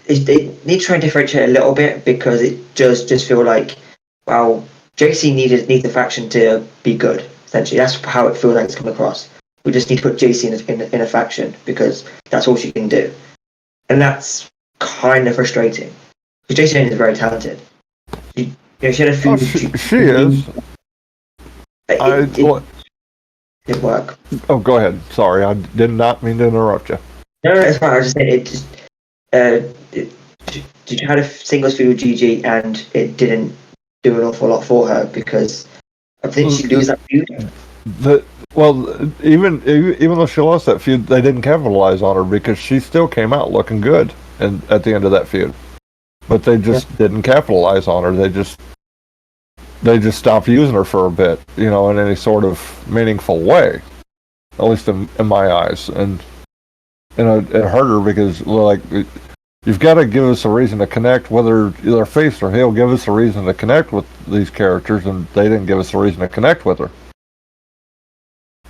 need to try and differentiate a little bit because it does just feel like, well, JC needs the faction to be good. Essentially, that's how it feels like it's come across. We just need to put JC in a faction because that's all she can do, and that's kind of frustrating. Because JC is very talented. She had a few. She is. It did work. Oh, go ahead. Sorry, I did not mean to interrupt you. No, it's fine. I was just saying she had a singles feud with Gigi, and it didn't do an awful lot for her because I think she'd lose that feud. Even though she lost that feud, they didn't capitalize on her because she still came out looking good at the end of that feud. But they just didn't capitalize on her. They just stopped using her for a bit, in any sort of meaningful way, at least in my eyes. And it hurt her because, you've got to give us a reason to connect, whether either face or heel, give us a reason to connect with these characters, and they didn't give us a reason to connect with her.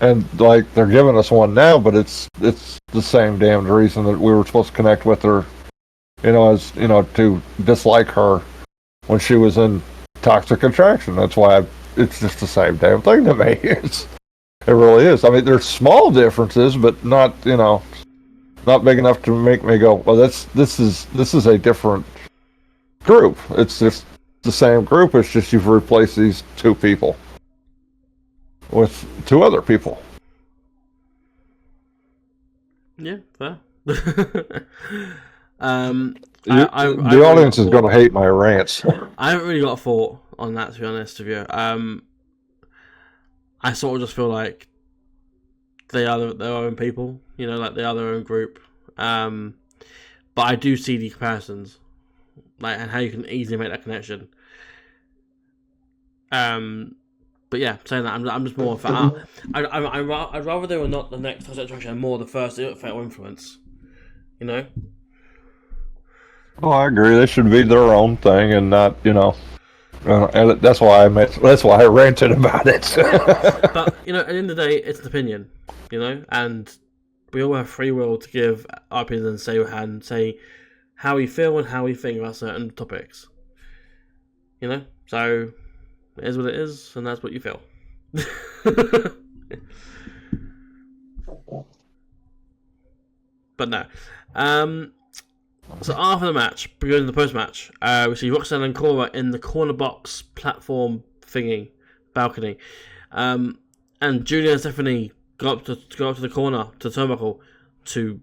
And, they're giving us one now, but it's the same damned reason that we were supposed to connect with her, to dislike her when she was in Toxic Attraction. That's why it's just the same damn thing to me. It really is. I mean, there's small differences, but not big enough to make me go, well, this is a different group. It's just the same group. It's just you've replaced these two people with two other people. Yeah, fair. The audience is going to hate my rants. I haven't really got a thought on that, to be honest with you. I sort of just feel like they are their own people, they are their own group. But I do see the comparisons, and how you can easily make that connection. But yeah, saying that, I'm just more of that. I'd rather they were not the next attraction and more the first fatal influence. Oh, I agree. They should be their own thing and not, and that's why I ranted about it. But at the end of the day, it's an opinion, and we all have free will to give our opinions and say how we feel and how we think about certain topics. So it is what it is, and that's what you feel. But no. So after the match, we go into the post-match. We see Roxanne and Cora in the corner box platform thingy, balcony, and Julia and Stephanie go up to the corner to the turnbuckle to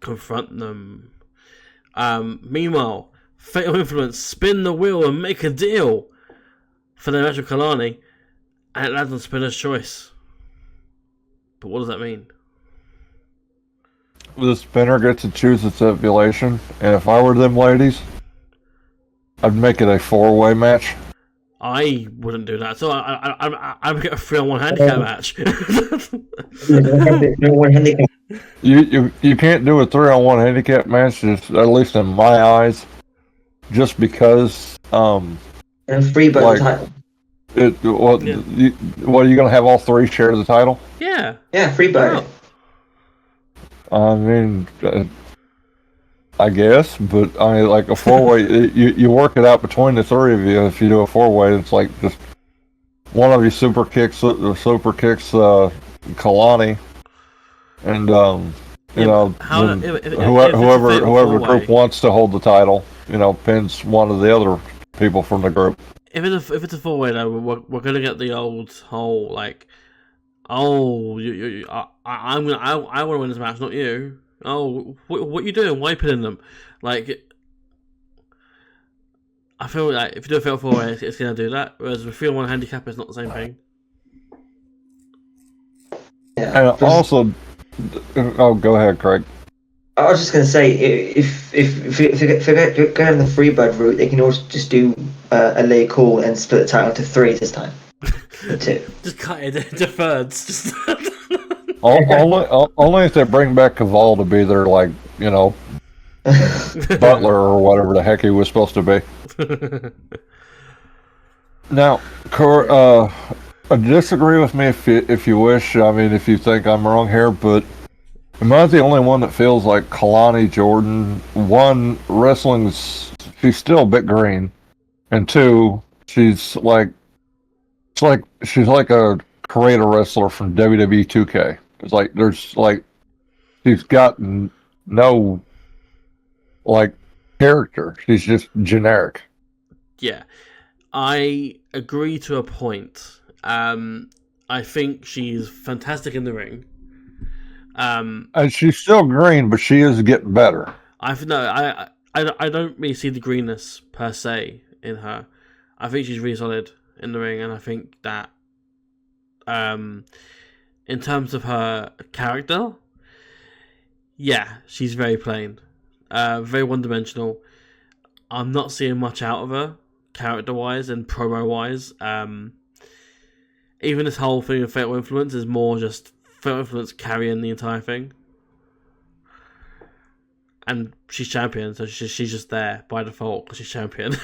confront them. Meanwhile, Fatal Influence spin the wheel and make a deal for their match with Kalani, and it lands on Spinner's choice. But what does that mean? The spinner gets to choose its stipulation, and if I were them ladies, I'd make it a 4-way match. I wouldn't do that. So I would get a 3-on-1 handicap match. You can't do a 3-on-1 handicap match, at least in my eyes, just because. And free but title. Are you gonna have all three share the title? Yeah. Yeah, free but. I mean, I guess, but a 4-way, you work it out between the three of you. If you do a 4-way, it's like just one of you super kicks Kalani, and whoever group wants to hold the title, pins one of the other people from the group. If it's a 4-way though, we're gonna get the old whole I want to win this match, not you. Oh, what you doing? Why pinning them? I feel like if you do a fatal 4-way, it's gonna do that. Whereas with 3-on-1 handicap, it's not the same thing. And also, oh, go ahead, Craig. I was just gonna say, if they're going the Freebird route, they can also just do a lay call and split the title into 3 this time. 2. Just cut it into thirds. Just Only if they bring back Caval to be their, like, you know, butler or whatever the heck he was supposed to be. Now, disagree with me if you wish. I mean, if you think I'm wrong here, but am I the only one that feels like Kalani Jordan? One, she's still a bit green, and 2, she's like a creator wrestler from WWE 2K. It's like she's got no like character. She's just generic. Yeah, I agree to a point. I think she's fantastic in the ring. And she's still green, but she is getting better. I don't really see the greenness per se in her. I think she's really solid in the ring, and I think that in terms of her character, yeah, she's very plain, very one-dimensional. I'm not seeing much out of her character-wise and promo-wise. Even this whole thing of Fatal Influence is more just Fatal Influence carrying the entire thing. And she's champion, so she's just there by default because she's champion.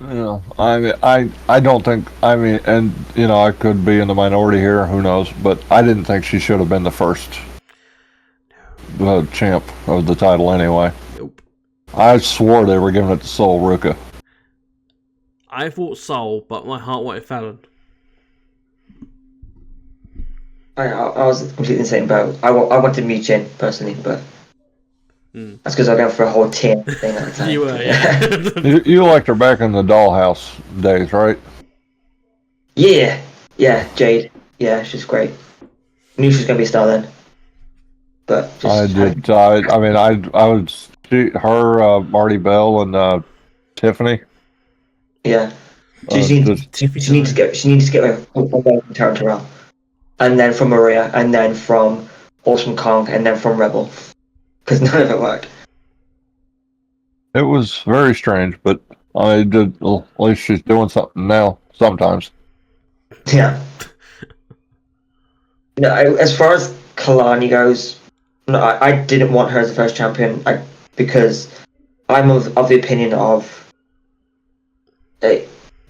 Yeah, I mean, I don't think. I mean, and you know, I could be in the minority here. Who knows? But I didn't think she should have been the first champ of the title anyway. Nope. I swore they were giving it to Sol Ruka. I thought Sol, but my heart wanted Fallon. I was completely in the same boat. I wanted Michin personally, but that's because I was going for a whole team thing at the time. You were, yeah. you liked her back in the Dollhouse days, right? Yeah, Jade. Yeah, she's great. Knew she was going to be a star then. But just, I did. I mean, I was her, Marty Bell, and Tiffany. Yeah, she needs to get her from Tarantino, and then from Maria, and then from Awesome Kong, and then from Rebel, because none of it worked. It was very strange, but I did. Well, at least she's doing something now. Sometimes. Yeah. No, as far as Kalani goes, no, I didn't want her as the first champion because I'm of the opinion of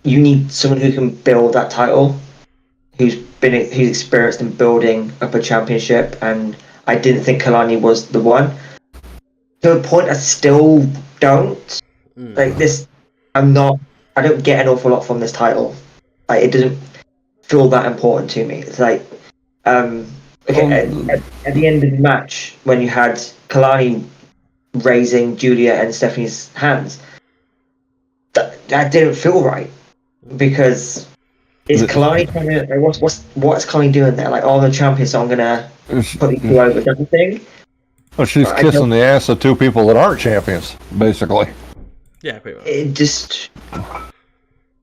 you need someone who can build that title, who's experienced in building up a championship, and I didn't think Kalani was the one. To a point, I still don't like this. I don't get an awful lot from this title. It doesn't feel that important to me. It's like, at the end of the match, when you had Kalani raising Julia and Stephanie's hands, that didn't feel right, because is Kalani trying to, like, what's Kalani doing there? Like, all the champions, so I'm gonna put you over, type of thing. Well, she's kissing the ass of 2 people that aren't champions, basically. Yeah, pretty much.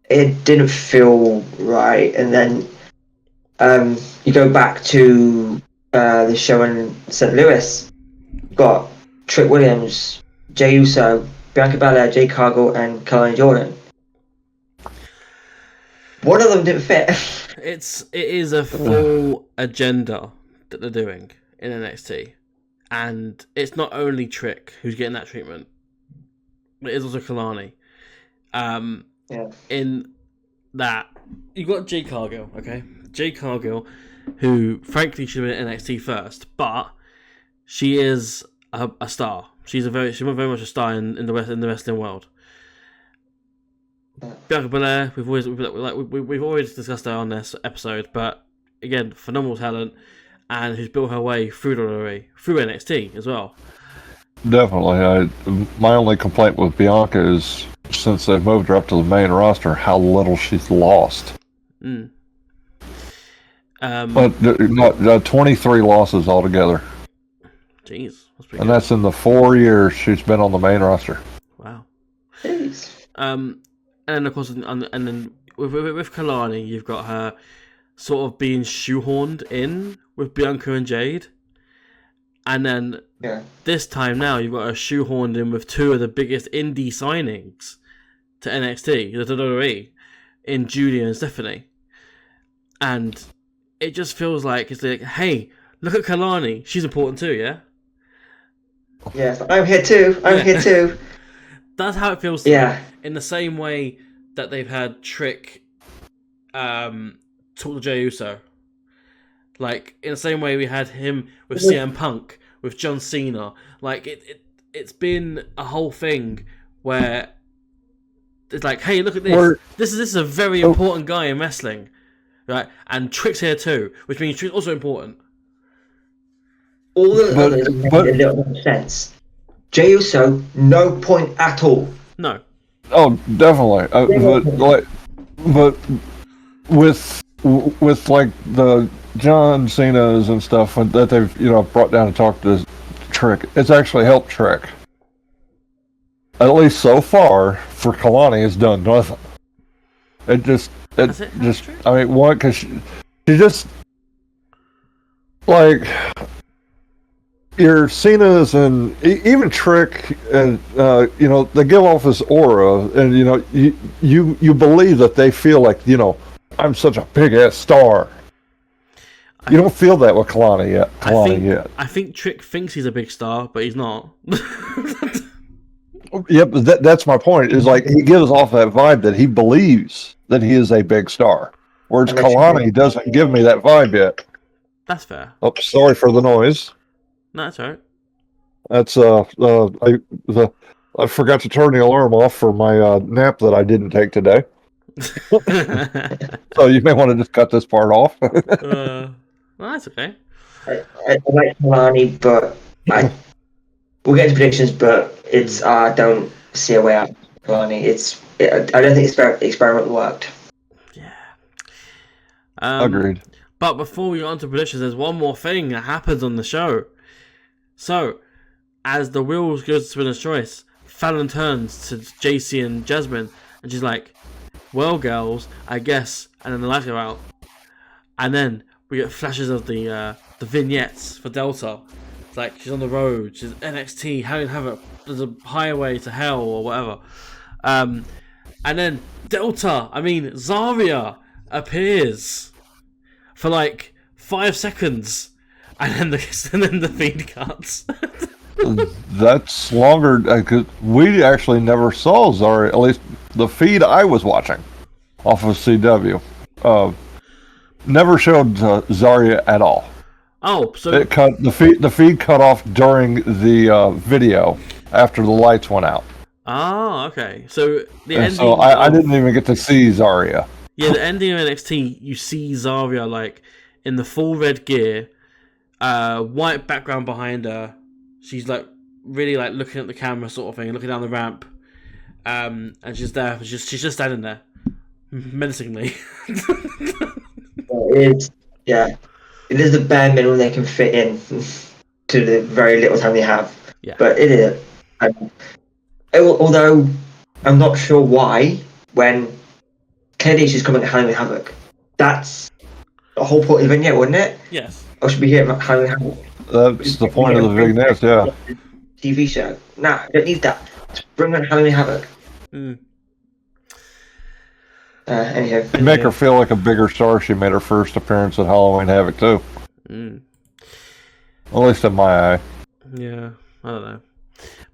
It didn't feel right, and then you go back to the show in St. Louis. You've got Trick Williams, Jey Uso, Bianca Belair, Jade Cargill, and Kalani Jordan. One of them didn't fit. It is a full agenda that they're doing in NXT, and it's not only Trick who's getting that treatment. It is also Kalani. In that you got Jade Cargill, okay? Jade Cargill, who frankly should have been at NXT first, but she is a star. She's very much a star in the wrestling world. Bianca Belair, we've always discussed her on this episode, but again, phenomenal talent, and who's built her way through NXT as well. Definitely. My only complaint with Bianca is, since they've moved her up to the main roster, how little she's lost. But 23 losses altogether. Jeez, that's pretty and good. That's in the 4 years she's been on the main roster. Wow. Jeez. And then of course, and then with Kalani, you've got her sort of being shoehorned in with Bianca and Jade. And then this time now, you've got a shoehorned in with two of the biggest indie signings to NXT, the WWE, in Julia and Stephanie. And it just feels like, it's like, hey, look at Kalani. She's important too, yeah? Yes, I'm here too. I'm here too. That's how it feels to me. In the same way that they've had Trick talk to Jey Uso. Like, in the same way we had him with CM Punk, with John Cena. Like, it's been a whole thing where it's like, hey, look at this. This is a very important guy in wrestling. Right? And Trick's here too, which means Trick's also important. All the others make a little more sense. Jey Uso, no point at all. No. Oh, definitely. But with like the John Cena's and stuff that they've brought down to talk to Trick, it's actually helped Trick. At least so far, for Kalani, it's done nothing. I mean, one, because she just like your Cena's and even Trick, and they give off this aura, and you believe that they feel like I'm such a big ass star. You don't feel that with Kalani yet. I think Trick thinks he's a big star, but he's not. Yep, that's my point. Is like he gives off that vibe that he believes that he is a big star, whereas Kalani doesn't give me that vibe yet. That's fair. Oh, sorry for the noise. No, that's alright. That's I forgot to turn the alarm off for my nap that I didn't take today. So you may want to just cut this part off. Well, that's okay. I like Kalani, but we'll get into predictions, but I don't see a way out of Kalani. I don't think experiment worked. Yeah. Agreed. But before we go on to predictions, there's one more thing that happens on the show. So, as the wheels goes to Winner's Choice, Fallon turns to JC and Jasmine, and she's like, well, girls, I guess, and then the lights go out. And then we get flashes of the vignettes for Delta. It's like she's on the road, she's NXT, Halloween Havoc, there's a highway to hell or whatever. And then Zarya appears for like 5 seconds, and then the feed cuts. That's longer because we actually never saw Zarya. At least the feed I was watching off of CW never showed Zarya at all. Oh, so it cut the feed cut off during the video after the lights went out. Oh, okay. So the ending. So I didn't even get to see Zarya. Yeah, the ending of NXT, you see Zarya like in the full red gear, white background behind her. She's like really like looking at the camera, sort of thing, looking down the ramp, and she's there. She's just standing there, menacingly. It is the bare minimum they can fit in to the very little time they have. Yeah. But it is. Although I'm not sure why, when Kennedy is coming at Halloween Havoc, that's the whole point of the vignette, wouldn't it? Yes. I should be here at Halloween Havoc. That's the point of the vignette, yeah. TV show. Nah, I don't need that. Just bring on Halloween Havoc. Anyhow. It'd make her feel like a bigger star. She made her first appearance at Halloween Havoc too. At least in my eye. Yeah, I don't know.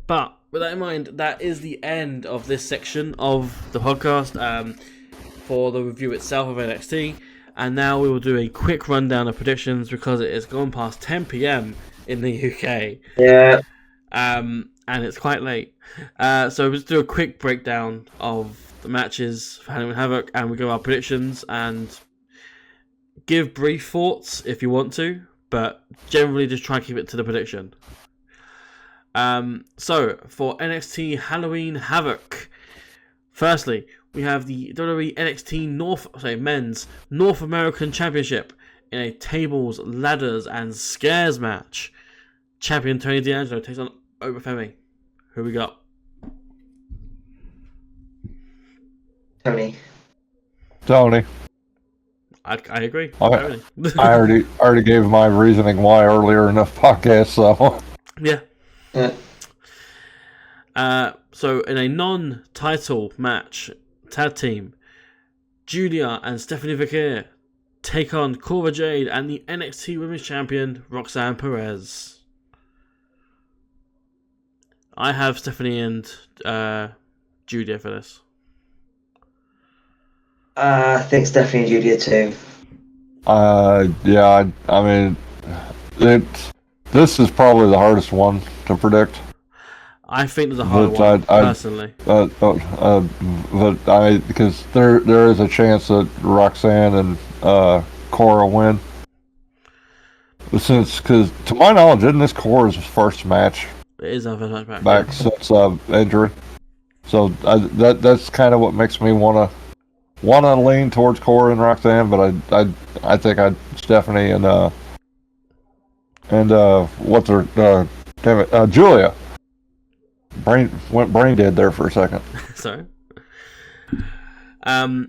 But with that in mind, that is the end of this section of the podcast for the review itself of NXT. And now we will do a quick rundown of predictions because it has gone past 10 p.m. in the UK. Yeah. And it's quite late. So let's do a quick breakdown of the matches for Halloween Havoc, and we go our predictions and give brief thoughts if you want to, but generally just try and keep it to the prediction. So for NXT Halloween Havoc, firstly, we have the WWE NXT Men's North American Championship in a tables, ladders, and scares match. Champion Tony D'Angelo takes on Obafemi. Who we got? Tony. I agree. I already gave my reasoning why earlier in the podcast, so Yeah. Yeah. So in a non-title match, tag team, Julia and Stephanie Vickers take on Cora Jade and the NXT Women's Champion Roxanne Perez. I have Stephanie and Julia for this. I think Stephanie and Julia too. yeah, I mean, this is probably the hardest one to predict. I think there's a hard one, personally. But because there is a chance that Roxanne and Cora win. Because to my knowledge, isn't this Cora's first match? It is our first match back since injury. So that's kind of what makes me wanna lean towards Cora and Roxanne, but I think Stephanie and what's her damn it, Julia. Went brain dead there for a second. Sorry. So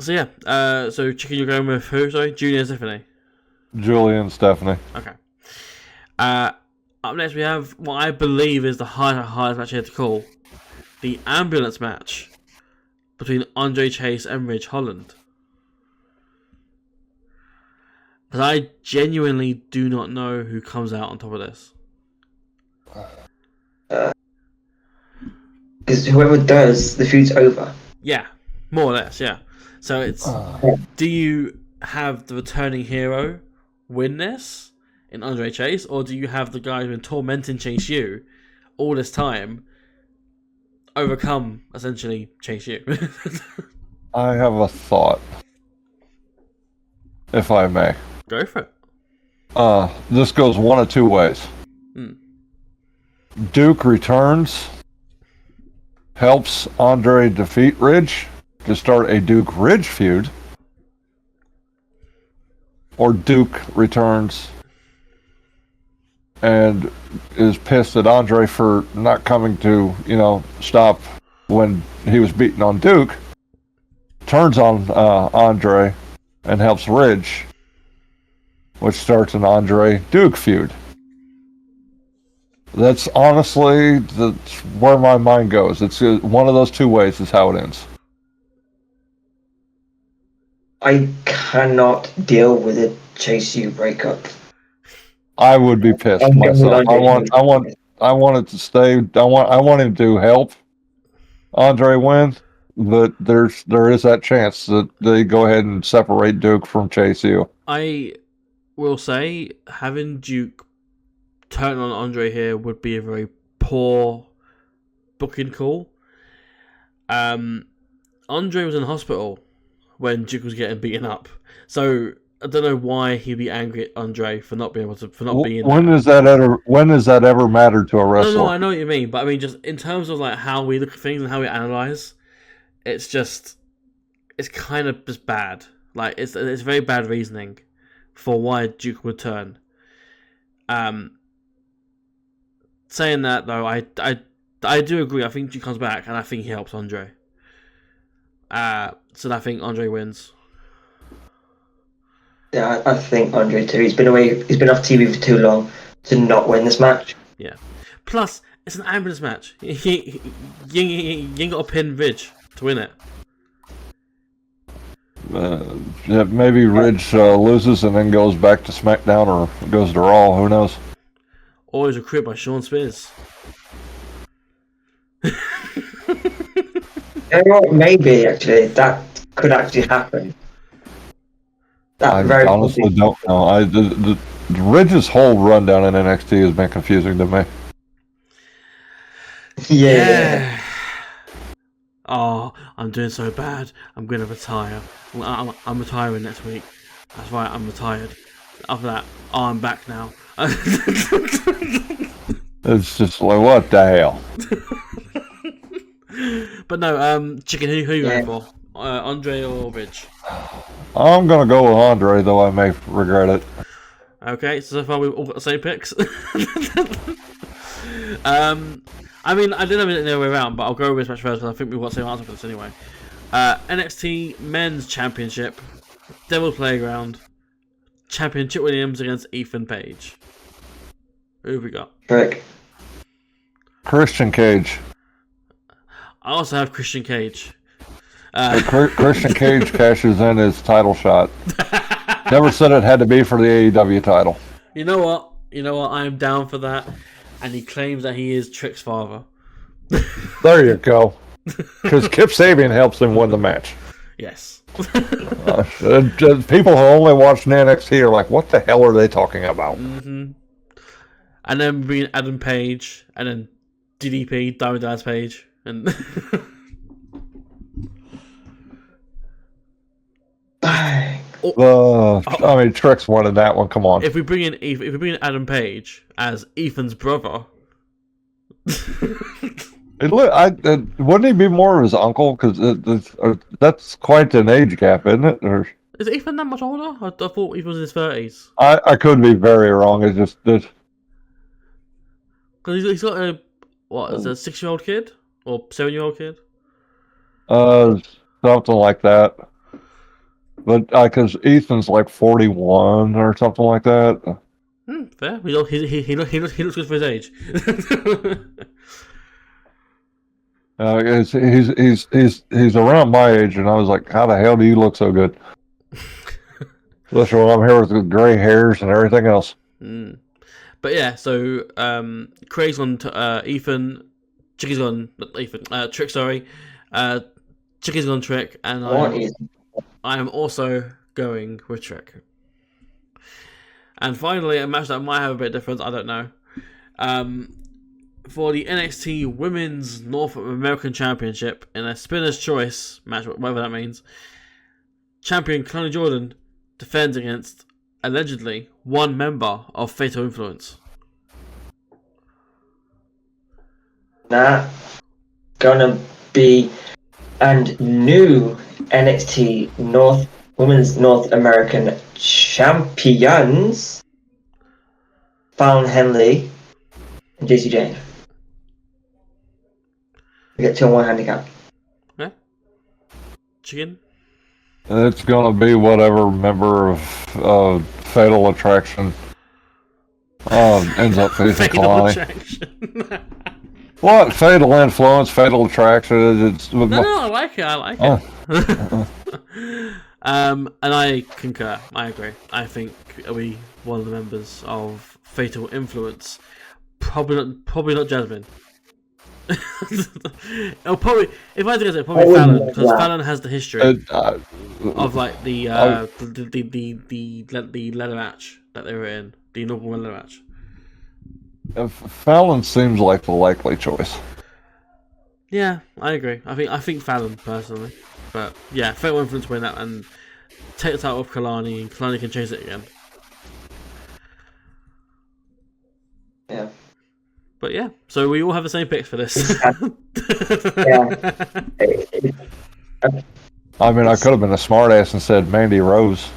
yeah. So Chicken, you're going with who? Sorry, Julia and Stephanie. Julia and Stephanie. Okay. Up next we have what I believe is the hardest match here to call, the ambulance match between Andre Chase and Ridge Holland. But I genuinely do not know who comes out on top of this. Because whoever does, the feud's over. Yeah, more or less, yeah. So it's, do you have the returning hero win this in Andre Chase, or do you have the guy who's been tormenting Chase U all this time overcome, essentially, Chase U? I have a thought, if I may. Go for it. This goes one of two ways. Duke returns, helps Andre defeat Ridge to start a Duke-Ridge feud, or Duke returns and is pissed at Andre for not coming to, stop when he was beating on Duke, turns on Andre and helps Ridge, which starts an Andre-Duke feud. That's honestly where my mind goes. It's one of those two ways is how it ends. I cannot deal with a Chase U breakup. I would be pissed myself. I want it to stay. I want him to help Andre win, but there is that chance that they go ahead and separate Duke from Chase U. I will say having Duke turn on Andre here would be a very poor booking call. Andre was in hospital when Duke was getting beaten up, so I don't know why he'd be angry at Andre for not being being. When does that ever matter to a wrestler? No, I know what you mean, but I mean just in terms of like how we look at things and how we analyze, it's kind of just bad. Like it's very bad reasoning for why Duke would turn. Saying that though, I do agree. I think Duke comes back and I think he helps Andre. So I think Andre wins. Yeah, I think Andre too. He's been off TV for too long to not win this match. Yeah. Plus, it's an ambulance match. You ain't got to pin Ridge to win it. Maybe Ridge loses and then goes back to SmackDown or goes to Raw. Who knows? Or he's recruited by Sean Spears. You know what? Maybe actually that could actually happen. I honestly don't know. The Ridge's whole rundown in NXT has been confusing to me. Yeah. Oh, I'm doing so bad. I'm going to retire. I'm retiring next week. That's right, I'm retired. After that, I'm back now. It's just like, what the hell? But no, Chicken, who are you going for? Andre or Ridge? I'm going to go with Andre, though I may regret it. Okay, so far we've all got the same picks. I mean, I didn't have it the other way around, but I'll go with this match first because I think we've got the same answer for this anyway. NXT Men's Championship. Devil Playground, champion Chip Williams against Ethan Page. Who have we got? Rick. Christian Cage. I also have Christian Cage. Christian Cage cashes in his title shot. Never said it had to be for the AEW title. You know what? I am down for that. And he claims that he is Trick's father. There you go. Because Kip Sabian helps him win the match. Yes. People who only watch NXT are like, what the hell are they talking about? Mm-hmm. And then bring Adam Page, and then DDP, Diamond Dallas Page, and I mean, Trick's winning that one. Come on. if we bring in Adam Page as Ethan's brother, wouldn't he be more of his uncle? Because that's quite an age gap, isn't it? Or is Ethan that much older? I thought Ethan was in his 30s. I could be very wrong. It's just that. Because he's got a 6-year-old kid or 7-year-old kid? Something like that. But because Ethan's like 41 or something like that. Fair. He looks good for his age. He's around my age, and I was like, how the hell do you look so good? Listen, I'm here with the gray hairs and everything else. But yeah, so Craig's on Ethan, Chicky's on Ethan, Trick, sorry. Chicky's on Trick, and I am also going with Trick. And finally, a match that might have a bit of difference, I don't know. For the NXT Women's North American Championship in a Spinner's Choice match, whatever that means, champion Connie Jordan defends against, allegedly, one member of Fatal Influence. Gonna be and new NXT Women's North American Champions Fallon Henley and JC Jane. We get 2-1 handicap. Okay. Chicken? It's gonna be whatever member of Fatal Attraction ends up facing Kalani. What? Fatal Influence, Fatal Attraction. No, I like it. And I concur. I agree. I think we one of the members of Fatal Influence. Probably not Jasmine. Probably, if I had to guess, probably Fallon, because Fallon has the history of like the leather match that they were in, the normal leather match. Fallon seems like the likely choice. Yeah, I agree. I think Fallon personally, but yeah, Fatal Influence win that and take the title off Kalani, and Kalani can chase it again. Yeah. But yeah, so we all have the same picks for this. Yeah. I mean, I could have been a smartass and said Mandy Rose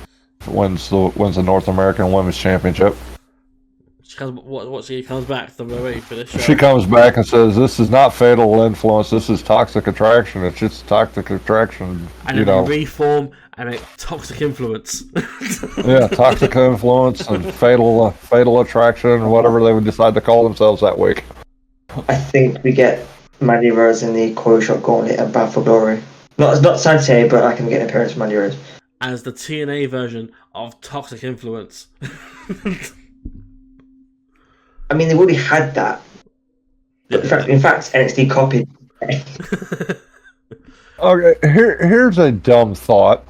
wins the North American Women's Championship. She comes back to WWE for this show. She comes back and says, "This is not Fatal Influence. This is Toxic Attraction. It's just Toxic Attraction." And then they reform and make Toxic Influence. Yeah, Toxic Influence and Fatal Attraction, whatever they would decide to call themselves that week. I think we get Mandy Rose in the Coil Shot Gauntlet and Bound for Glory. Not sad to say, but I can get an appearance from Mandy Rose as the TNA version of Toxic Influence. I mean, they've already had that. But in fact, NXT copied. Okay, here's a dumb thought.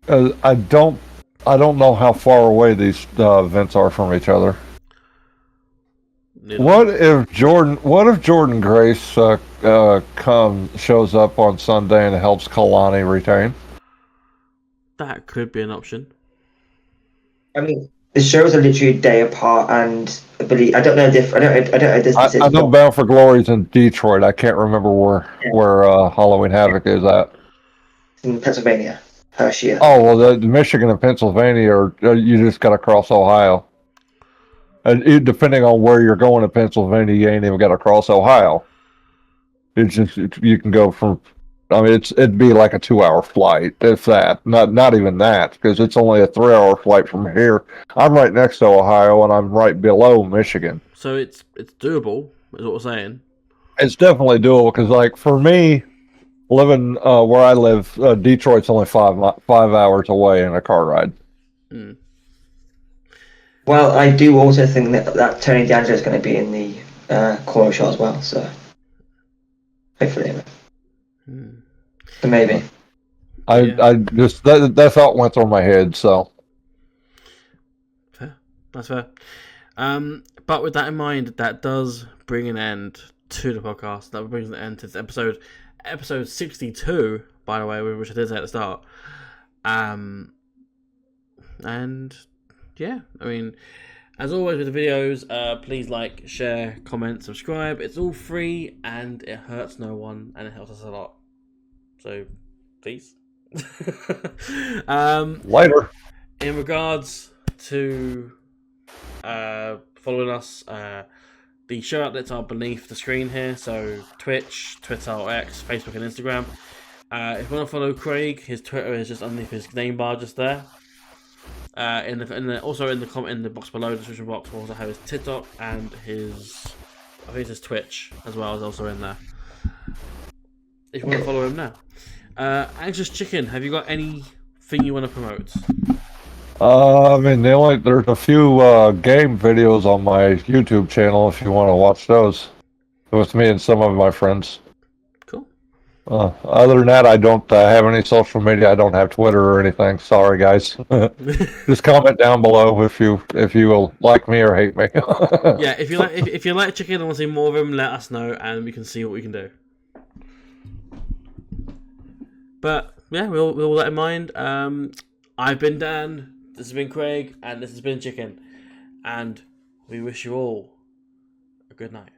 I don't know how far away these events are from each other. What if Jordan Grace shows up on Sunday and helps Kalani retain? That could be an option. I mean, the shows are literally a day apart, and I don't know if I know Bound for Glory's in Detroit. I can't remember where Halloween Havoc is at. In Pennsylvania, Hershey. Oh well, the Michigan and Pennsylvania you just got to cross Ohio, and depending on where you're going in Pennsylvania, you ain't even got to cross Ohio. It's just you can go from I mean, it'd be like a 2-hour flight, if that. Not even that, because it's only a 3-hour flight from here. I'm right next to Ohio, and I'm right below Michigan. So it's doable, is what we're saying. It's definitely doable, because like for me, living where I live, Detroit's only 5 hours away in a car ride. Mm. Well, I do also think that Tony D'Angelo is going to be in the corner shot as well, so hopefully. So maybe. I just that thought went through my head, so. Fair. That's fair. But with that in mind, that does bring an end to the podcast. That brings an end to this episode 62, by the way, which I did say at the start. And yeah, I mean, as always with the videos, please like, share, comment, subscribe. It's all free and it hurts no one and it helps us a lot. So, please. Later. In regards to following us, the show outlets are beneath the screen here. So Twitch, Twitter, or X, Facebook, and Instagram. If you want to follow Craig, his Twitter is just underneath his name bar, just there. Also in the box below, the description box, we'll also have his TikTok and I think his Twitch as well is also in there. If you want to follow him now. AnxiousChicken, have you got anything you want to promote? I mean, there's a few game videos on my YouTube channel if you want to watch those with me and some of my friends. Cool. Other than that, I don't have any social media. I don't have Twitter or anything. Sorry, guys. Just comment down below if you will like me or hate me. Yeah, if you like chicken and want to see more of him, let us know and we can see what we can do. But yeah, we'll let in mind. I've been Dan. This has been Craig, and this has been Chicken, and we wish you all a good night.